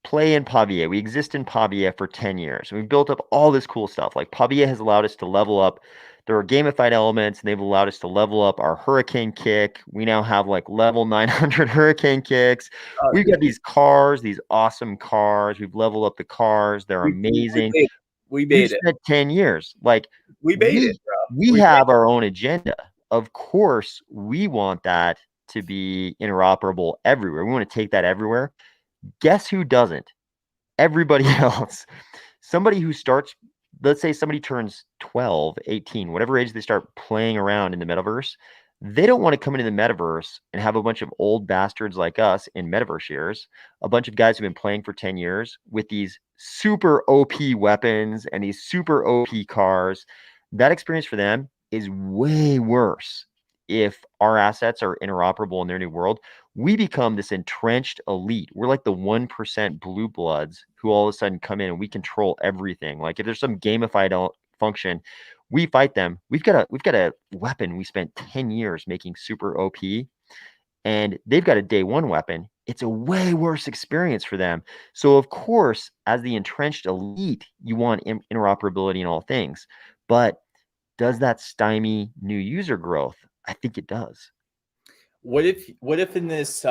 play in Pavia. We exist in Pavia for 10 years. We've built up all this cool stuff. Like Pavia has allowed us to level up. There are gamified elements, and they've allowed us to level up our hurricane kick. We now have like level 900 hurricane kicks. We've got these cars, these awesome cars. We've leveled up the cars. They're amazing. We We've made it. spent 10 years. Like We made it, bro. We have our own agenda. Of course, we want that to be interoperable everywhere. We want to take that everywhere. Guess who doesn't? Everybody else. Somebody who starts, let's say somebody turns 12, 18, whatever age they start playing around in the metaverse, they don't want to come into the metaverse and have a bunch of old bastards like us in metaverse years, a bunch of guys who've been playing for 10 years with these super OP weapons and these super OP cars. That experience for them is way worse if our assets are interoperable in their new world. We become this entrenched elite. We're like the 1% blue bloods who all of a sudden come in and we control everything. Like if there's some gamified function, we fight them. We've got a weapon we spent 10 years making super OP, and they've got a day one weapon. It's a way worse experience for them. So of course, as the entrenched elite, you want interoperability in all things. But does that stymie new user growth? I think it does. What if in this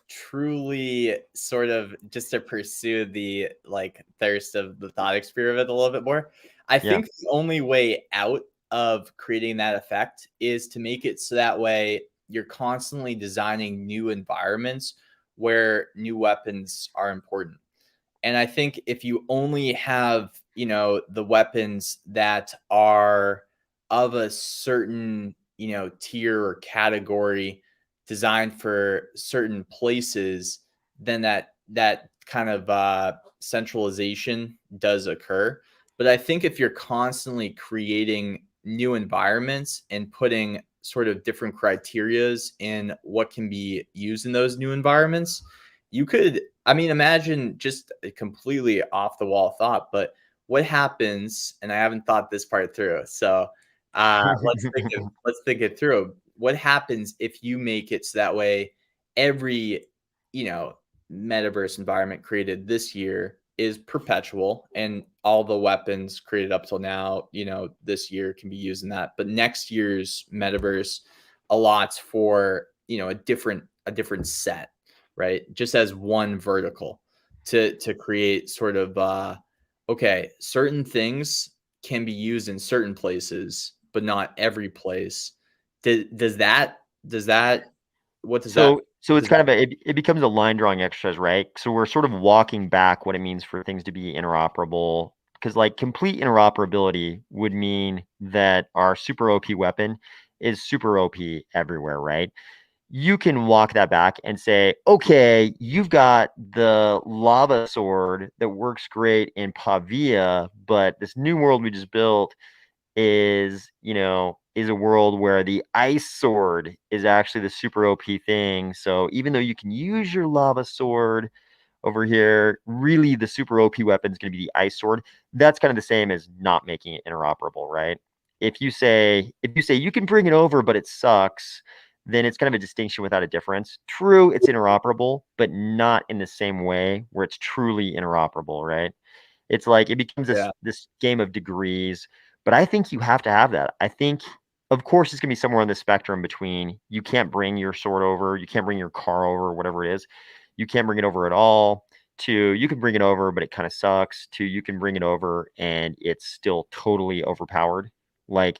truly sort of just to pursue the like thirst of the thought experiment a little bit more, I think the only way out of creating that effect is to make it so that way you're constantly designing new environments where new weapons are important. And I think if you only have, the weapons that are of a certain, tier or category designed for certain places, then that kind of centralization does occur. But I think if you're constantly creating new environments and putting sort of different criterias in what can be used in those new environments, you could, I mean, imagine just a completely off the wall thought, but what happens, and I haven't thought this part through. So let's think it through. What happens if you make it so that way every, metaverse environment created this year is perpetual, and all the weapons created up till now, this year can be used in that. But next year's metaverse allots for, a different set, right? Just as one vertical to create sort of okay, certain things can be used in certain places, but not every place. Does that what does that So what it's does that kind of it becomes a line drawing exercise, right? So we're sort of walking back what it means for things to be interoperable. Because like complete interoperability would mean that our super OP weapon is super OP everywhere, right? You can walk that back and say, okay, you've got the lava sword that works great in Pavia, but this new world we just built is a world where the ice sword is actually the super OP thing. So even though you can use your lava sword over here, really the super OP weapon is going to be the ice sword. That's kind of the same as not making it interoperable, right? If you say you can bring it over but it sucks, then it's kind of a distinction without a difference. True, it's interoperable, but not in the same way where it's truly interoperable, right? It's like it becomes yeah. this game of degrees, but I think you have to have that. I think, of course, it's gonna be somewhere on the spectrum between you can't bring your sword over, you can't bring your car over, whatever it is, you can't bring it over at all. To you can bring it over, but it kind of sucks. To you can bring it over and it's still totally overpowered. Like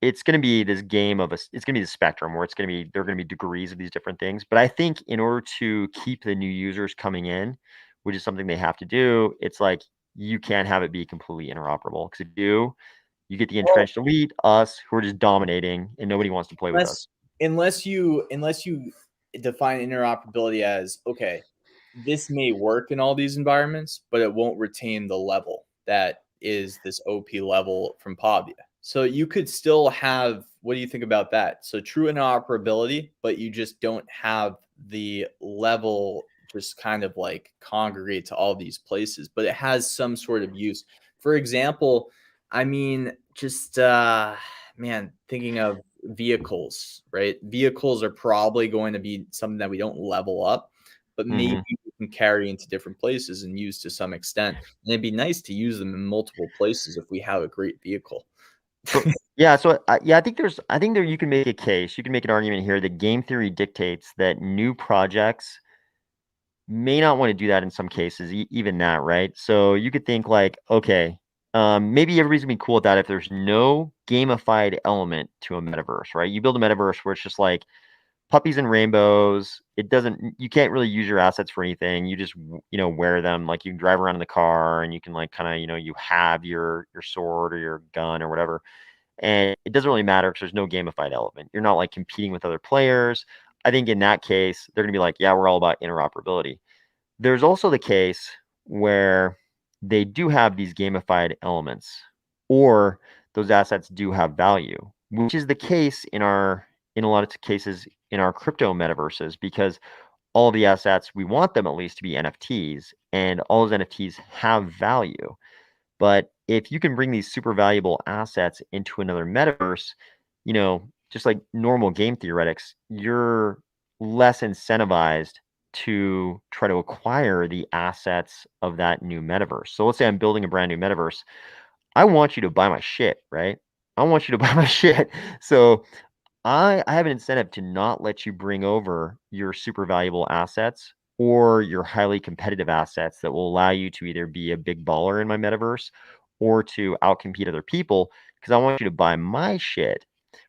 it's going to be this game of it's going to be the spectrum where there are going to be degrees of these different things. But I think in order to keep the new users coming in, which is something they have to do, it's like you can't have it be completely interoperable, because if you do, you get the Well, entrenched elite, us, who are just dominating and nobody wants to play with us. unless you define interoperability as, okay, this may work in all these environments, but it won't retain the level that is this OP level from Pavia. So you could still have, what do you think about that? So true interoperability, but you just don't have the level just kind of like congregate to all these places, but it has some sort of use. For example, I mean, just man, thinking of vehicles, right? Vehicles are probably going to be something that we don't level up, but maybe Mhm. we can carry into different places and use to some extent. And it'd be nice to use them in multiple places if we have a great vehicle. But yeah, so yeah, I think there you can make a case. You can make an argument here that game theory dictates that new projects may not want to do that in some cases, even that, right? So you could think like, okay, maybe everybody's gonna be cool with that if there's no gamified element to a metaverse, right? You build a metaverse where it's just like puppies and rainbows. You can't really use your assets for anything. You just, wear them. Like you can drive around in the car and you can like kind of, you have your sword or your gun or whatever. And it doesn't really matter because there's no gamified element. You're not like competing with other players. I think in that case, they're gonna be like, yeah, we're all about interoperability. There's also the case where they do have these gamified elements, or those assets do have value, which is the case in a lot of cases in our crypto metaverses, because all the assets, we want them at least to be NFTs, and all those NFTs have value. But if you can bring these super valuable assets into another metaverse, just like normal game theoretics, you're less incentivized to try to acquire the assets of that new metaverse. So let's say I'm building a brand new metaverse. I want you to buy my shit, right? I want you to buy my shit. So I have an incentive to not let you bring over your super valuable assets or your highly competitive assets that will allow you to either be a big baller in my metaverse or to outcompete other people, because I want you to buy my shit,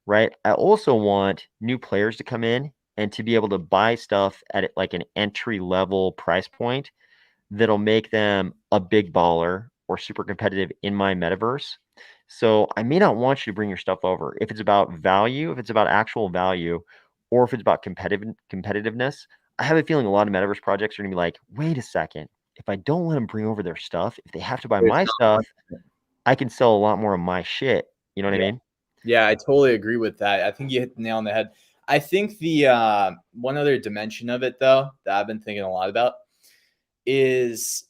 right? I also want new players to come in and to be able to buy stuff at like an entry level price point that'll make them a big baller or super competitive in my metaverse. So I may not want you to bring your stuff over. If it's about value, if it's about actual value, or if it's about competitiveness, I have a feeling a lot of metaverse projects are gonna be like, wait a second, if I don't let them bring over their stuff, if they have to buy my stuff, I can sell a lot more of my shit. You know what I mean? Yeah, I totally agree with that. I think you hit the nail on the head. I think the one other dimension of it, though, that I've been thinking a lot about is,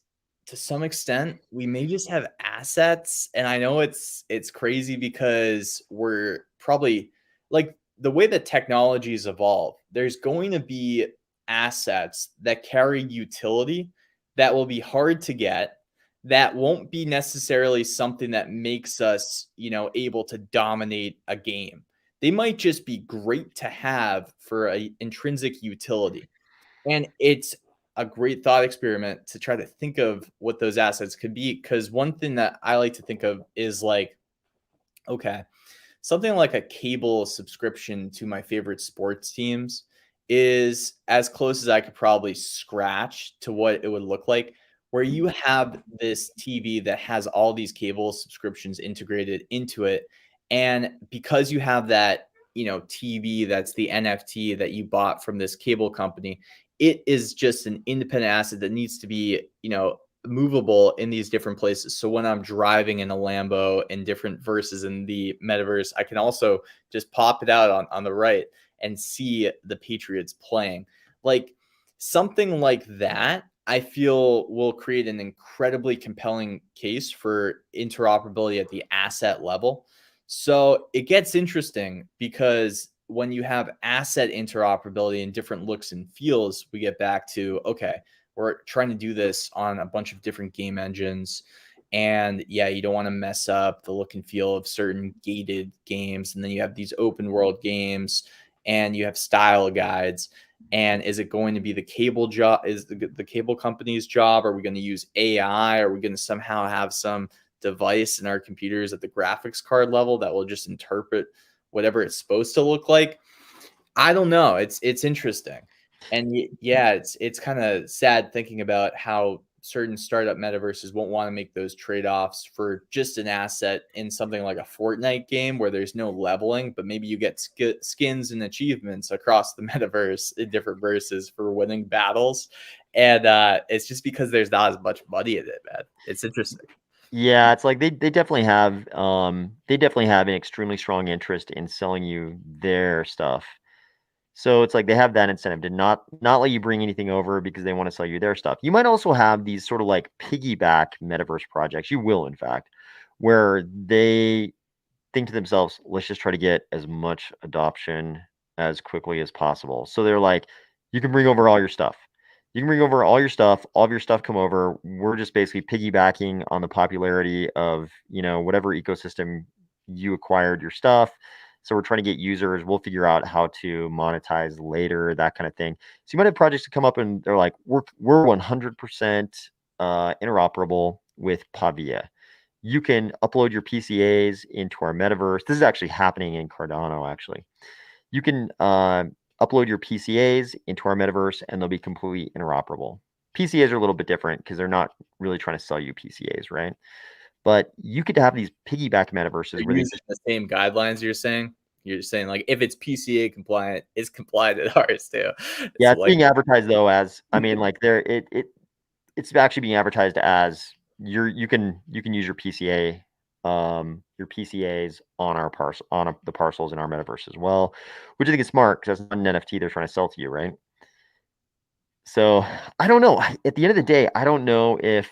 to some extent, we may just have assets. And I know it's crazy because we're probably, like, the way that technologies evolve, there's going to be assets that carry utility that will be hard to get, that won't be necessarily something that makes us, able to dominate a game. They might just be great to have for a intrinsic utility. And it's a great thought experiment to try to think of what those assets could be. Because one thing that I like to think of is like, okay, something like a cable subscription to my favorite sports teams is as close as I could probably scratch to what it would look like, where you have this TV that has all these cable subscriptions integrated into it. And because you have that, TV that's the NFT that you bought from this cable company, it is just an independent asset that needs to be, movable in these different places. So when I'm driving in a Lambo in different verses in the metaverse, I can also just pop it out on the right and see the Patriots playing. Like, something like that, I feel, will create an incredibly compelling case for interoperability at the asset level. So it gets interesting because when you have asset interoperability in different looks and feels, we get back to, okay, we're trying to do this on a bunch of different game engines. And yeah, you don't want to mess up the look and feel of certain gated games. And then you have these open world games and you have style guides. And is it going to be the cable job? Is the cable company's job? Are we going to use AI? Are we going to somehow have some device in our computers at the graphics card level that will just interpret whatever it's supposed to look like? I don't know. It's interesting. And yeah, it's kind of sad thinking about how certain startup metaverses won't want to make those trade-offs for just an asset in something like a Fortnite game where there's no leveling, but maybe you get skins and achievements across the metaverse in different verses for winning battles. And it's just because there's not as much money in it, man. It's interesting. Yeah, it's like they definitely have an extremely strong interest in selling you their stuff. So it's like they have that incentive to not let you bring anything over because they want to sell you their stuff. You might also have these sort of like piggyback metaverse projects. You will, in fact, where they think to themselves, let's just try to get as much adoption as quickly as possible. So they're like, you can bring over all your stuff. You can bring over all your stuff, all of your stuff come over. We're just basically piggybacking on the popularity of, whatever ecosystem you acquired your stuff. So we're trying to get users. We'll figure out how to monetize later, that kind of thing. So you might have projects to come up and they're like, we're 100% interoperable with Pavia. You can upload your PCAs into our metaverse. This is actually happening in Cardano, actually. You can upload your PCAs into our metaverse and they'll be completely interoperable. PCAs are a little bit different because they're not really trying to sell you PCAs, right? But you could have these piggyback metaverses where using the same guidelines. You're saying like if it's PCA compliant, it's compliant at ours too. Yeah, it's being advertised though as, I mean, like it's actually being advertised as you can use your PCA your PCAs on our the parcels in our metaverse as well, which I think is smart because that's not an NFT they're trying to sell to you, right? So I don't know. At the end of the day, I don't know if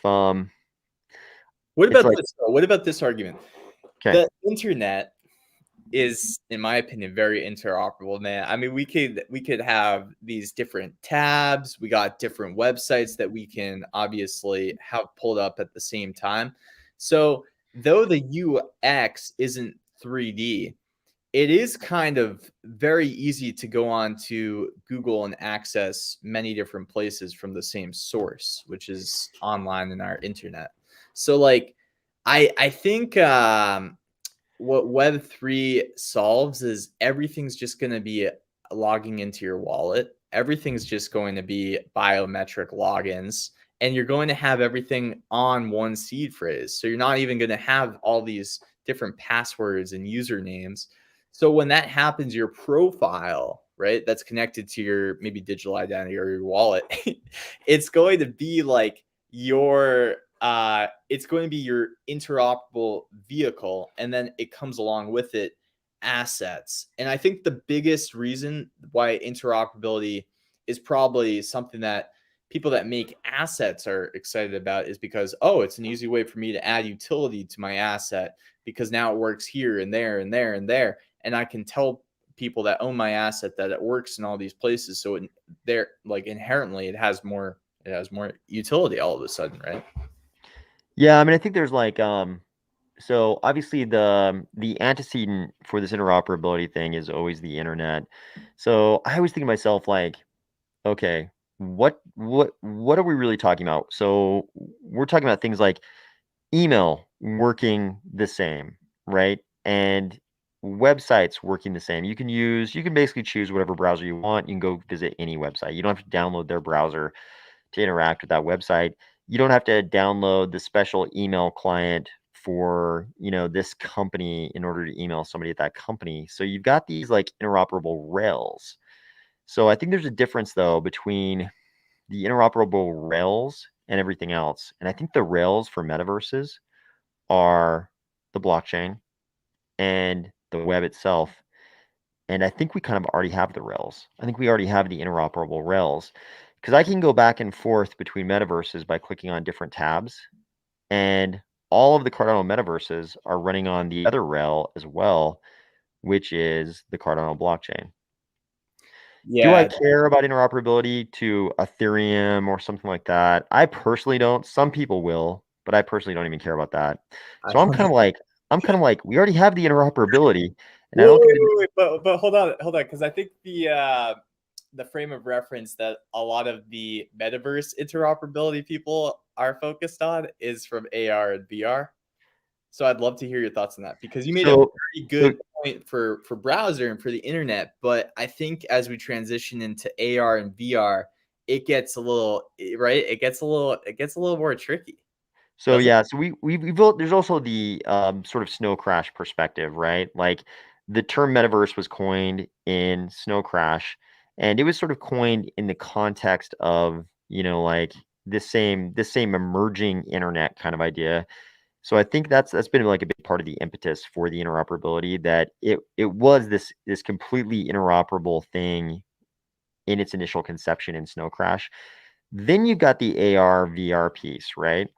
what about this? What about this argument? Okay. The internet is, in my opinion, very interoperable, man. I mean, we could have these different tabs. We got different websites that we can obviously have pulled up at the same time. So though the UX isn't 3D, it is kind of very easy to go on to Google and access many different places from the same source, which is online in our internet. So like, I think what Web3 solves is everything's just going to be logging into your wallet. Everything's just going to be biometric logins, and you're going to have everything on one seed phrase. So you're not even going to have all these different passwords and usernames. So when that happens, your profile, right, that's connected to your maybe digital identity or your wallet, it's going to be like your it's going to be your interoperable vehicle, and then it comes along with it assets. And I think the biggest reason why interoperability is probably something that people that make assets are excited about is because, oh, it's an easy way for me to add utility to my asset because now it works here and there and there and there, and I can tell people that own my asset that it works in all these places. So they're like inherently it has more utility all of a sudden, right? Yeah, I mean, I think there's like so obviously the antecedent for this interoperability thing is always the internet. So I always think to myself like, okay, what are we really talking about? So we're talking about things like email working the same, right? And websites working the same. You can basically choose whatever browser you want. You can go visit any website. You don't have to download their browser to interact with that website. You don't have to download the special email client for, this company in order to email somebody at that company. So you've got these like interoperable rails. So I think there's a difference though between the interoperable rails and everything else. And I think the rails for metaverses are the blockchain and the web itself. And I think we kind of already have the rails. I think we already have the interoperable rails because I can go back and forth between metaverses by clicking on different tabs. And all of the Cardano metaverses are running on the other rail as well, which is the Cardano blockchain. Do I Yeah. care about interoperability to Ethereum or something like that? I personally don't. Some people will, but I personally don't even care about that. I So I'm don't kind know. of like, we already have the interoperability, and I Wait, don't think wait, but hold on, because I think the frame of reference that a lot of the metaverse interoperability people are focused on is from AR and VR. So I'd love to hear your thoughts on that because you made a so. very So good point for browser and for the internet. But I think as we transition into AR and VR, it gets a little right. It gets a little more tricky, So doesn't yeah, so we built. There's also the sort of snow crash perspective, right? Like the term metaverse was coined in Snow Crash, and it was sort of coined in the context of like this same emerging internet kind of idea. So I think that's been like a big part of the impetus for the interoperability, that it was this completely interoperable thing in its initial conception in Snow Crash. Then you've got the AR VR piece, right?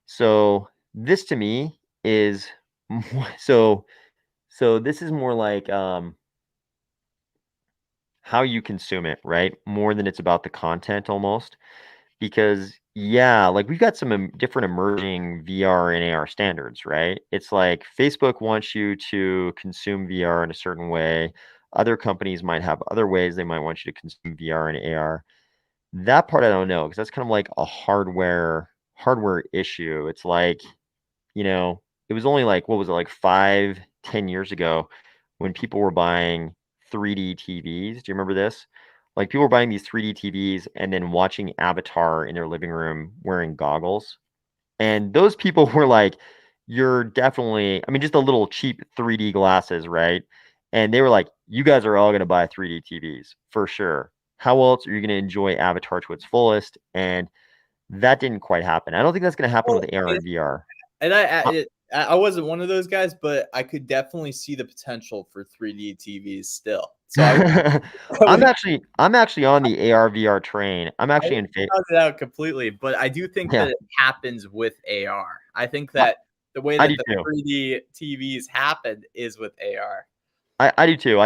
So this to me is so this is more like how you consume it, right? More than it's about the content almost. Because yeah, like we've got some different emerging VR and AR standards, right? It's like Facebook wants you to consume VR in a certain way. Other companies might have other ways they might want you to consume VR and AR. That part I don't know because that's kind of like a hardware issue. It's like, it was only like, what was it, like 5-10 years ago when people were buying 3D TVs. Do you remember this? Like people were buying these 3D TVs and then watching Avatar in their living room wearing goggles. And those people were like, you're definitely, I mean, just a little cheap 3D glasses, right? And they were like, you guys are all going to buy 3D TVs for sure. How else are you going to enjoy Avatar to its fullest? And that didn't quite happen. I don't think that's going to happen well, with AR and VR. and I wasn't one of those guys, but I could definitely see the potential for 3D TVs still. So I'm would actually on the AR VR train. I'm I actually wouldn't in favor. count it out completely, but I do think that Yeah, it happens with AR. I think I, that the way I that do the too. 3D TVs happen is with AR. I do too.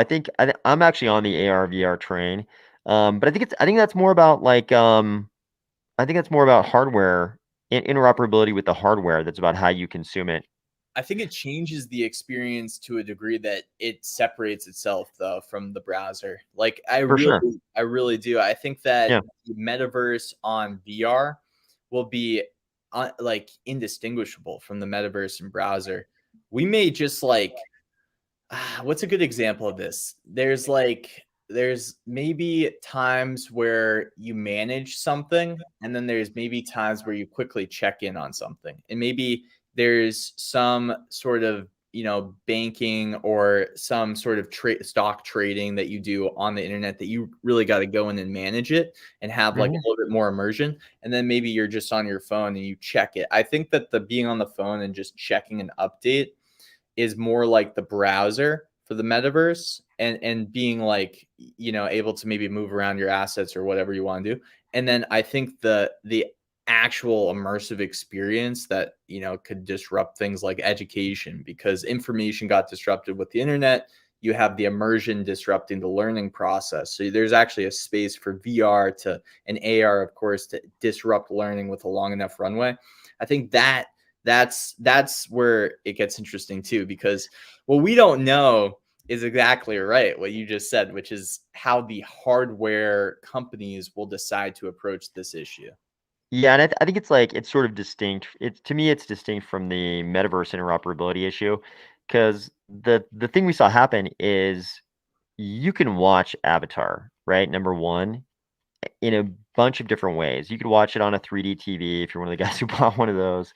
I'm actually on the AR VR train. But I think that's more about like I think that's more about hardware interoperability with the hardware. That's about how you consume it. I think it changes the experience to a degree that it separates itself though from the browser. Like For sure. I really do. I think that Yeah. the metaverse on VR will be like indistinguishable from the metaverse in browser. We may just like what's a good example of this? There's maybe times where you manage something and then there's maybe times where you quickly check in on something. And maybe there's some sort of banking or some sort of stock trading that you do on the internet that you really got to go in and manage it and have like a little bit more immersion. And then maybe you're just on your phone and you check it. I think that the being on the phone and just checking an update is more like the browser for the metaverse, and being like, able to maybe move around your assets or whatever you want to do. And then I think the actual immersive experience that could disrupt things like education, because information got disrupted with the internet. You have the immersion disrupting the learning process. So there's actually a space for VR to and AR, of course, to disrupt learning with a long enough runway. I think that's where it gets interesting too, because what we don't know is exactly right what you just said, which is how the hardware companies will decide to approach this issue. Yeah, and I think it's sort of distinct. To me, it's distinct from the metaverse interoperability issue, because the thing we saw happen is you can watch Avatar, right? Number one, in a bunch of different ways. You could watch it on a 3D TV if you're one of the guys who bought one of those.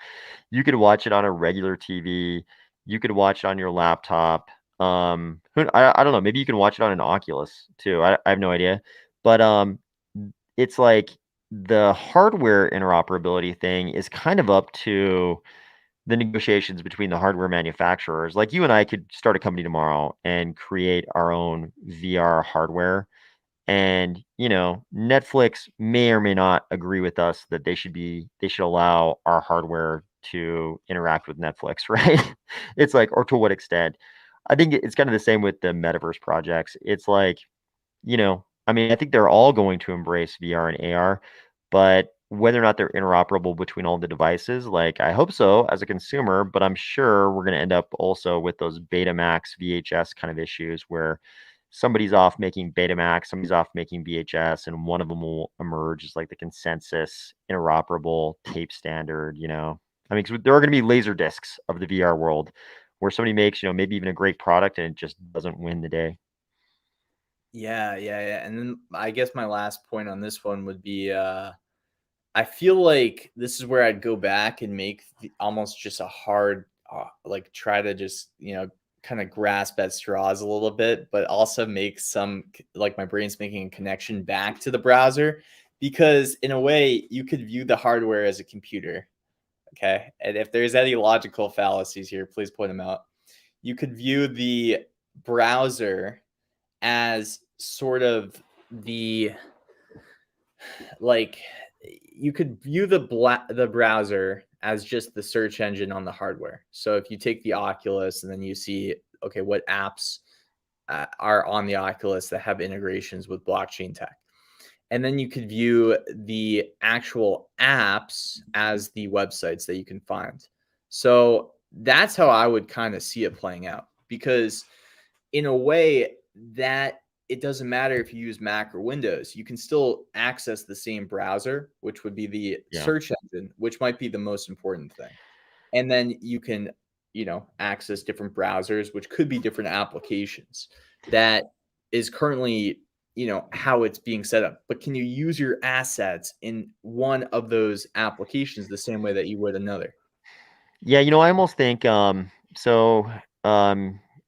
You could watch it on a regular TV. You could watch it on your laptop. I don't know. Maybe you can watch it on an Oculus too. I have no idea. But it's like the hardware interoperability thing is kind of up to the negotiations between the hardware manufacturers. Like you and I could start a company tomorrow and create our own VR hardware. And Netflix may or may not agree with us that they should allow our hardware to interact with Netflix, right? It's like, or to what extent? I think it's kind of the same with the metaverse projects. It's like, I mean, I think they're all going to embrace VR and AR, but whether or not they're interoperable between all the devices, like I hope so as a consumer, but I'm sure we're going to end up also with those Betamax VHS kind of issues where somebody's off making Betamax, somebody's off making VHS, and one of them will emerge as like the consensus interoperable tape standard, I mean, 'cause there are going to be laser discs of the VR world where somebody makes, maybe even a great product and it just doesn't win the day. Yeah. And then I guess my last point on this one would be I feel like this is where I'd go back and make almost just a hard, like try to just, kind of grasp at straws a little bit, but also make some, like my brain's making a connection back to the browser, because in a way you could view the hardware as a computer. Okay. And if there's any logical fallacies here, please point them out. You could view the browser as sort of the, like, you could view the browser as just the search engine on the hardware. So if you take the Oculus and then you see, okay, what apps are on the Oculus that have integrations with blockchain tech. And then you could view the actual apps as the websites that you can find. So that's how I would kind of see it playing out, because in a way that it doesn't matter if you use Mac or Windows, you can still access the same browser, which would be the search engine, which might be the most important thing. And then you can, access different browsers, which could be different applications. That is currently, how it's being set up. But can you use your assets in one of those applications the same way that you would another? Yeah, I almost think so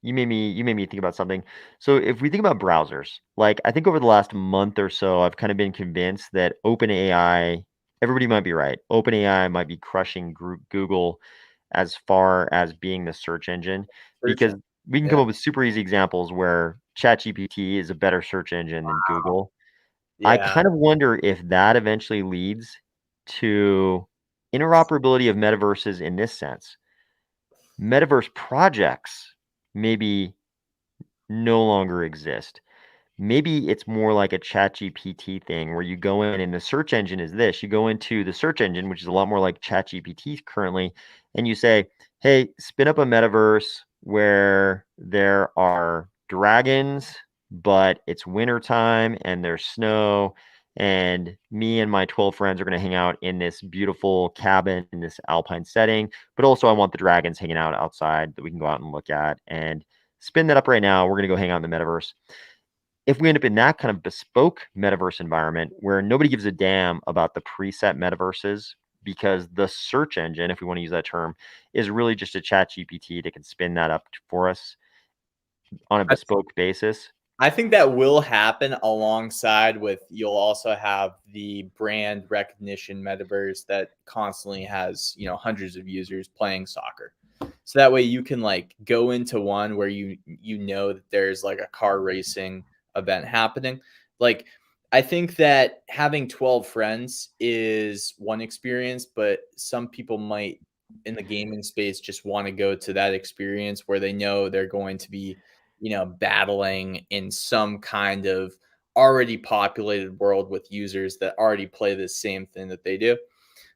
you made me think about something. So if we think about browsers, like I think over the last month or so, I've kind of been convinced that OpenAI, everybody might be right. OpenAI might be crushing Google as far as being the search engine, because we can come up with super easy examples where ChatGPT is a better search engine than Google. I kind of wonder if that eventually leads to interoperability of metaverses in this sense. Metaverse projects maybe no longer exist. Maybe it's more like a ChatGPT thing where you go in and the search engine is this. You go into the search engine, which is a lot more like ChatGPT currently, and you say, hey, spin up a metaverse where there are dragons, but it's wintertime and there's snow. And me and my 12 friends are going to hang out in this beautiful cabin in this alpine setting. But also, I want the dragons hanging out outside that we can go out and look at. And spin that up right now. We're going to go hang out in the metaverse. If we end up in that kind of bespoke metaverse environment where nobody gives a damn about the preset metaverses, because the search engine, if we want to use that term, is really just a chat GPT that can spin that up for us on a bespoke basis. I think that will happen alongside with, you'll also have the brand recognition metaverse that constantly has, hundreds of users playing soccer. So that way you can like go into one where you know that there's like a car racing event happening. Like I think that having 12 friends is one experience, but some people might in the gaming space just want to go to that experience where they know they're going to be, battling in some kind of already populated world with users that already play the same thing that they do.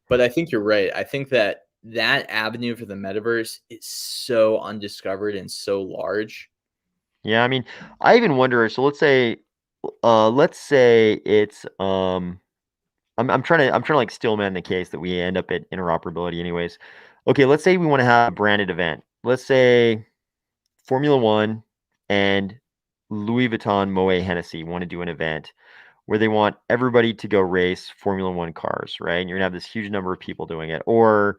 But I think you're right. I think that that avenue for the metaverse is so undiscovered and so large. Yeah, I mean, I even wonder. So let's say it's I'm trying to like still man the case that we end up at interoperability anyways. Okay, let's say we want to have a branded event. Let's say Formula One and Louis Vuitton Moet Hennessy want to do an event where they want everybody to go race Formula One cars, right? And you're gonna have this huge number of people doing it, or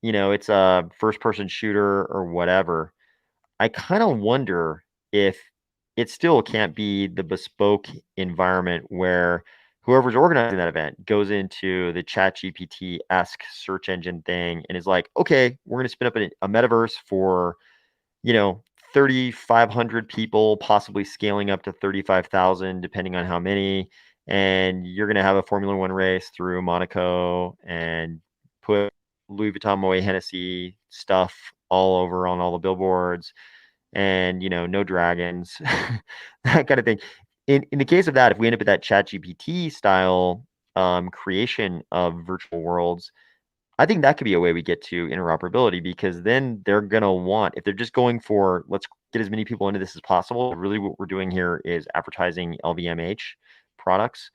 it's a first person shooter or whatever. I kind of wonder if it still can't be the bespoke environment where whoever's organizing that event goes into the chat GPT-esque search engine thing and is like, okay, we're going to spin up a metaverse for, 3,500 people, possibly scaling up to 35,000, depending on how many. And you're going to have a Formula One race through Monaco and put Louis Vuitton Moet Hennessy stuff all over on all the billboards and no dragons, that kind of thing. In the case of that, if we end up with that chat GPT style creation of virtual worlds, I think that could be a way we get to interoperability, because then they're gonna want, if they're just going for let's get as many people into this as possible, really what we're doing here is advertising LVMH products,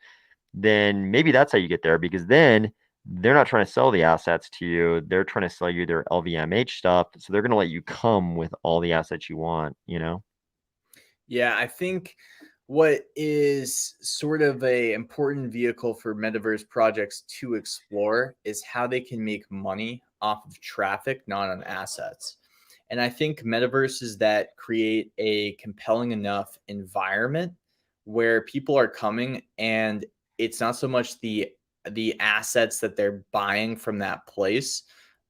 then maybe that's how you get there, because then they're not trying to sell the assets to you. They're trying to sell you their LVMH stuff. So they're going to let you come with all the assets you want. Yeah, I think what is sort of a important vehicle for metaverse projects to explore is how they can make money off of traffic, not on assets. And I think metaverses that create a compelling enough environment where people are coming and it's not so much the assets that they're buying from that place,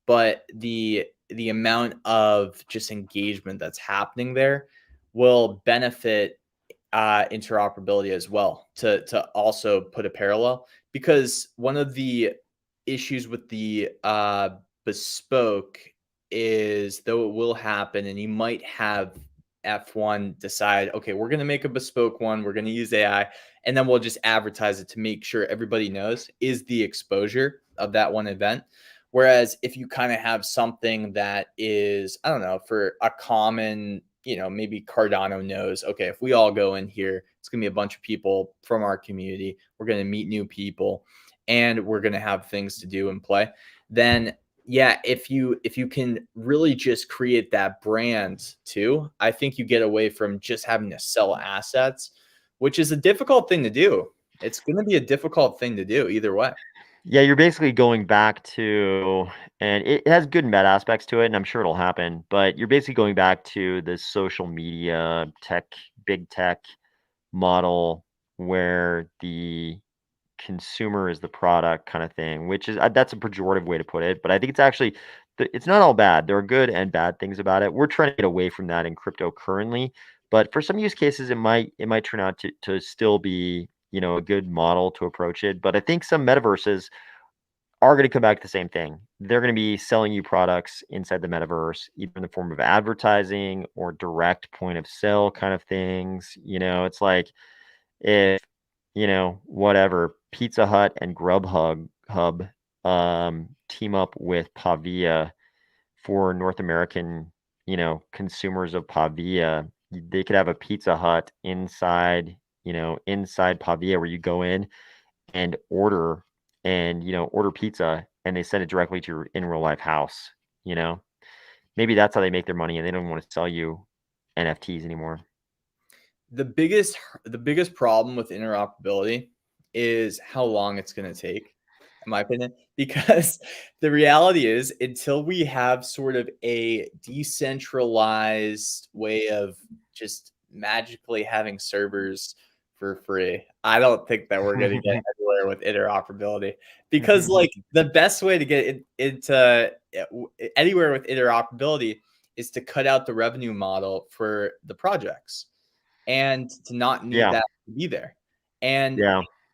but the amount of just engagement that's happening there will benefit interoperability as well, to also put a parallel, because one of the issues with the bespoke is, though it will happen and you might have F1 decide, okay, we're going to make a bespoke one, we're going to use AI, and then we'll just advertise it to make sure everybody knows, is the exposure of that one event. Whereas if you kind of have something that is, I don't know, for a common, maybe Cardano knows, okay, if we all go in here, it's going to be a bunch of people from our community. We're going to meet new people and we're going to have things to do and play. Then yeah, if you can really just create that brand too, I think you get away from just having to sell assets, which is a difficult thing to do. It's going to be a difficult thing to do either way. Yeah, you're basically going back to, and it has good and bad aspects to it, and I'm sure it'll happen, but you're basically going back to the social media big tech model where the consumer is the product kind of thing, which is that's a pejorative way to put it, but I think it's actually it's not all bad. There are good and bad things about it. We're trying to get away from that in crypto currently, but for some use cases, it might turn out to still be a good model to approach it. But I think some metaverses are going to come back to the same thing. They're going to be selling you products inside the metaverse, either in the form of advertising or direct point of sale kind of things. It's like if whatever, Pizza Hut and Grubhub Hub team up with Pavia for North American, consumers of Pavia. They could have a Pizza Hut inside Pavia, where you go in and order pizza, and they send it directly to your in real life house. Maybe that's how they make their money, and they don't want to sell you NFTs anymore. The biggest problem with interoperability is how long it's going to take. in my opinion, because the reality is until we have sort of a decentralized way of just magically having servers for free, I don't think that we're going to get anywhere with interoperability, because like the best way to get into anywhere with interoperability is to cut out the revenue model for the projects and to not need that to be there. And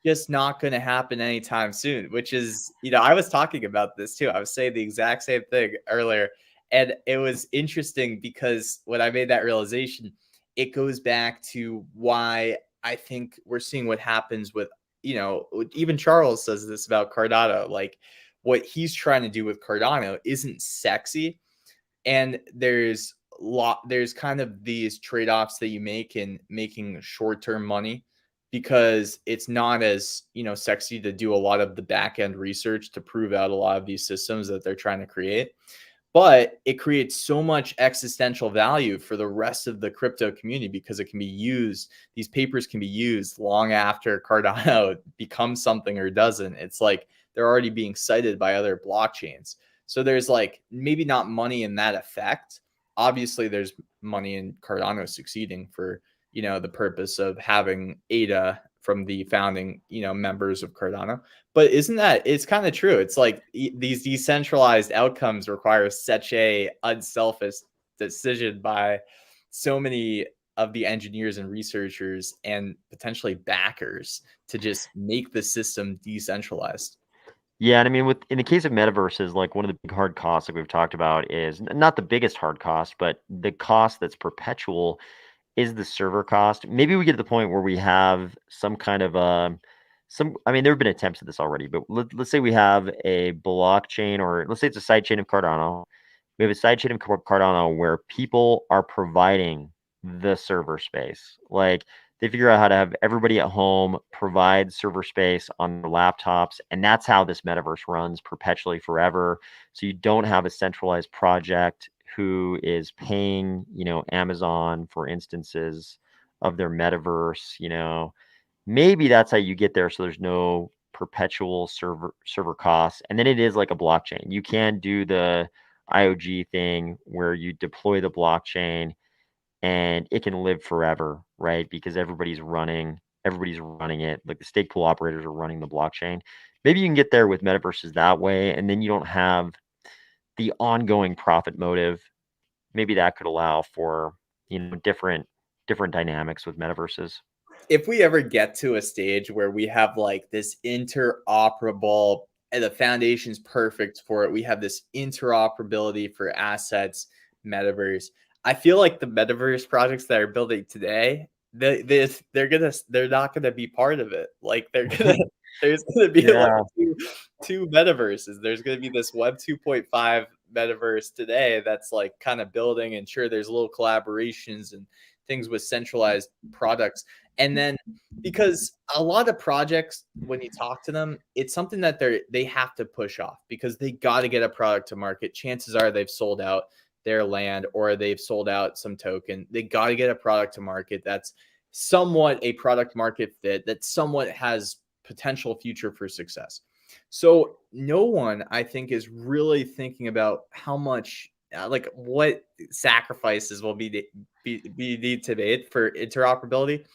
just not going to happen anytime soon, which is, I was talking about this too. I was saying the exact same thing earlier. And it was interesting because when I made that realization, it goes back to why I think we're seeing what happens with, even Charles says this about Cardano. Like what he's trying to do with Cardano isn't sexy. And there's kind of these trade-offs that you make in making short-term money, because it's not as sexy to do a lot of the back-end research to prove out a lot of these systems that they're trying to create, but it creates so much existential value for the rest of the crypto community because it can be used. These papers can be used long after Cardano becomes something or doesn't. It's like they're already being cited by other blockchains. So there's like maybe not money in that effect. Obviously, there's money in Cardano succeeding for the purpose of having ADA from the founding members of Cardano. But it's kind of true. It's like these decentralized outcomes require such a unselfish decision by so many of the engineers and researchers and potentially backers to just make the system decentralized. Yeah, and I mean, in the case of metaverses, like one of the big hard costs that we've talked about is not the biggest hard cost, but the cost that's perpetual is the server cost. Maybe we get to the point where we have some kind of I mean, there have been attempts at this already, but let's say we have a blockchain, or let's say it's a sidechain of Cardano. We have a sidechain of Cardano where people are providing the server space. Like they figure out how to have everybody at home provide server space on their laptops, and that's how this metaverse runs perpetually forever. So you don't have a centralized project who is paying, Amazon for instances of their metaverse. Maybe that's how you get there, so there's no perpetual server costs. And then it is like a blockchain. You can do the IOG thing where you deploy the blockchain and it can live forever, right? Because everybody's running it. Like the stake pool operators are running the blockchain. Maybe you can get there with metaverses that way, and then you don't have the ongoing profit motive. Maybe that could allow for different dynamics with metaverses. If we ever get to a stage where we have like this interoperable and the foundation's perfect for it, we have this interoperability for assets, metaverse. I feel like the metaverse projects that are building today, they're not gonna be part of it. Like there's gonna be like two metaverses. There's gonna be this Web 2.5 metaverse today that's like kind of building, and sure, there's little collaborations and things with centralized products. And then because a lot of projects, when you talk to them, it's something that they have to push off because they got to get a product to market. Chances are they've sold out their land or they've sold out some token. They got to get a product to market that's somewhat a product market fit, that somewhat has potential future for success. So no one, I think, is really thinking about how much like what sacrifices will be need to made for interoperability,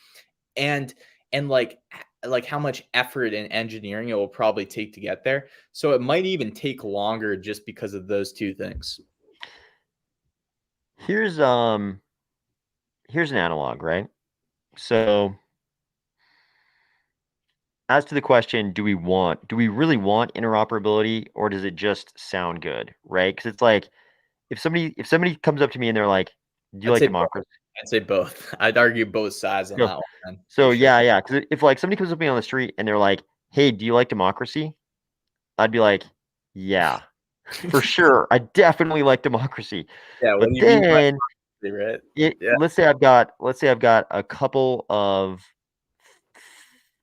and like how much effort and engineering it will probably take to get there. So it might even take longer just because of those two things. Here's an analog, right? So as to the question, do we really want interoperability, or does it just sound good, right? Because it's like if somebody comes up to me and they're like, "Do you like democracy?" I'd say both. I'd argue both sides on that one. So yeah. Because if like somebody comes up to me on the street and they're like, "Hey, do you like democracy?" I'd be like, "Yeah, for sure. I definitely like democracy." Yeah, but then, right? Let's say I've got a couple of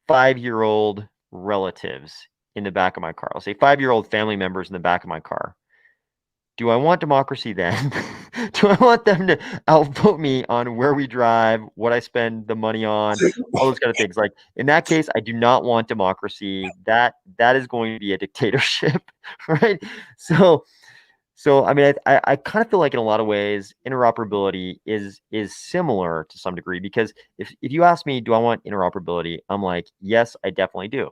5-year-old relatives in the back of my car. I'll say 5-year-old family members in the back of my car. do I want democracy then? Do I want them to outvote me on where we drive, what I spend the money on, all those kind of things? Like in that case, I do not want democracy. That is going to be a dictatorship, right? So I mean, I kind of feel like in a lot of ways, interoperability is similar to some degree, because if you ask me, do I want interoperability? I'm like, yes, I definitely do.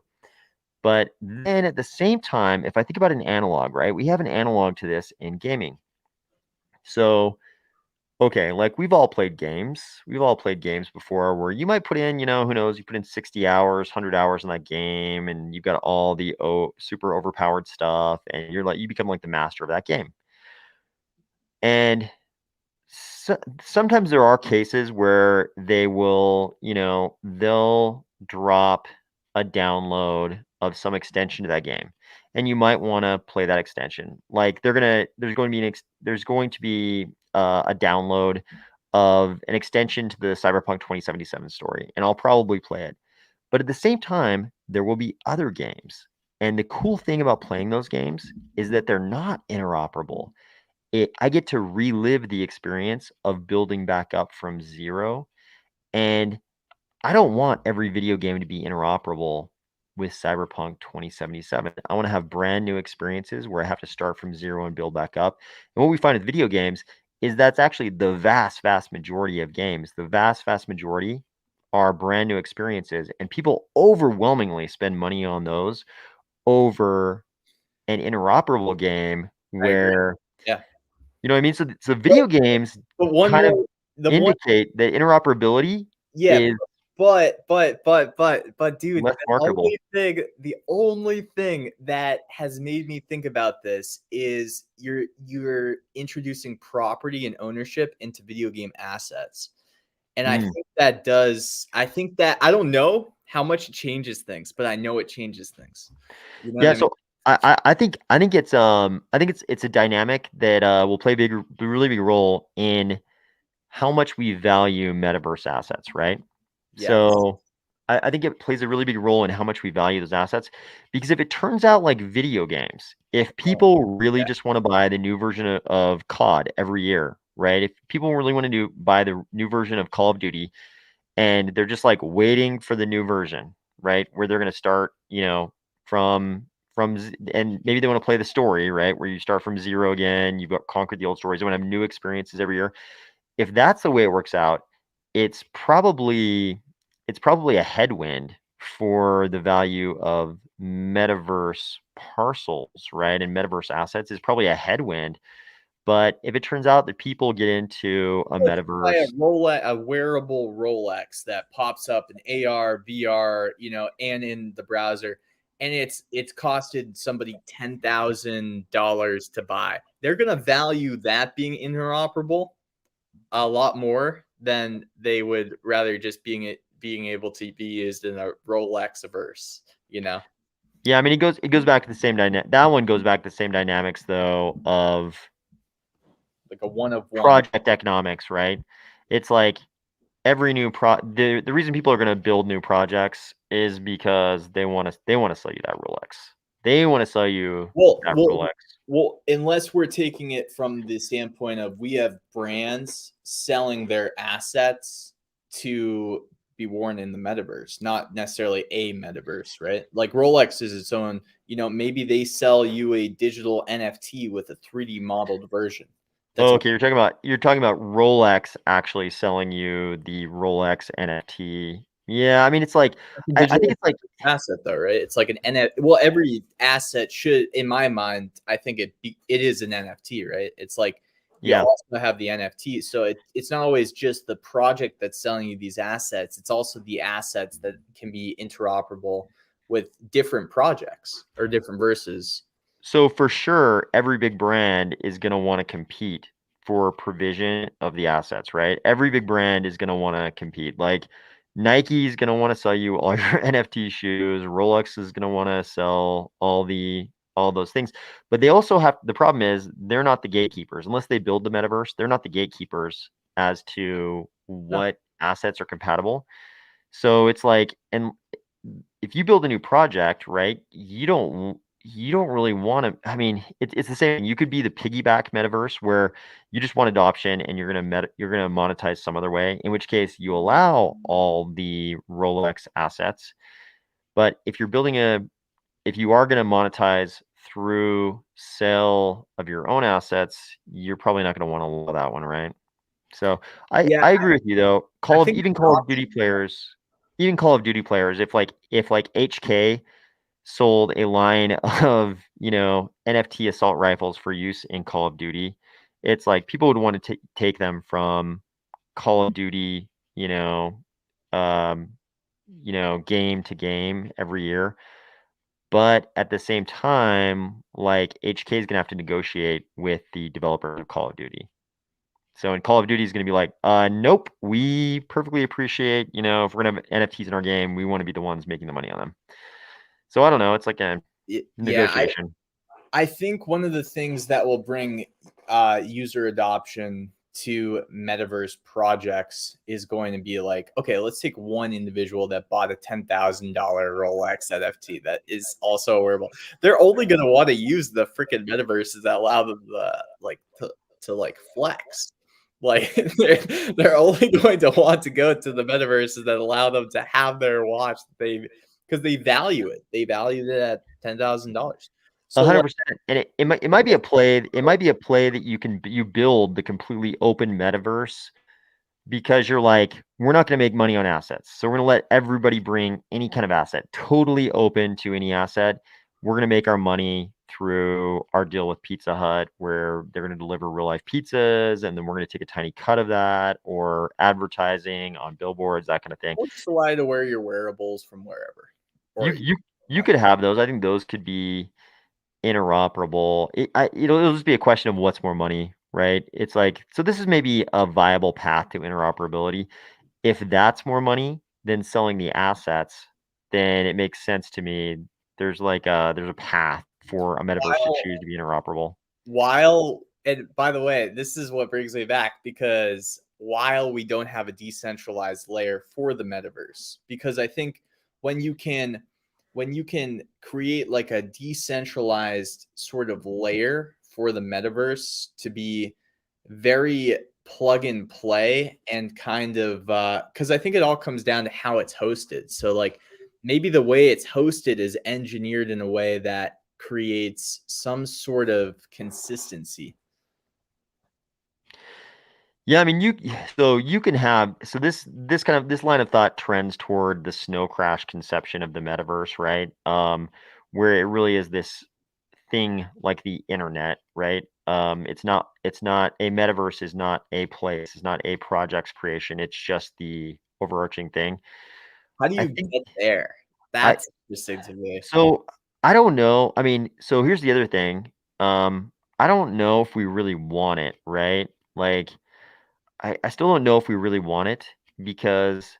But then at the same time, if I think about an analog, right? We have an analog to this in gaming. So, okay, like we've all played games. We've all played games before where you might put in, who knows, you put in 60 hours, 100 hours in that game, and you've got all the super overpowered stuff, and you become like the master of that game. And sometimes there are cases where they will, they'll drop a download of some extension to that game, and you might want to play that extension. Like there's going to be a download of an extension to the Cyberpunk 2077 story, and I'll probably play it. But at the same time, there will be other games. And the cool thing about playing those games is that they're not interoperable. I get to relive the experience of building back up from zero. And I don't want every video game to be interoperable with Cyberpunk 2077. I want to have brand new experiences where I have to start from zero and build back up. And what we find with video games is that's actually the vast, vast majority of games. The vast, vast majority are brand new experiences, and people overwhelmingly spend money on those over an interoperable game I agree. where Yeah. you know what I mean? So video games But one kind of more, indicate that interoperability yeah, is but dude, less marketable. the only thing that has made me think about this is you're introducing property and ownership into video game assets. And I think that I don't know how much it changes things, but I know it changes things. You know what Yeah, I mean? so I think it's a dynamic that will play a really big role in how much we value metaverse assets, right? Yes. So I think it plays a really big role in how much we value those assets, because if it turns out like video games, if people really just want to buy the new version of COD every year, right? If people really want to buy the new version of Call of Duty, and they're just like waiting for the new version, right? Where they're going to start, from and maybe they want to play the story, right? Where you start from zero again, you've got conquered the old stories, they want to have new experiences every year. If that's the way it works out, it's probably a headwind for the value of metaverse parcels, right? And metaverse assets is probably a headwind. But if it turns out that people get into a Like buy metaverse, a wearable Rolex that pops up in AR, VR, and in the browser, and it's costed somebody $10,000 to buy. They're gonna value that being interoperable a lot more than they would rather just being able to be used in a Rolex averse, yeah, I mean it goes back to the same dynamic. That one goes back to the same dynamics though of like a one of one. project economics, right? It's like every new the reason people are going to build new projects is because they want to sell you that Rolex. They want to sell you that Rolex. Well, unless we're taking it from the standpoint of we have brands selling their assets to be worn in the metaverse, not necessarily a metaverse, right? Like Rolex is its own, maybe they sell you a digital NFT with a 3D modeled version. That's Okay, you're talking about Rolex actually selling you the Rolex NFT. Yeah, I mean it's like I think it's like asset though, right? It's like an NFT. Well, every asset should, in my mind, I think it is an NFT, right? It's like you yeah. also have the NFT, so it's not always just the project that's selling you these assets. It's also the assets that can be interoperable with different projects or different verses. So for sure, every big brand is going to want to compete for provision of the assets, right? Every big brand is going to want to compete. Like Nike is going to want to sell you all your NFT shoes. Rolex is going to want to sell all those things. But they also have, the problem is they're not the gatekeepers. Unless they build the metaverse, they're not the gatekeepers as to what assets are compatible. So it's like, and if you build a new project, right, you don't you don't really want to. I mean, it's the same. You could be the piggyback metaverse where you just want adoption and you're gonna monetize some other way. In which case, you allow all the Rolex assets. But if you are gonna monetize through sale of your own assets, you're probably not gonna want to allow that one, right? So Yeah, I agree with you though. I think Even Call of Duty players, if like HK sold a line of, NFT assault rifles for use in Call of Duty, it's like people would want to take them from Call of Duty, um, game to game every year. But at the same time, like HK is gonna have to negotiate with the developer of Call of Duty. So in Call of Duty is going to be like, nope, we perfectly appreciate, if we're going to have NFTs in our game, we want to be the ones making the money on them. So I don't know. It's like a yeah, negotiation. I think one of the things that will bring user adoption to metaverse projects is going to be like, okay, let's take one individual that bought a $10,000 Rolex NFT that is also wearable. They're only going to want to use the freaking metaverses that allow them to like flex. Like they're only going to want to go to the metaverses that allow them to have their watch because they value it. They value it at $10,000. So like, 100%. And it might be a play. It might be a play that you build the completely open metaverse because you're like, we're not going to make money on assets. So we're going to let everybody bring any kind of asset, totally open to any asset. We're going to make our money through our deal with Pizza Hut, where they're going to deliver real life pizzas, and then we're going to take a tiny cut of that, or advertising on billboards, that kind of thing. we'll just allow you to wear your wearables from wherever. You Or you you could have those. I think those could be interoperable. It'll just be a question of what's more money, right? It's like, so this is maybe a viable path to interoperability. If that's more money than selling the assets, then it makes sense to me. There's a path for a metaverse to choose to be interoperable. and by the way, this is what brings me back, because while we don't have a decentralized layer for the metaverse, because I think when you can create like a decentralized sort of layer for the metaverse to be very plug and play, and kind of because I think it all comes down to how it's hosted. So like maybe the way it's hosted is engineered in a way that creates some sort of consistency. Yeah, I mean, you can have, so this line of thought trends toward the snow crash conception of the metaverse, right? Where it really is this thing like the internet, right? It's not a metaverse is not a place, it's not a project's creation, it's just the overarching thing. How do I you think get there? I That's interesting to me. so I don't know. I mean, so here's the other thing. I don't know if we really want it, right? Like I still don't know if we really want it because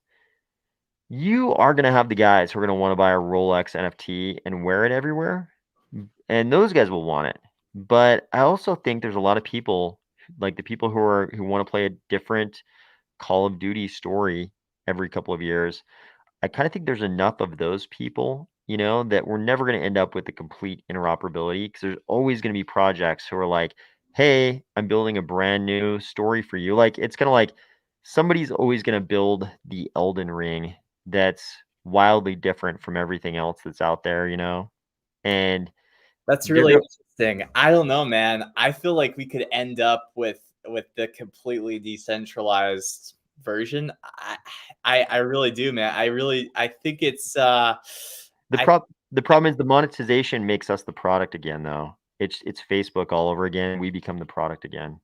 you are gonna have the guys who are gonna want to buy a Rolex NFT and wear it everywhere, and those guys will want it. But I also think there's a lot of people, like the people who want to play a different Call of Duty story every couple of years. I kind of think there's enough of those people, that we're never going to end up with the complete interoperability because there's always going to be projects who are like, hey, I'm building a brand new story for you. Like, it's kind of like somebody's always going to build the Elden Ring that's wildly different from everything else that's out there, and That's they're really going to, interesting. I don't know, man. I feel like we could end up with the completely decentralized version. I really do, man. I think it's the I the problem is the monetization makes us the product again, though. It's Facebook all over again. We become the product again.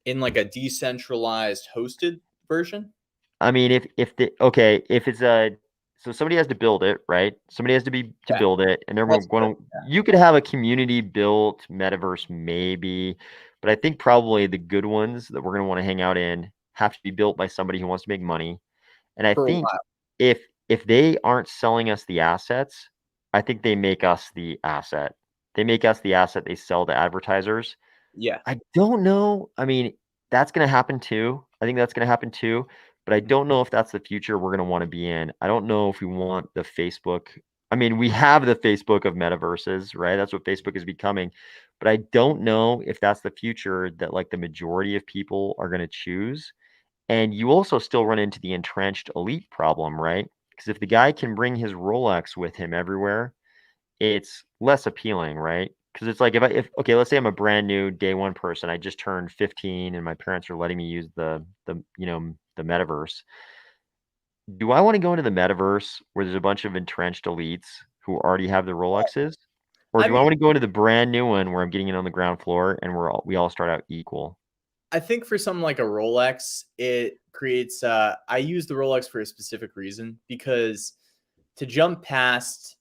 in like a decentralized hosted version. I mean, if it's a so somebody has to build it, right? Somebody has to Yeah, build it, and they're that's going to. You could have a community built metaverse, maybe, but I think probably the good ones that we're going to want to hang out in have to be built by somebody who wants to make money. And I for a think while. if they aren't selling us the assets, I think they make us the asset. They make us the asset they sell to advertisers. Yeah. I don't know. I mean, that's going to happen too. I think that's going to happen too. But I don't know if that's the future we're going to want to be in. I don't know if we want the Facebook I mean, we have the Facebook of metaverses, right? That's what Facebook is becoming. But I don't know if that's the future that like the majority of people are going to choose. And you also still run into the entrenched elite problem, right? Because if the guy can bring his Rolex with him everywhere, it's less appealing, right? Because it's like if okay, let's say I'm a brand new day one person, I just turned 15, and my parents are letting me use the metaverse. Do I want to go into the metaverse where there's a bunch of entrenched elites who already have the Rolexes, or I do I mean, want to go into the brand new one where I'm getting in on the ground floor and we all start out equal? I think for something like a Rolex, it creates. I use the Rolex for a specific reason because to jump past,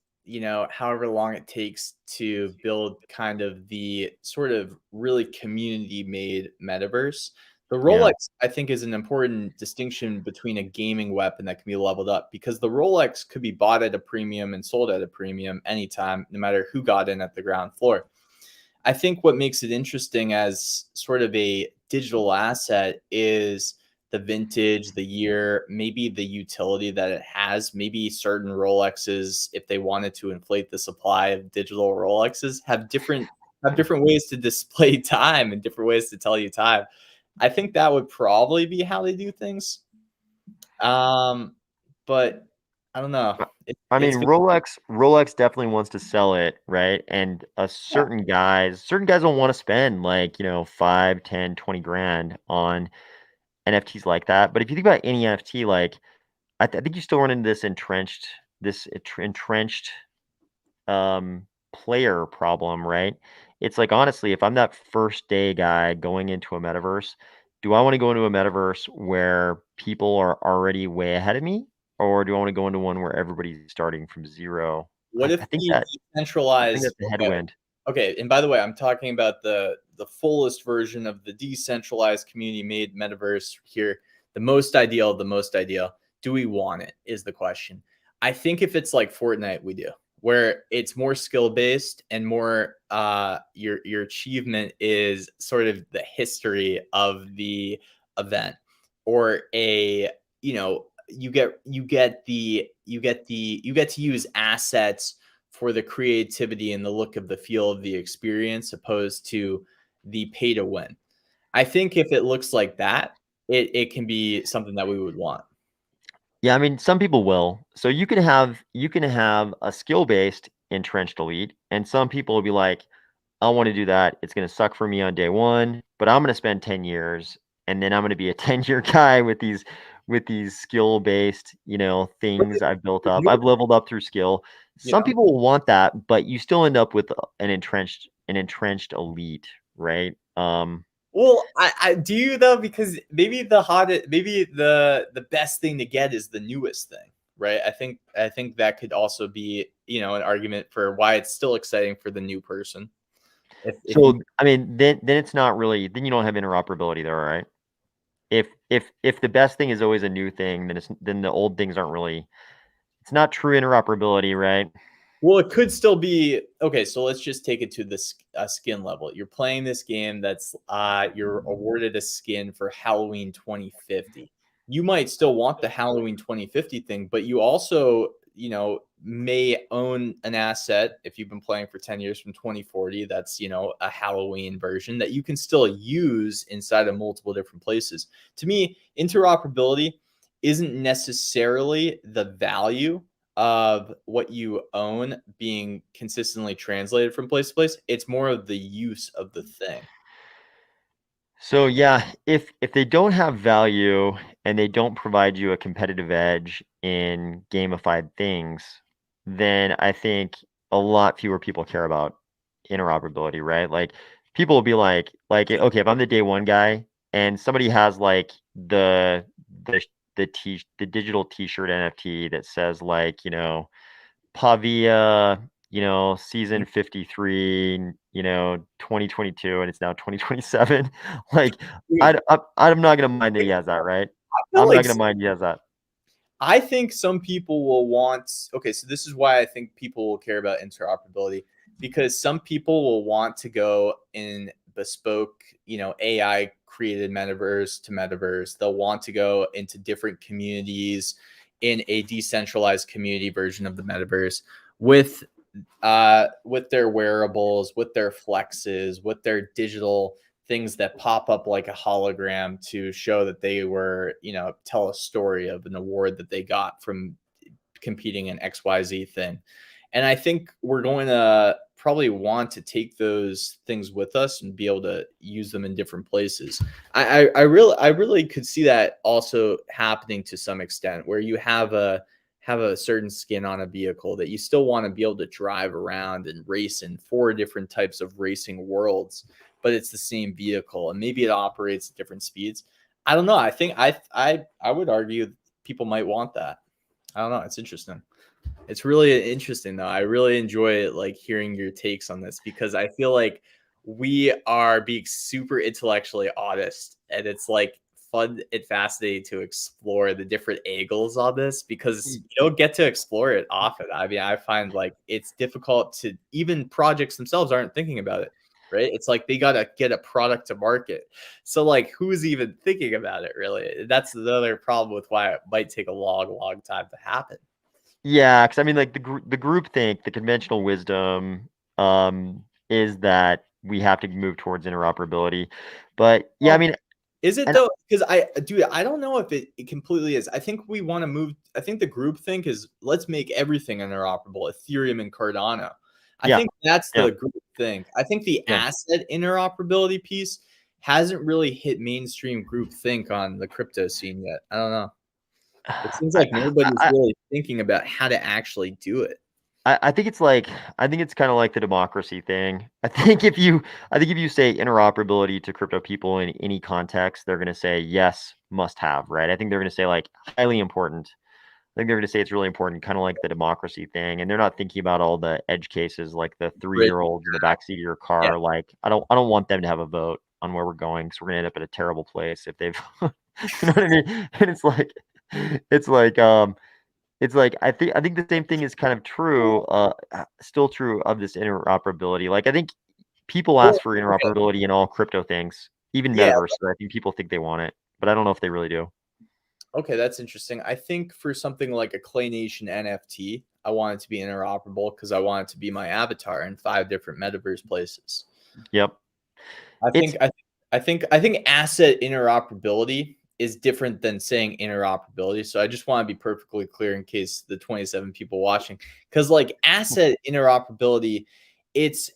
however long it takes to build kind of the sort of really community made metaverse, the Yeah. Rolex, I think, is an important distinction between a gaming weapon that can be leveled up because the Rolex could be bought at a premium and sold at a premium anytime, no matter who got in at the ground floor. I think what makes it interesting as sort of a digital asset is the vintage, the year, maybe the utility that it has. Maybe certain Rolexes, if they wanted to inflate the supply of digital Rolexes, have different ways to display time and different ways to tell you time. I think that would probably be how they do things. But I don't know. I mean, It's Rolex definitely wants to sell it, right? And yeah. certain guys don't want to spend like, 5, 10, 20 grand on NFTs like that. But if you think about any NFT, like I think you still run into this entrenched player problem, right? It's like honestly, if I'm that first day guy going into a metaverse, do I want to go into a metaverse where people are already way ahead of me, or do I want to go into one where everybody's starting from zero? What if I think the that I think decentralized that's the okay, headwind. okay, and by the way, I'm talking about the fullest version of the decentralized community made metaverse here. The most ideal. Do we want it is the question. I think if it's like Fortnite, we do, where it's more skill based and more your achievement is sort of the history of the event, or you get to use assets for the creativity and the look of the feel of the experience opposed to the pay to win. I think if it looks like that, it can be something that we would want. Yeah, I mean, some people will. So you can have a skill-based entrenched elite, and some people will be like, I want to do that. It's going to suck for me on day one, but I'm going to spend 10 years and then I'm going to be a 10-year guy with these skill-based, things I've built up. I've leveled up through skill. Some Yeah. people will want that, but you still end up with an entrenched elite, right? Well, I do you though, because maybe the best thing to get is the newest thing, right? I think that could also be, an argument for why it's still exciting for the new person. If you So I mean, then it's not really, then you don't have interoperability there, right? If the best thing is always a new thing, then the old things aren't really, it's not true interoperability, right? Well, it could still be okay. So let's just take it to the skin level. You're playing this game that's you're awarded a skin for Halloween 2050. You might still want the Halloween 2050 thing, but you also, may own an asset if you've been playing for 10 years from 2040. That's, a Halloween version that you can still use inside of multiple different places. To me, interoperability isn't necessarily the value of what you own being consistently translated from place to place. It's more of the use of the thing. So yeah, if they don't have value and they don't provide you a competitive edge in gamified things, then I think a lot fewer people care about interoperability, right? Like people will be like okay, if I'm the day one guy and somebody has like the the digital t-shirt NFT that says like, Pavia, season 53, 2022, and it's now 2027. Like, Dude, I'm not gonna mind that he has that, right? I feel I'm not like gonna mind he has that. I think some people will want, okay, so this is why I think people will care about interoperability, because some people will want to go in bespoke, AI created metaverse to metaverse. They'll want to go into different communities in a decentralized community version of the metaverse. with their wearables, with their flexes, with their digital things that pop up like a hologram to show that they were, tell a story of an award that they got from competing in XYZ thing. And I think we're going to probably want to take those things with us and be able to use them in different places. I really could see that also happening to some extent, where you have a certain skin on a vehicle that you still want to be able to drive around and race in 4 different types of racing worlds, but it's the same vehicle and maybe it operates at different speeds. I don't know. I think I would argue people might want that. I don't know. It's interesting. It's really interesting though. I really enjoy like hearing your takes on this, because I feel like we are being super intellectually honest, and it's like fun and fascinating to explore the different angles on this, because you don't get to explore it often. I mean, I find like it's difficult to, even projects themselves aren't thinking about it, right? It's like they got to get a product to market. So like, who's even thinking about it really? That's the other problem with why it might take a long time to happen. Yeah, because I mean, like the group think, the conventional wisdom is that we have to move towards interoperability. But yeah, I mean, is it though? Because I don't know if it completely is. I think we want to move. I think the group think is, let's make everything interoperable, Ethereum and Cardano. I think that's the group think. I think the asset interoperability piece hasn't really hit mainstream group think on the crypto scene yet. I don't know. It seems like nobody's really thinking about how to actually do it. I think it's kind of like the democracy thing. I think if you say interoperability to crypto people in any context, they're going to say yes, must have, right? I think they're going to say like highly important. I think they're going to say it's really important, kind of like the democracy thing, and they're not thinking about all the edge cases, like the 3-year-olds in the backseat of your car. Yeah. Like I don't want them to have a vote on where we're going, because we're going to end up at a terrible place if they've, you know what I mean? And it's like I think the same thing is kind of true, still true of this interoperability. Like I think people ask for interoperability in all crypto things, even metaverse. So I think people think they want it, but I don't know if they really do. Okay, that's interesting. I think for something like a Clay Nation NFT, I want it to be interoperable because I want it to be my avatar in 5 different metaverse places. Yep. I think asset interoperability is different than saying interoperability. So I just want to be perfectly clear in case the 27 people watching, because like asset interoperability, it's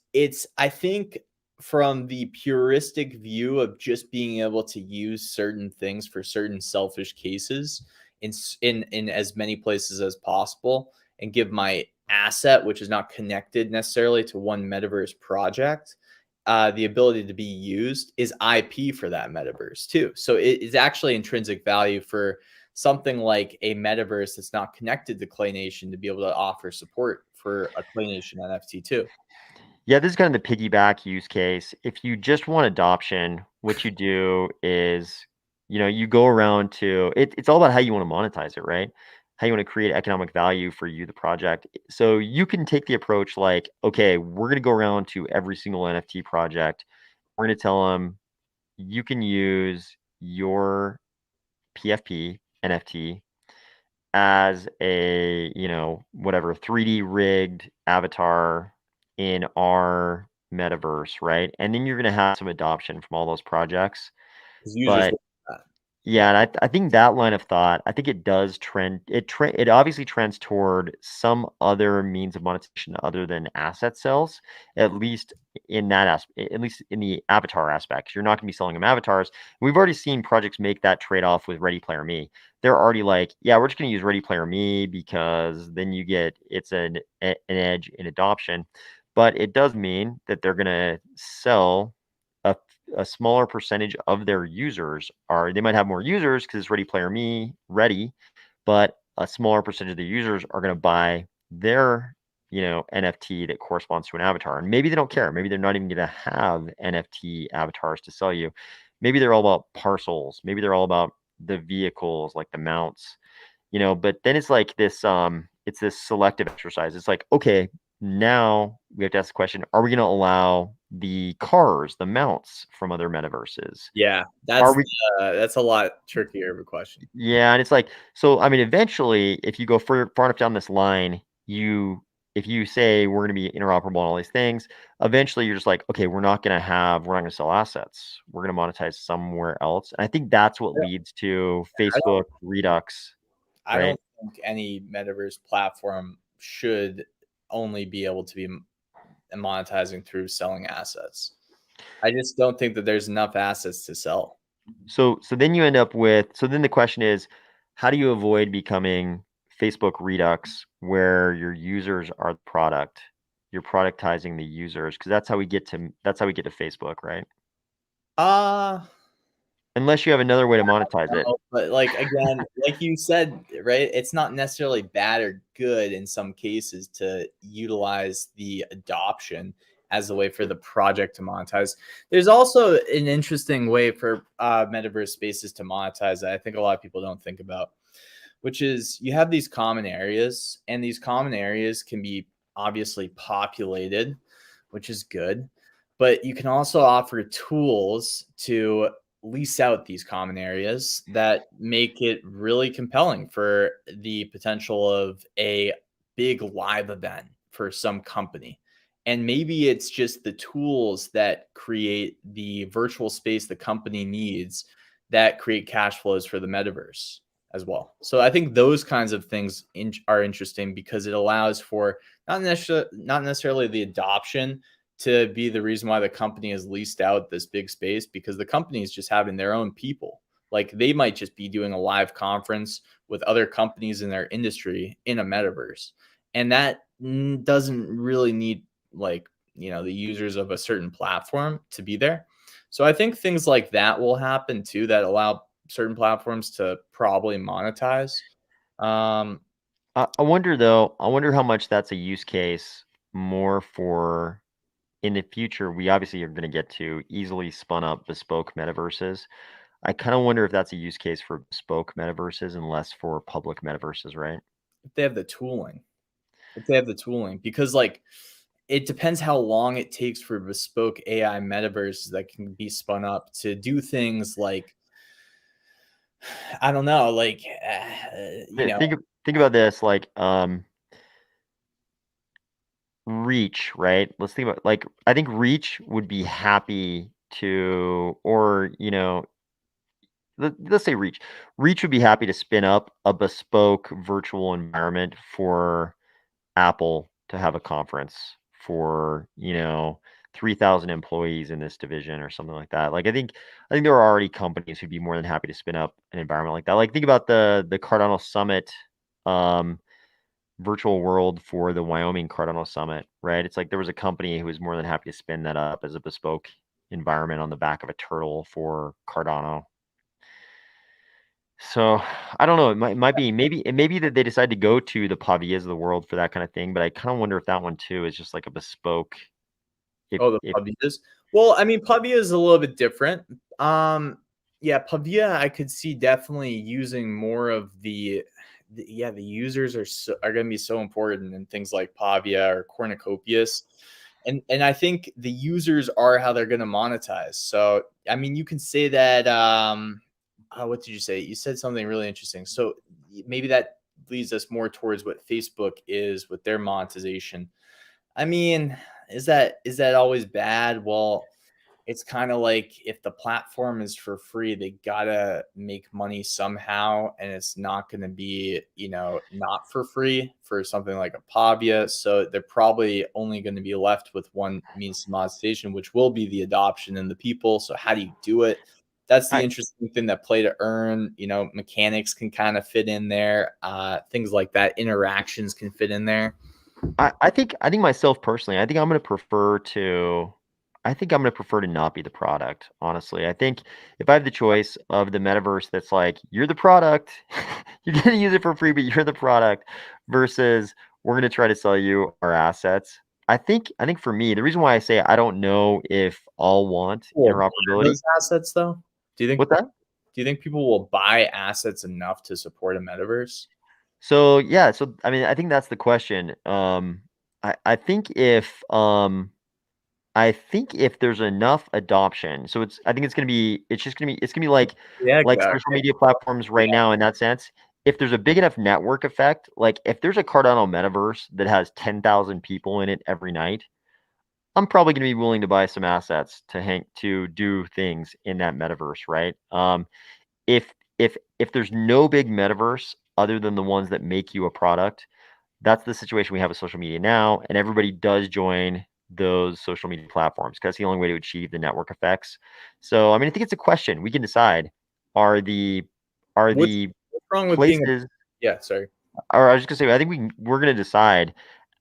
I think from the puristic view of just being able to use certain things for certain selfish cases in as many places as possible, and give my asset, which is not connected necessarily to one metaverse project, the ability to be used, is IP for that metaverse too. So it is actually intrinsic value for something like a metaverse that's not connected to Clay Nation to be able to offer support for a Clay Nation NFT too. Yeah, this is kind of the piggyback use case. If you just want adoption, what you do is, you go around to it. It's all about how you want to monetize it, right? How you want to create economic value for you, the project. So you can take the approach like, okay, we're going to go around to every single NFT project. We're going to tell them, you can use your PFP NFT as a, whatever 3D rigged avatar in our metaverse, right? And then you're going to have some adoption from all those projects. But yeah, and I think that line of thought, I think it does trend. It obviously trends toward some other means of monetization other than asset sales, at least in that aspect, at least in the avatar aspect. You're not going to be selling them avatars. We've already seen projects make that trade-off with Ready Player Me. They're already like, yeah, we're just going to use Ready Player Me because then it's an edge in adoption. But it does mean that they're going to sell a smaller percentage of their users they might have more users because it's Ready Player Me ready, but a smaller percentage of the users are going to buy their, NFT that corresponds to an avatar. And maybe they don't care. Maybe they're not even going to have NFT avatars to sell you. Maybe they're all about parcels. Maybe they're all about the vehicles, like the mounts, but then it's like this, it's this selective exercise. It's like, okay, now we have to ask the question, are we going to allow the cars, the mounts from other metaverses? Yeah, that's a lot trickier of a question. Yeah, and it's like, so I mean, eventually, if you go far enough down this line, you if you say we're going to be interoperable on all these things, eventually you're just like, okay, we're not going to sell assets. We're going to monetize somewhere else. And I think that's what leads to Facebook Redux. I don't think any metaverse platform should only be able to be monetizing through selling assets. I just don't think that there's enough assets to sell. So then you end up with, so then the question is, how do you avoid becoming Facebook Redux where your users are the product? You're productizing the users, because that's how we get to Facebook, right? Unless you have another way to monetize it. But like, again, like you said, right, it's not necessarily bad or good in some cases to utilize the adoption as a way for the project to monetize. There's also an interesting way for metaverse spaces to monetize that I think a lot of people don't think about, which is you have these common areas, and these common areas can be obviously populated, which is good, but you can also offer tools to lease out these common areas that make it really compelling for the potential of a big live event for some company. And maybe it's just the tools that create the virtual space the company needs that create cash flows for the metaverse as well. So I think those kinds of things are interesting because it allows for not necessarily the adoption to be the reason why the company has leased out this big space, because the company is just having their own people. Like they might just be doing a live conference with other companies in their industry in a metaverse. And that doesn't really need like, the users of a certain platform to be there. So I think things like that will happen too, that allow certain platforms to probably monetize. I wonder how much that's a use case more for in the future. We obviously are going to get to easily spun up bespoke metaverses. I kind of wonder if that's a use case for bespoke metaverses and less for public metaverses, right? If they have the tooling, because like it depends how long it takes for bespoke AI metaverses that can be spun up to do things like, I don't know, like, Think about this, like, Reach, right? Let's think about, like, I think Reach would be happy to, or, let's say Reach. Reach would be happy to spin up a bespoke virtual environment for Apple to have a conference for, 3,000 employees in this division or something like that. Like, I think there are already companies who'd be more than happy to spin up an environment like that. Like, think about the Cardano Summit virtual world for the Wyoming Cardano Summit, right? It's like there was a company who was more than happy to spin that up as a bespoke environment on the back of a turtle for Cardano. So I don't know. It might be maybe that they decide to go to the Pavias of the world for that kind of thing. But I kind of wonder if that one too is just like a bespoke. the Pavias. Well, I mean, Pavia is a little bit different. Yeah, Pavia, I could see definitely using more of the users are going to be so important in things like Pavia or Cornucopias. And I think the users are how they're going to monetize. So, I mean, you can say that, what did you say? You said something really interesting. So maybe that leads us more towards what Facebook is with their monetization. I mean, is that always bad? Well, it's kind of like if the platform is for free, they gotta make money somehow, and it's not going to be, not for free for something like a Pavia. So they're probably only going to be left with one means of monetization, which will be the adoption and the people. So how do you do it? That's the interesting thing, that play to earn, mechanics can kind of fit in there. Things like that, interactions can fit in there. I think myself personally, I think I'm going to prefer to not be the product, honestly. I think if I have the choice of the metaverse that's like, you're the product, you're going to use it for free, but you're the product, versus we're going to try to sell you our assets. I think for me, the reason why I say I don't know if I'll want interoperability. Those assets, though, do you think? What's that? Do you think people will buy assets enough to support a metaverse? So yeah, I mean, I think that's the question. I think if there's enough adoption, so I think it's just gonna be like social media platforms right now in that sense. if there's a big enough network effect, like if there's a Cardano metaverse that has 10,000 people in it every night, I'm probably going to be willing to buy some assets to do things in that metaverse, right? If there's no big metaverse other than the ones that make you a product, that's the situation we have with social media now, and everybody does join those social media platforms because that's the only way to achieve the network effects. So, I mean, I think it's a question we can decide: are the What's wrong with being places? Yeah, sorry. Or I was just gonna say, I think we're gonna decide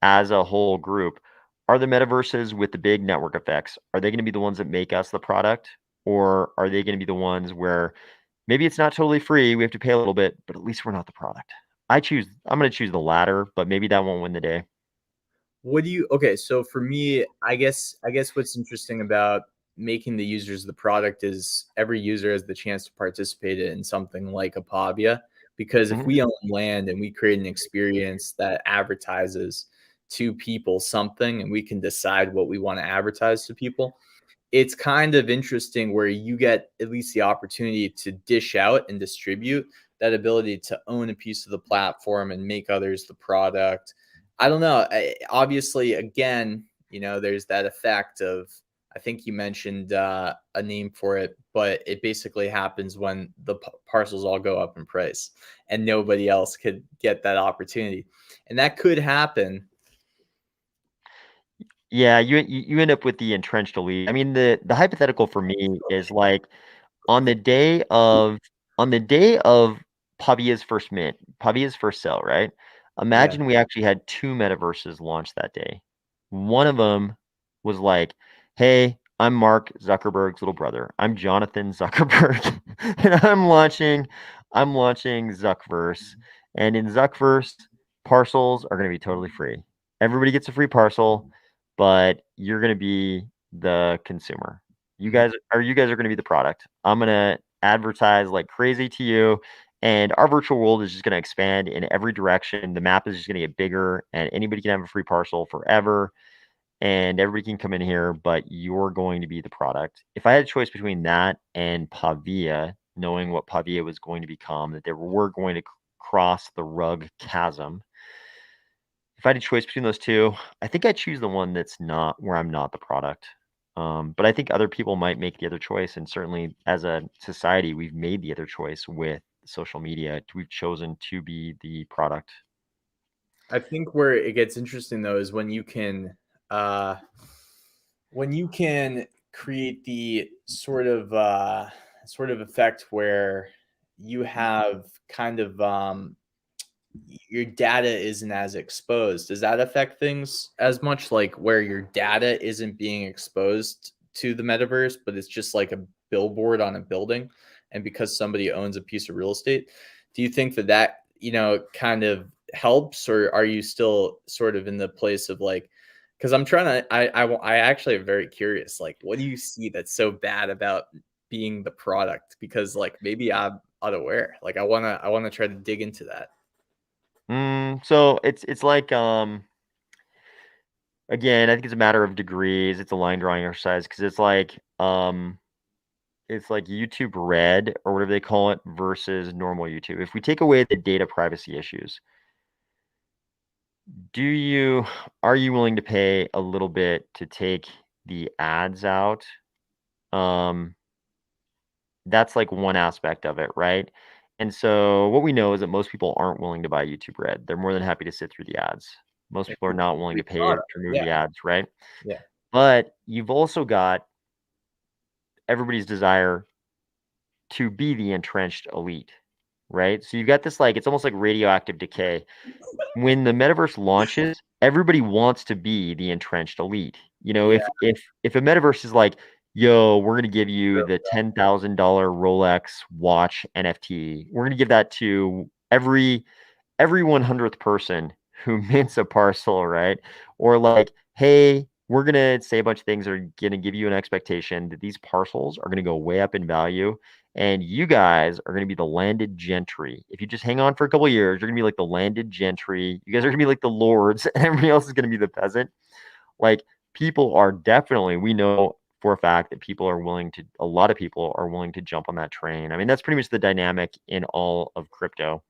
as a whole group: are the metaverses with the big network effects, are they gonna be the ones that make us the product, or are they gonna be the ones where maybe it's not totally free, we have to pay a little bit, but at least we're not the product? I'm gonna choose the latter, but maybe that won't win the day. What do you Okay, so for me, I guess what's interesting about making the users the product is every user has the chance to participate in something like a Pavia. Because if Mhm. we own land and we create an experience that advertises to people something and we can decide what we want to advertise to people, it's kind of interesting where you get at least the opportunity to dish out and distribute that ability to own a piece of the platform and make others the product. I don't know. Obviously, again, there's that effect of, I think you mentioned a name for it, but it basically happens when the parcels all go up in price and nobody else could get that opportunity. And that could happen. Yeah, you end up with the entrenched elite. I mean, the hypothetical for me is like on the day of Pavia's first mint, Pavia's first sale, right? Yeah. Imagine we actually had two metaverses launch that day. One of them was like, "Hey, I'm Mark Zuckerberg's little brother. I'm Jonathan Zuckerberg, and I'm launching Zuckverse. And in Zuckverse, parcels are going to be totally free. Everybody gets a free parcel, but you're going to be the consumer. You guys are going to be the product. I'm going to advertise like crazy to you, and our virtual world is just going to expand in every direction. The map is just going to get bigger, and anybody can have a free parcel forever, and everybody can come in here, but you're going to be the product." If I had a choice between that and Pavia, knowing what Pavia was going to become, that they were going to cross the rug chasm, if I had a choice between those two, I think I'd choose the one that's not where I'm not the product. But I think other people might make the other choice, and certainly as a society, we've made the other choice with social media. We've chosen to be the product. I think where it gets interesting though is uh when you can create the sort of effect where you have kind of your data isn't as exposed. Does that affect things as much, like where your data isn't being exposed to the metaverse, but it's just like a billboard on a building? And because somebody owns a piece of real estate, do you think that kind of helps, or are you still sort of in the place of like, because I'm trying to, I actually am very curious, like, what do you see that's so bad about being the product? Because like maybe I'm unaware. Like I wanna try to dig into that. So it's like again, I think it's a matter of degrees. It's a line drawing exercise because it's like YouTube Red or whatever they call it versus normal YouTube. If we take away the data privacy issues, are you willing to pay a little bit to take the ads out? Um, that's like one aspect of it, right? And so what we know is that most people aren't willing to buy YouTube Red. They're more than happy to sit through the ads. Most It's people are a not willing free to pay to product. remove Yeah, the ads, right? yeah. But you've also got everybody's desire to be the entrenched elite, right? So you've got this like it's almost like radioactive decay. When the metaverse launches, everybody wants to be the entrenched elite. You know, Yeah, if a metaverse is like, "Yo, we're gonna give you the $10,000 Rolex watch NFT. We're gonna give that to every 100th person who mints a parcel," right? Or like, "Hey, we're gonna say a bunch of things that are gonna give you an expectation that these parcels are gonna go way up in value, and you guys are gonna be the landed gentry. If you just hang on for a couple of years, you're gonna be like the landed gentry. You guys are gonna be like the lords, and everybody else is gonna be the peasant." Like, people are definitely, we know for a fact that a lot of people are willing to jump on that train. I mean, that's pretty much the dynamic in all of crypto.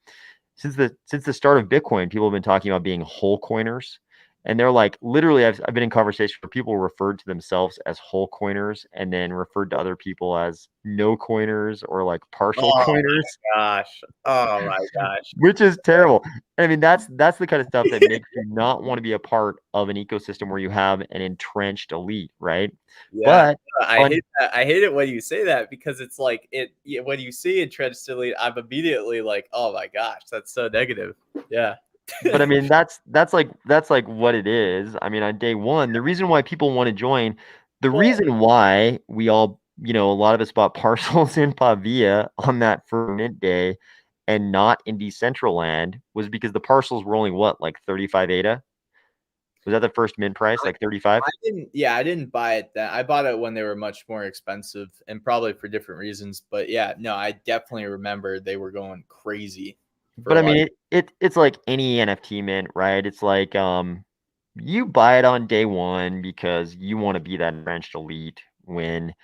since the start of Bitcoin, people have been talking about being whole coiners. And they're like, literally, I've been in conversations where people referred to themselves as whole coiners and then referred to other people as no coiners or like partial Oh coiners, my gosh. Oh my gosh. which is terrible. I mean, that's the kind of stuff that makes you not want to be a part of an ecosystem where you have an entrenched elite, right? Yeah. But I hate that. I hate it when you say that because it's like when you see entrenched elite, I'm immediately like, oh my gosh, that's so negative. Yeah. But I mean, that's like what it is. I mean, on day one, the reason why people want to join, the Well, reason why we all, a lot of us bought parcels in Pavia on that first mint day and not in Decentraland was because the parcels were only what, like 35 ADA? Was that the first mint price, like 35? I didn't buy it then. I bought it when they were much more expensive and probably for different reasons. But yeah, no, I definitely remember they were going crazy for But I like, mean, it's like any NFT mint, right? It's like you buy it on day one because you want to be that entrenched elite when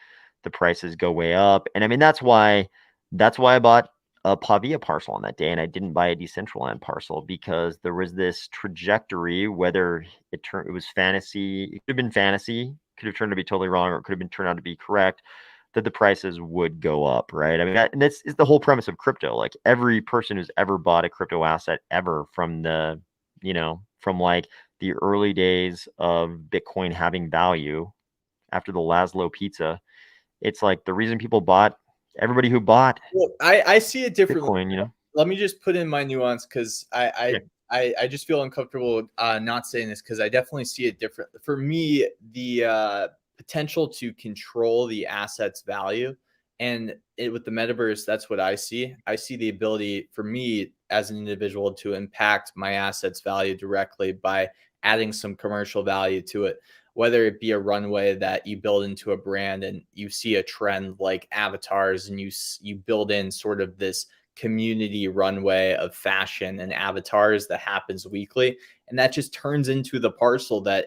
the prices go way up. And I mean, that's why I bought a Pavia parcel on that day and I didn't buy a Decentraland parcel because there was this trajectory, whether it was fantasy, it could have been fantasy, could have turned out to be totally wrong, or it could have been turned out to be correct, that the prices would go up, right? I mean, and this is the whole premise of crypto. Like every person who's ever bought a crypto asset ever from from like the early days of Bitcoin having value after the Laszlo pizza, it's like the reason people everybody who bought well, I see it differently. Bitcoin. Let me just put in my nuance because Yeah. I just feel uncomfortable not saying this because I definitely see it different. For me, the potential to control the asset's value and with the metaverse, that's what I see. I see the ability for me as an individual to impact my asset's value directly by adding some commercial value to it, whether it be a runway that you build into a brand and you see a trend like avatars and you build in sort of this community runway of fashion and avatars that happens weekly, and that just turns into the parcel that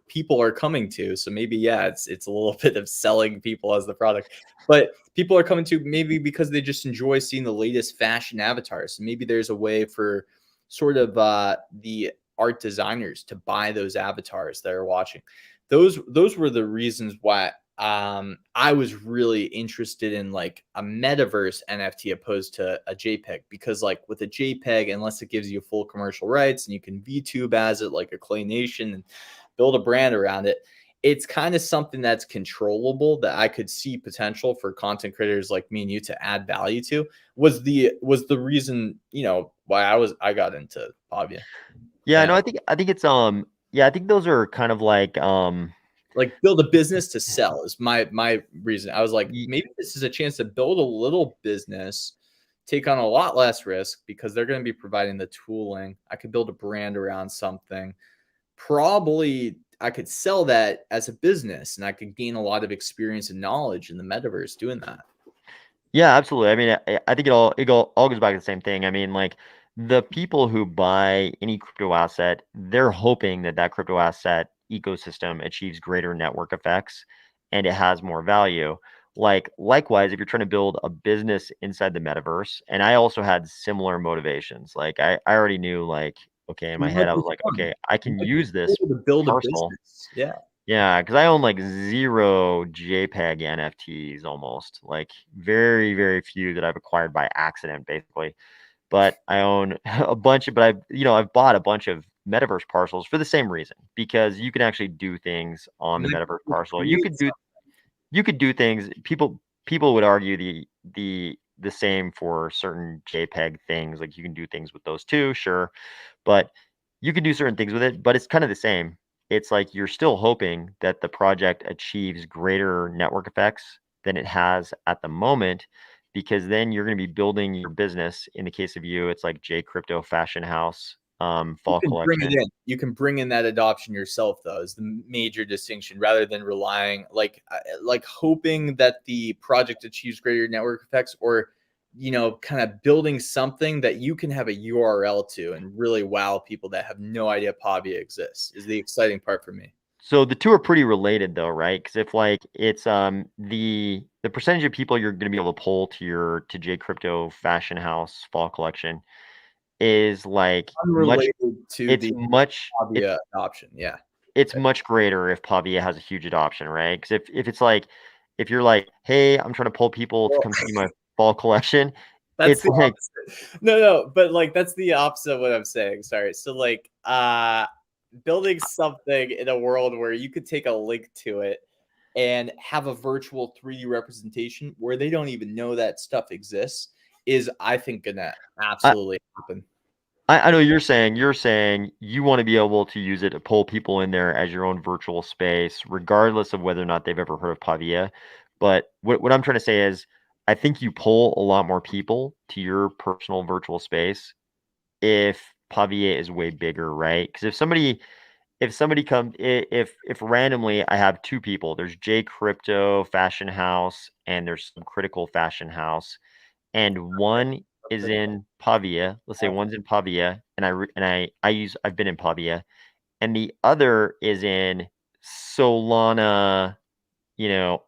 people are coming to. So maybe it's a little bit of selling people as the product, but people are coming to maybe because they just enjoy seeing the latest fashion avatars. So maybe there's a way for sort of the art designers to buy those avatars that are watching. Those were the reasons why I was really interested in like a metaverse NFT opposed to a JPEG, because like with a JPEG, unless it gives you full commercial rights and you can VTube as it like a Clay Nation and build a brand around it, it's kind of something that's controllable that I could see potential for content creators like me and you to add value to. Was the reason, why I got into Pavia. Yeah, And no, I think it's yeah, I think those are kind of like like build a business to sell is my reason. I was like, maybe this is a chance to build a little business, take on a lot less risk because they're going to be providing the tooling. I could build a brand around something. Probably I could sell that as a business and I could gain a lot of experience and knowledge in the metaverse doing that. Yeah, absolutely. I mean, I think it all goes back to the same thing. I mean, like the people who buy any crypto asset, they're hoping that that crypto asset ecosystem achieves greater network effects and it has more value. Like likewise, if you're trying to build a business inside the metaverse, and I also had similar motivations. Like I already knew, like, okay, in my You might head, I be was like, fun. okay, I You can might be use this able to build a parcel. business. Yeah. Yeah, because I own like 0 JPEG NFTs almost, like very, very few that I've acquired by accident, basically. But I own a bunch of, but I've bought a bunch of metaverse parcels for the same reason, because you can actually do things on the And metaverse that parcel. You creates could do things. People would argue the same for certain JPEG things. Like you can do things with those too, sure, but you can do certain things with it, but it's kind of the same. It's like you're still hoping that the project achieves greater network effects than it has at the moment, because then you're going to be building your business. In the case of you, it's like J Crypto Fashion House, you fall can bring it collection. in. You can bring in that adoption yourself, though, is the major distinction, rather than relying like hoping that the project achieves greater network effects, or kind of building something that you can have a URL to and really wow people that have no idea Pavia exists is the exciting part for me. So the two are pretty related though, right? Because if like it's the percentage of people you're going to be able to pull to J Crypto Fashion House fall collection, is like unrelated to it's the much Pavia adoption. Yeah. it's much greater if Pavia has a huge adoption, right? Because if it's like if you're like, hey, I'm trying to pull people to Well, come see my fall collection, that's it's the like opposite. No, but like that's the opposite of what I'm saying. Sorry. So like building something in a world where you could take a link to it and have a virtual 3D representation where they don't even know that stuff exists is, I think, gonna absolutely happen. I know you're saying you want to be able to use it to pull people in there as your own virtual space, regardless of whether or not they've ever heard of Pavia. But what I'm trying to say is, I think you pull a lot more people to your personal virtual space if Pavia is way bigger, right? Because if somebody comes if randomly I have two people, there's J Crypto Fashion House and there's some Critical Fashion House, and one is in Pavia. Let's say one's in Pavia, and I've been in Pavia, and the other is in Solana,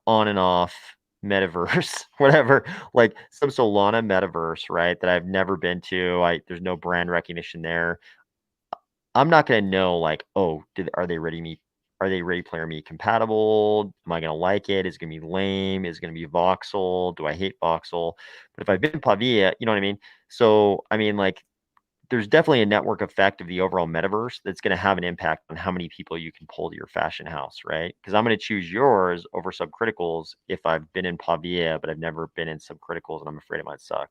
on and off metaverse, whatever, like some Solana metaverse, right? That I've never been to. There's no brand recognition there. I'm not gonna know like, oh, are they Ready Player Me compatible? Am I gonna like it? Is it gonna be lame? Is it gonna be voxel? Do I hate voxel? But if I've been in Pavia, you know what I mean? So I mean, like, there's definitely a network effect of the overall metaverse that's gonna have an impact on how many people you can pull to your fashion house, right? Because I'm gonna choose yours over subcriticals if I've been in Pavia, but I've never been in subcriticals and I'm afraid it might suck.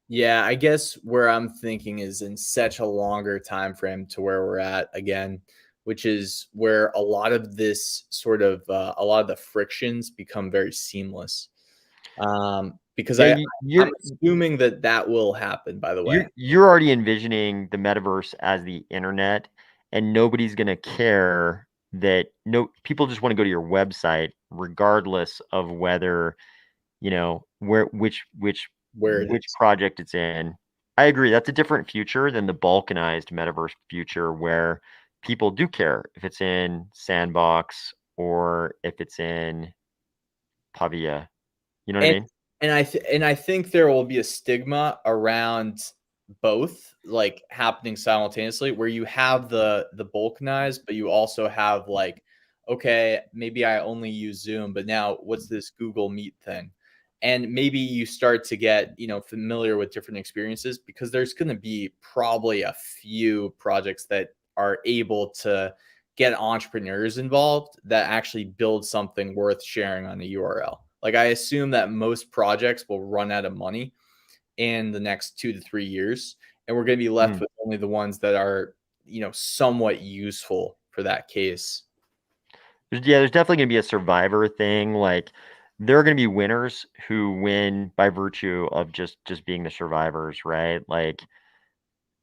Yeah, I guess where I'm thinking is in such a longer time frame to where we're at again, which is where a lot of this sort of a lot of the frictions become very seamless. Because Yeah, I'm assuming that will happen. By the way, you're already envisioning the metaverse as the internet, and nobody's gonna care that people just want to go to your website regardless of whether where where it which is. project it's in. I agree. That's a different future than the balkanized metaverse future where people do care if it's in Sandbox or if it's in Pavia. You know what I And mean? and I think there will be a stigma around both, like, happening simultaneously, where you have the balkanized, but you also have, like, okay, maybe I only use Zoom, but now what's this Google Meet thing? And maybe you start to get, familiar with different experiences because there's gonna be probably a few projects that are able to get entrepreneurs involved that actually build something worth sharing on a URL. Like, I assume that most projects will run out of money in the next 2 to 3 years, and we're gonna be left with only the ones that are, somewhat useful for that case. There's definitely gonna be a survivor thing. Like, there are gonna be winners who win by virtue of just being the survivors, right? Like,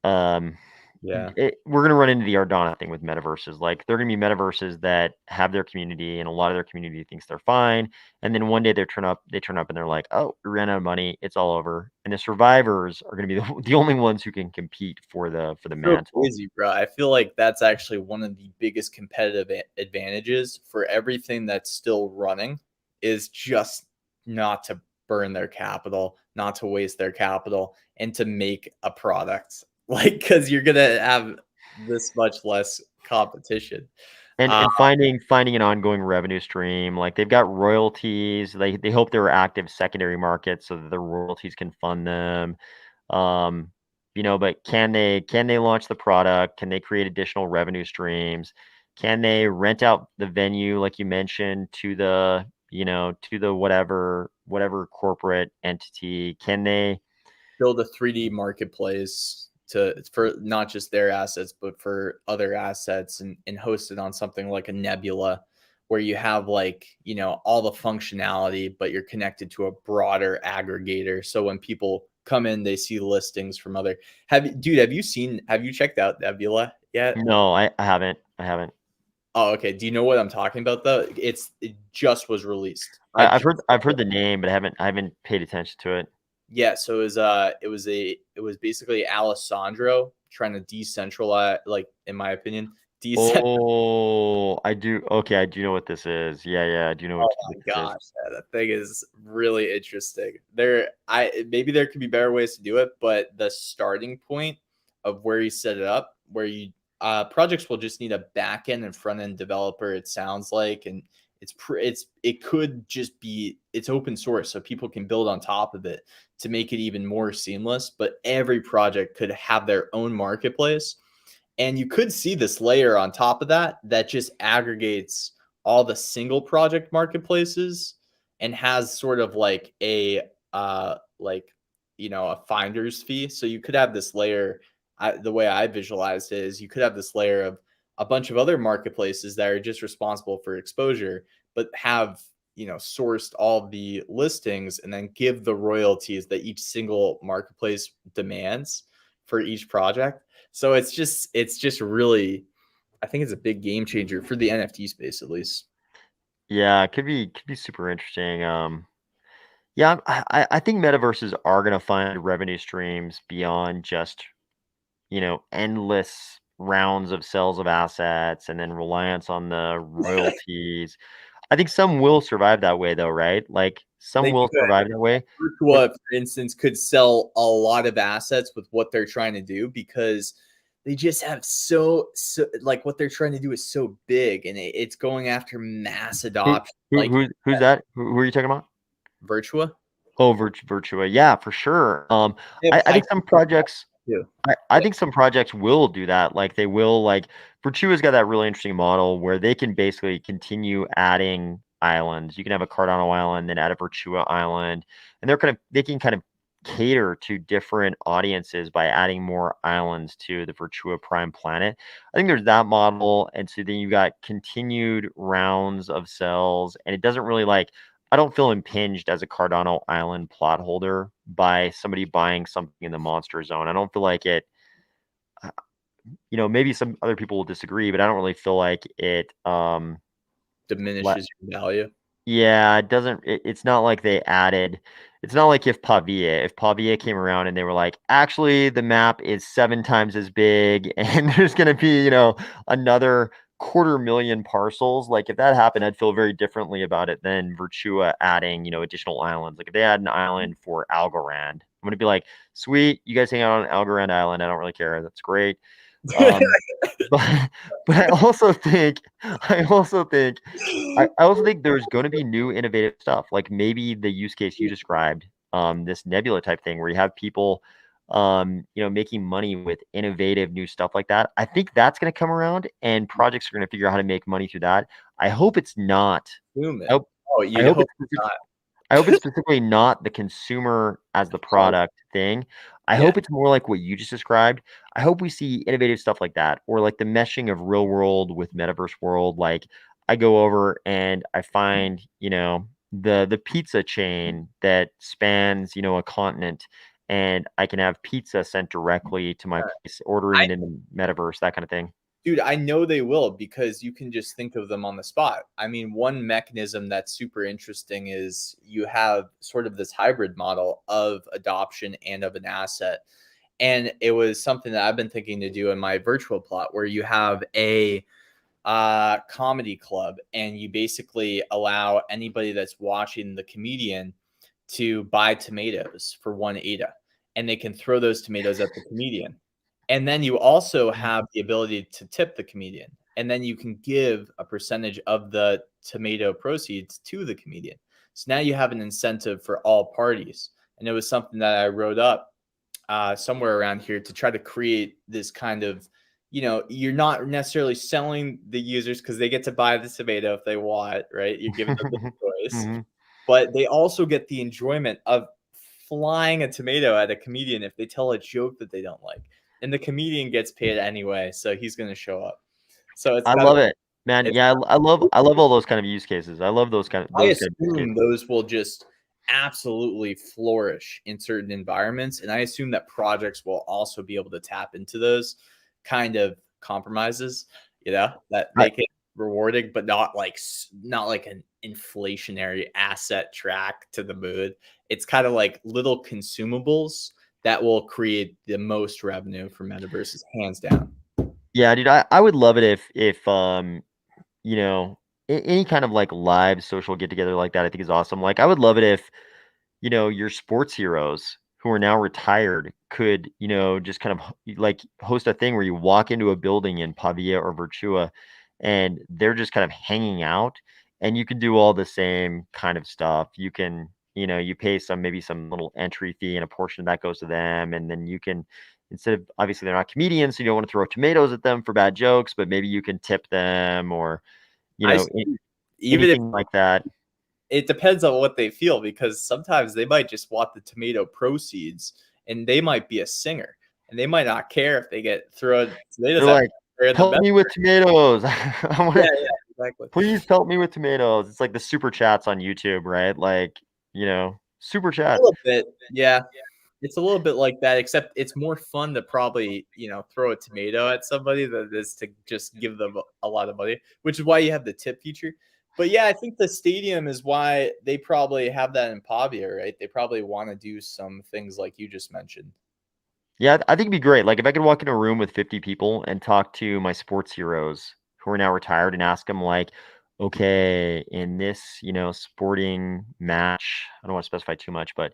um, Yeah. we're gonna run into the Ardana thing with metaverses. Like, there are gonna be metaverses that have their community, and a lot of their community thinks they're fine. And then one day they turn up, and they're like, "Oh, we ran out of money. It's all over." And the survivors are gonna be the only ones who can compete for the So mantle. crazy, bro. I feel like that's actually one of the biggest competitive advantages for everything that's still running is just not to burn their capital, not to waste their capital, and to make a product. Like, because you're gonna have this much less competition. And Uh, and finding an ongoing revenue stream, like, they've got royalties, they hope there are active secondary markets so that the royalties can fund them, um, but can they launch the product? Can they create additional revenue streams? Can they rent out the venue, like you mentioned, to the whatever corporate entity? Can they build a 3D marketplace for not just their assets, but for other assets and host it on something like a Nebula where you have, like, all the functionality, but you're connected to a broader aggregator. So when people come in, they see listings from other have you checked out Nebula yet? No, I haven't. Oh, okay. Do you know what I'm talking about though? It just was released. I've heard the name, but I haven't paid attention to it. Yeah, so it was basically Alessandro trying to decentralize, like, in my opinion, Oh, I do. Okay, I do know what this is. Yeah, I do know Oh what my this is. gosh, that thing is really interesting. Maybe there could be better ways to do it, but the starting point of where you set it up, where you projects will just need a back end and front end developer. It sounds like, and it could just be it's open source, so people can build on top of it to make it even more seamless. But every project could have their own marketplace. And you could see this layer on top of that just aggregates all the single project marketplaces and has sort of like a a finder's fee. So you could have this layer. The way I visualized it is you could have this layer of a bunch of other marketplaces that are just responsible for exposure, but have sourced all the listings and then give the royalties that each single marketplace demands for each project. So it's just really, I think it's a big game changer for the NFT space, at least. Yeah, it could be super interesting. Yeah, I think metaverses are gonna find revenue streams beyond just, endless rounds of sales of assets and then reliance on the royalties. I think some will survive that way though, right? Like some They will could. survive that way. But Virtua, for instance, could sell a lot of assets with what they're trying to do because they just have so like what they're trying to do is so big and it's going after mass who, adoption. who Like who's that? Who are you talking about? Virtua, Oh, Virtua. Yeah, for sure. they have I high think some projects too. I think some projects will do that. Like they will like Virtua's got that really interesting model where they can basically continue adding islands. You can have a Cardano island, then add a Virtua island, and they can kind of cater to different audiences by adding more islands to the Virtua Prime planet. I think there's that model, and so then you got continued rounds of cells, and it doesn't really like I don't feel impinged as a Cardano Island plot holder by somebody buying something in the monster zone. I don't feel like it, uh, maybe some other people will disagree, but I don't really feel like it, Diminishes your value. yeah, it doesn't, it's not like it's not like if Pavia came around and they were like, actually, the map is 7 times as big and there's going to be, another 250,000 parcels. Like if that happened, I'd feel very differently about it than Virtua adding, additional islands. Like if they had an island for Algorand, I'm going to be like, sweet, you guys hang out on Algorand Island. I don't really care. That's great. Um, but, but I also think there's going to be new innovative stuff, like maybe the use case you described, this nebula type thing where you have people, making money with innovative new stuff like that. I think that's going to come around, and projects are going to figure out how to make money through that. I hope it's not. Boom I it. hope, Oh, I you'd hope hope it's not. I hope it's specifically not the consumer as the product thing. I Yeah. hope it's more like what you just described. I hope we see innovative stuff like that, or like the meshing of real world with metaverse world. Like I go over and I find, the pizza chain that spans, a continent, and I can have pizza sent directly to my place, ordering it in the metaverse, that kind of thing. Dude, I know they will because you can just think of them on the spot. I mean, one mechanism that's super interesting is you have sort of this hybrid model of adoption and of an asset. And it was something that I've been thinking to do in my virtual plot where you have a comedy club and you basically allow anybody that's watching the comedian to buy tomatoes for 1 ADA and they can throw those tomatoes at the comedian. And then you also have the ability to tip the comedian. And then you can give a percentage of the tomato proceeds to the comedian. So now you have an incentive for all parties. And it was something that I wrote up somewhere around here to try to create this kind of, you're not necessarily selling the users because they get to buy the tomato if they want, right? You're giving them the choice, Mhm. but they also get the enjoyment of flying a tomato at a comedian if they tell a joke that they don't like. And the comedian gets paid anyway, so he's going to show up. So it's I kind of love it, man. it's Yeah, I love all those kind of use cases. I love I those kind of use assume cases. those will just absolutely flourish in certain environments. And I assume that projects will also be able to tap into those kind of compromises, that I, make it rewarding, but not like an inflationary asset track to the mood. It's kind of like little consumables that will create the most revenue for metaverses, hands down. Yeah, dude, I would love it if you know, any kind of like live social get together like that, I think is awesome. Like I would love it if, your sports heroes who are now retired could, just kind of like host a thing where you walk into a building in Pavia or Virtua and they're just kind of hanging out and you can do all the same kind of stuff. You can, you pay maybe some little entry fee and a portion of that goes to them. And then you can, instead of, obviously they're not comedians, so you don't want to throw tomatoes at them for bad jokes, but maybe you can tip them or, I see, even if anything like that. it depends on what they feel, because sometimes they might just want the tomato proceeds and they might be a singer and they might not care if they get thrown tomatoes They're at them. like, They're in the "Help me with tomatoes. I Yeah, wanna yeah, exactly. please help me with tomatoes." It's like the super chats on YouTube, right? Like, super A chat. little bit, yeah. It's a little bit like that, except it's more fun to probably, throw a tomato at somebody than it is to just give them a lot of money, which is why you have the tip feature. But yeah, I think the stadium is why they probably have that in Pavia, right? They probably want to do some things like you just mentioned. Yeah, I think it'd be great. Like if I could walk in a room with 50 people and talk to my sports heroes who are now retired and ask them like, okay, in this, sporting match, I don't want to specify too much, but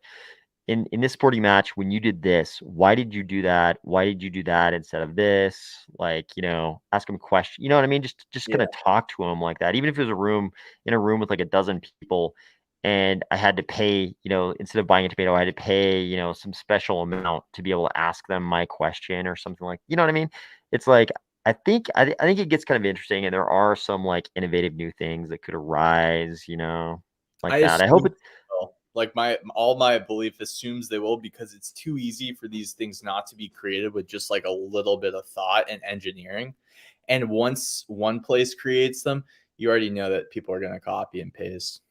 in this sporting match, when you did this, why did you do that? Why did you do that instead of this? Like, ask them questions. You know what I mean? Just Yeah. kind of talk to them like that. Even if it was in a room with like a dozen people, and I had to pay, instead of buying a tomato, I had to pay, some special amount to be able to ask them my question or something like. You know what I mean? It's like I think it gets kind of interesting, and there are some like innovative new things that could arise. Like I that. I hope assume it. like my belief assumes they will, because it's too easy for these things not to be created with just like a little bit of thought and engineering. And once one place creates them, you already know that people are going to copy and paste.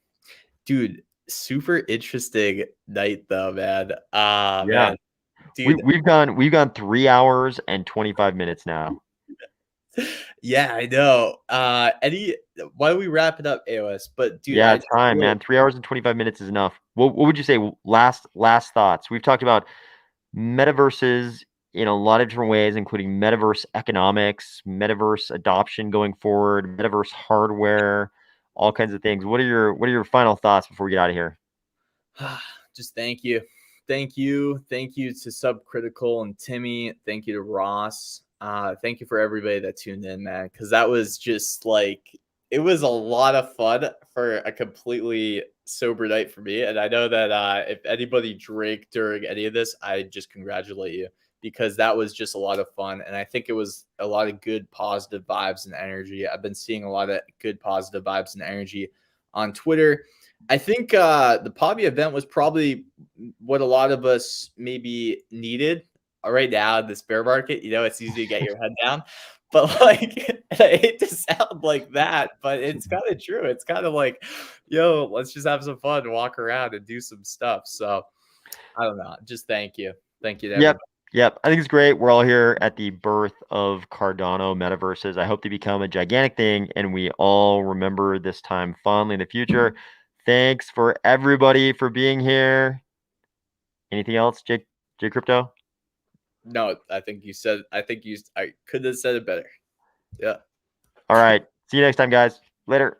Dude, super interesting night though, man. Ah, Yeah. man. Dude, We've gone 3 hours and 25 minutes now. yeah, I know. Any Why don't we wrap it up, AOS? But dude, Yeah, I it's time, really man. 3 hours and 25 minutes is enough. What would you say last thoughts? We've talked about metaverses in a lot of different ways, including metaverse economics, metaverse adoption going forward, metaverse hardware, all kinds of things. What are your final thoughts before we get out of here? just thank you. Thank you. Thank you to Subcritical and Timmy. Thank you to Ross. Thank you for everybody that tuned in, man. Because that was just like, it was a lot of fun for a completely sober night for me. And I know that if anybody drank during any of this, I just congratulate you, because that was just a lot of fun. And I think it was a lot of good, positive vibes and energy. I've been seeing a lot of good, positive vibes and energy on Twitter. I think the Pavia event was probably what a lot of us maybe needed right now in this bear market. It's easy to get your head down, but like, I hate to sound like that, but it's kind of true. It's kind of like, yo, let's just have some fun, walk around and do some stuff. So I don't know. Just thank you. Thank you to Yep. everybody. Yep. I think it's great. We're all here at the birth of Cardano metaverses. I hope they become a gigantic thing and we all remember this time fondly in the future. Thanks for everybody for being here. Anything else, J Crypto? No, I couldn't have said it better. Yeah. All right. See you next time, guys. Later.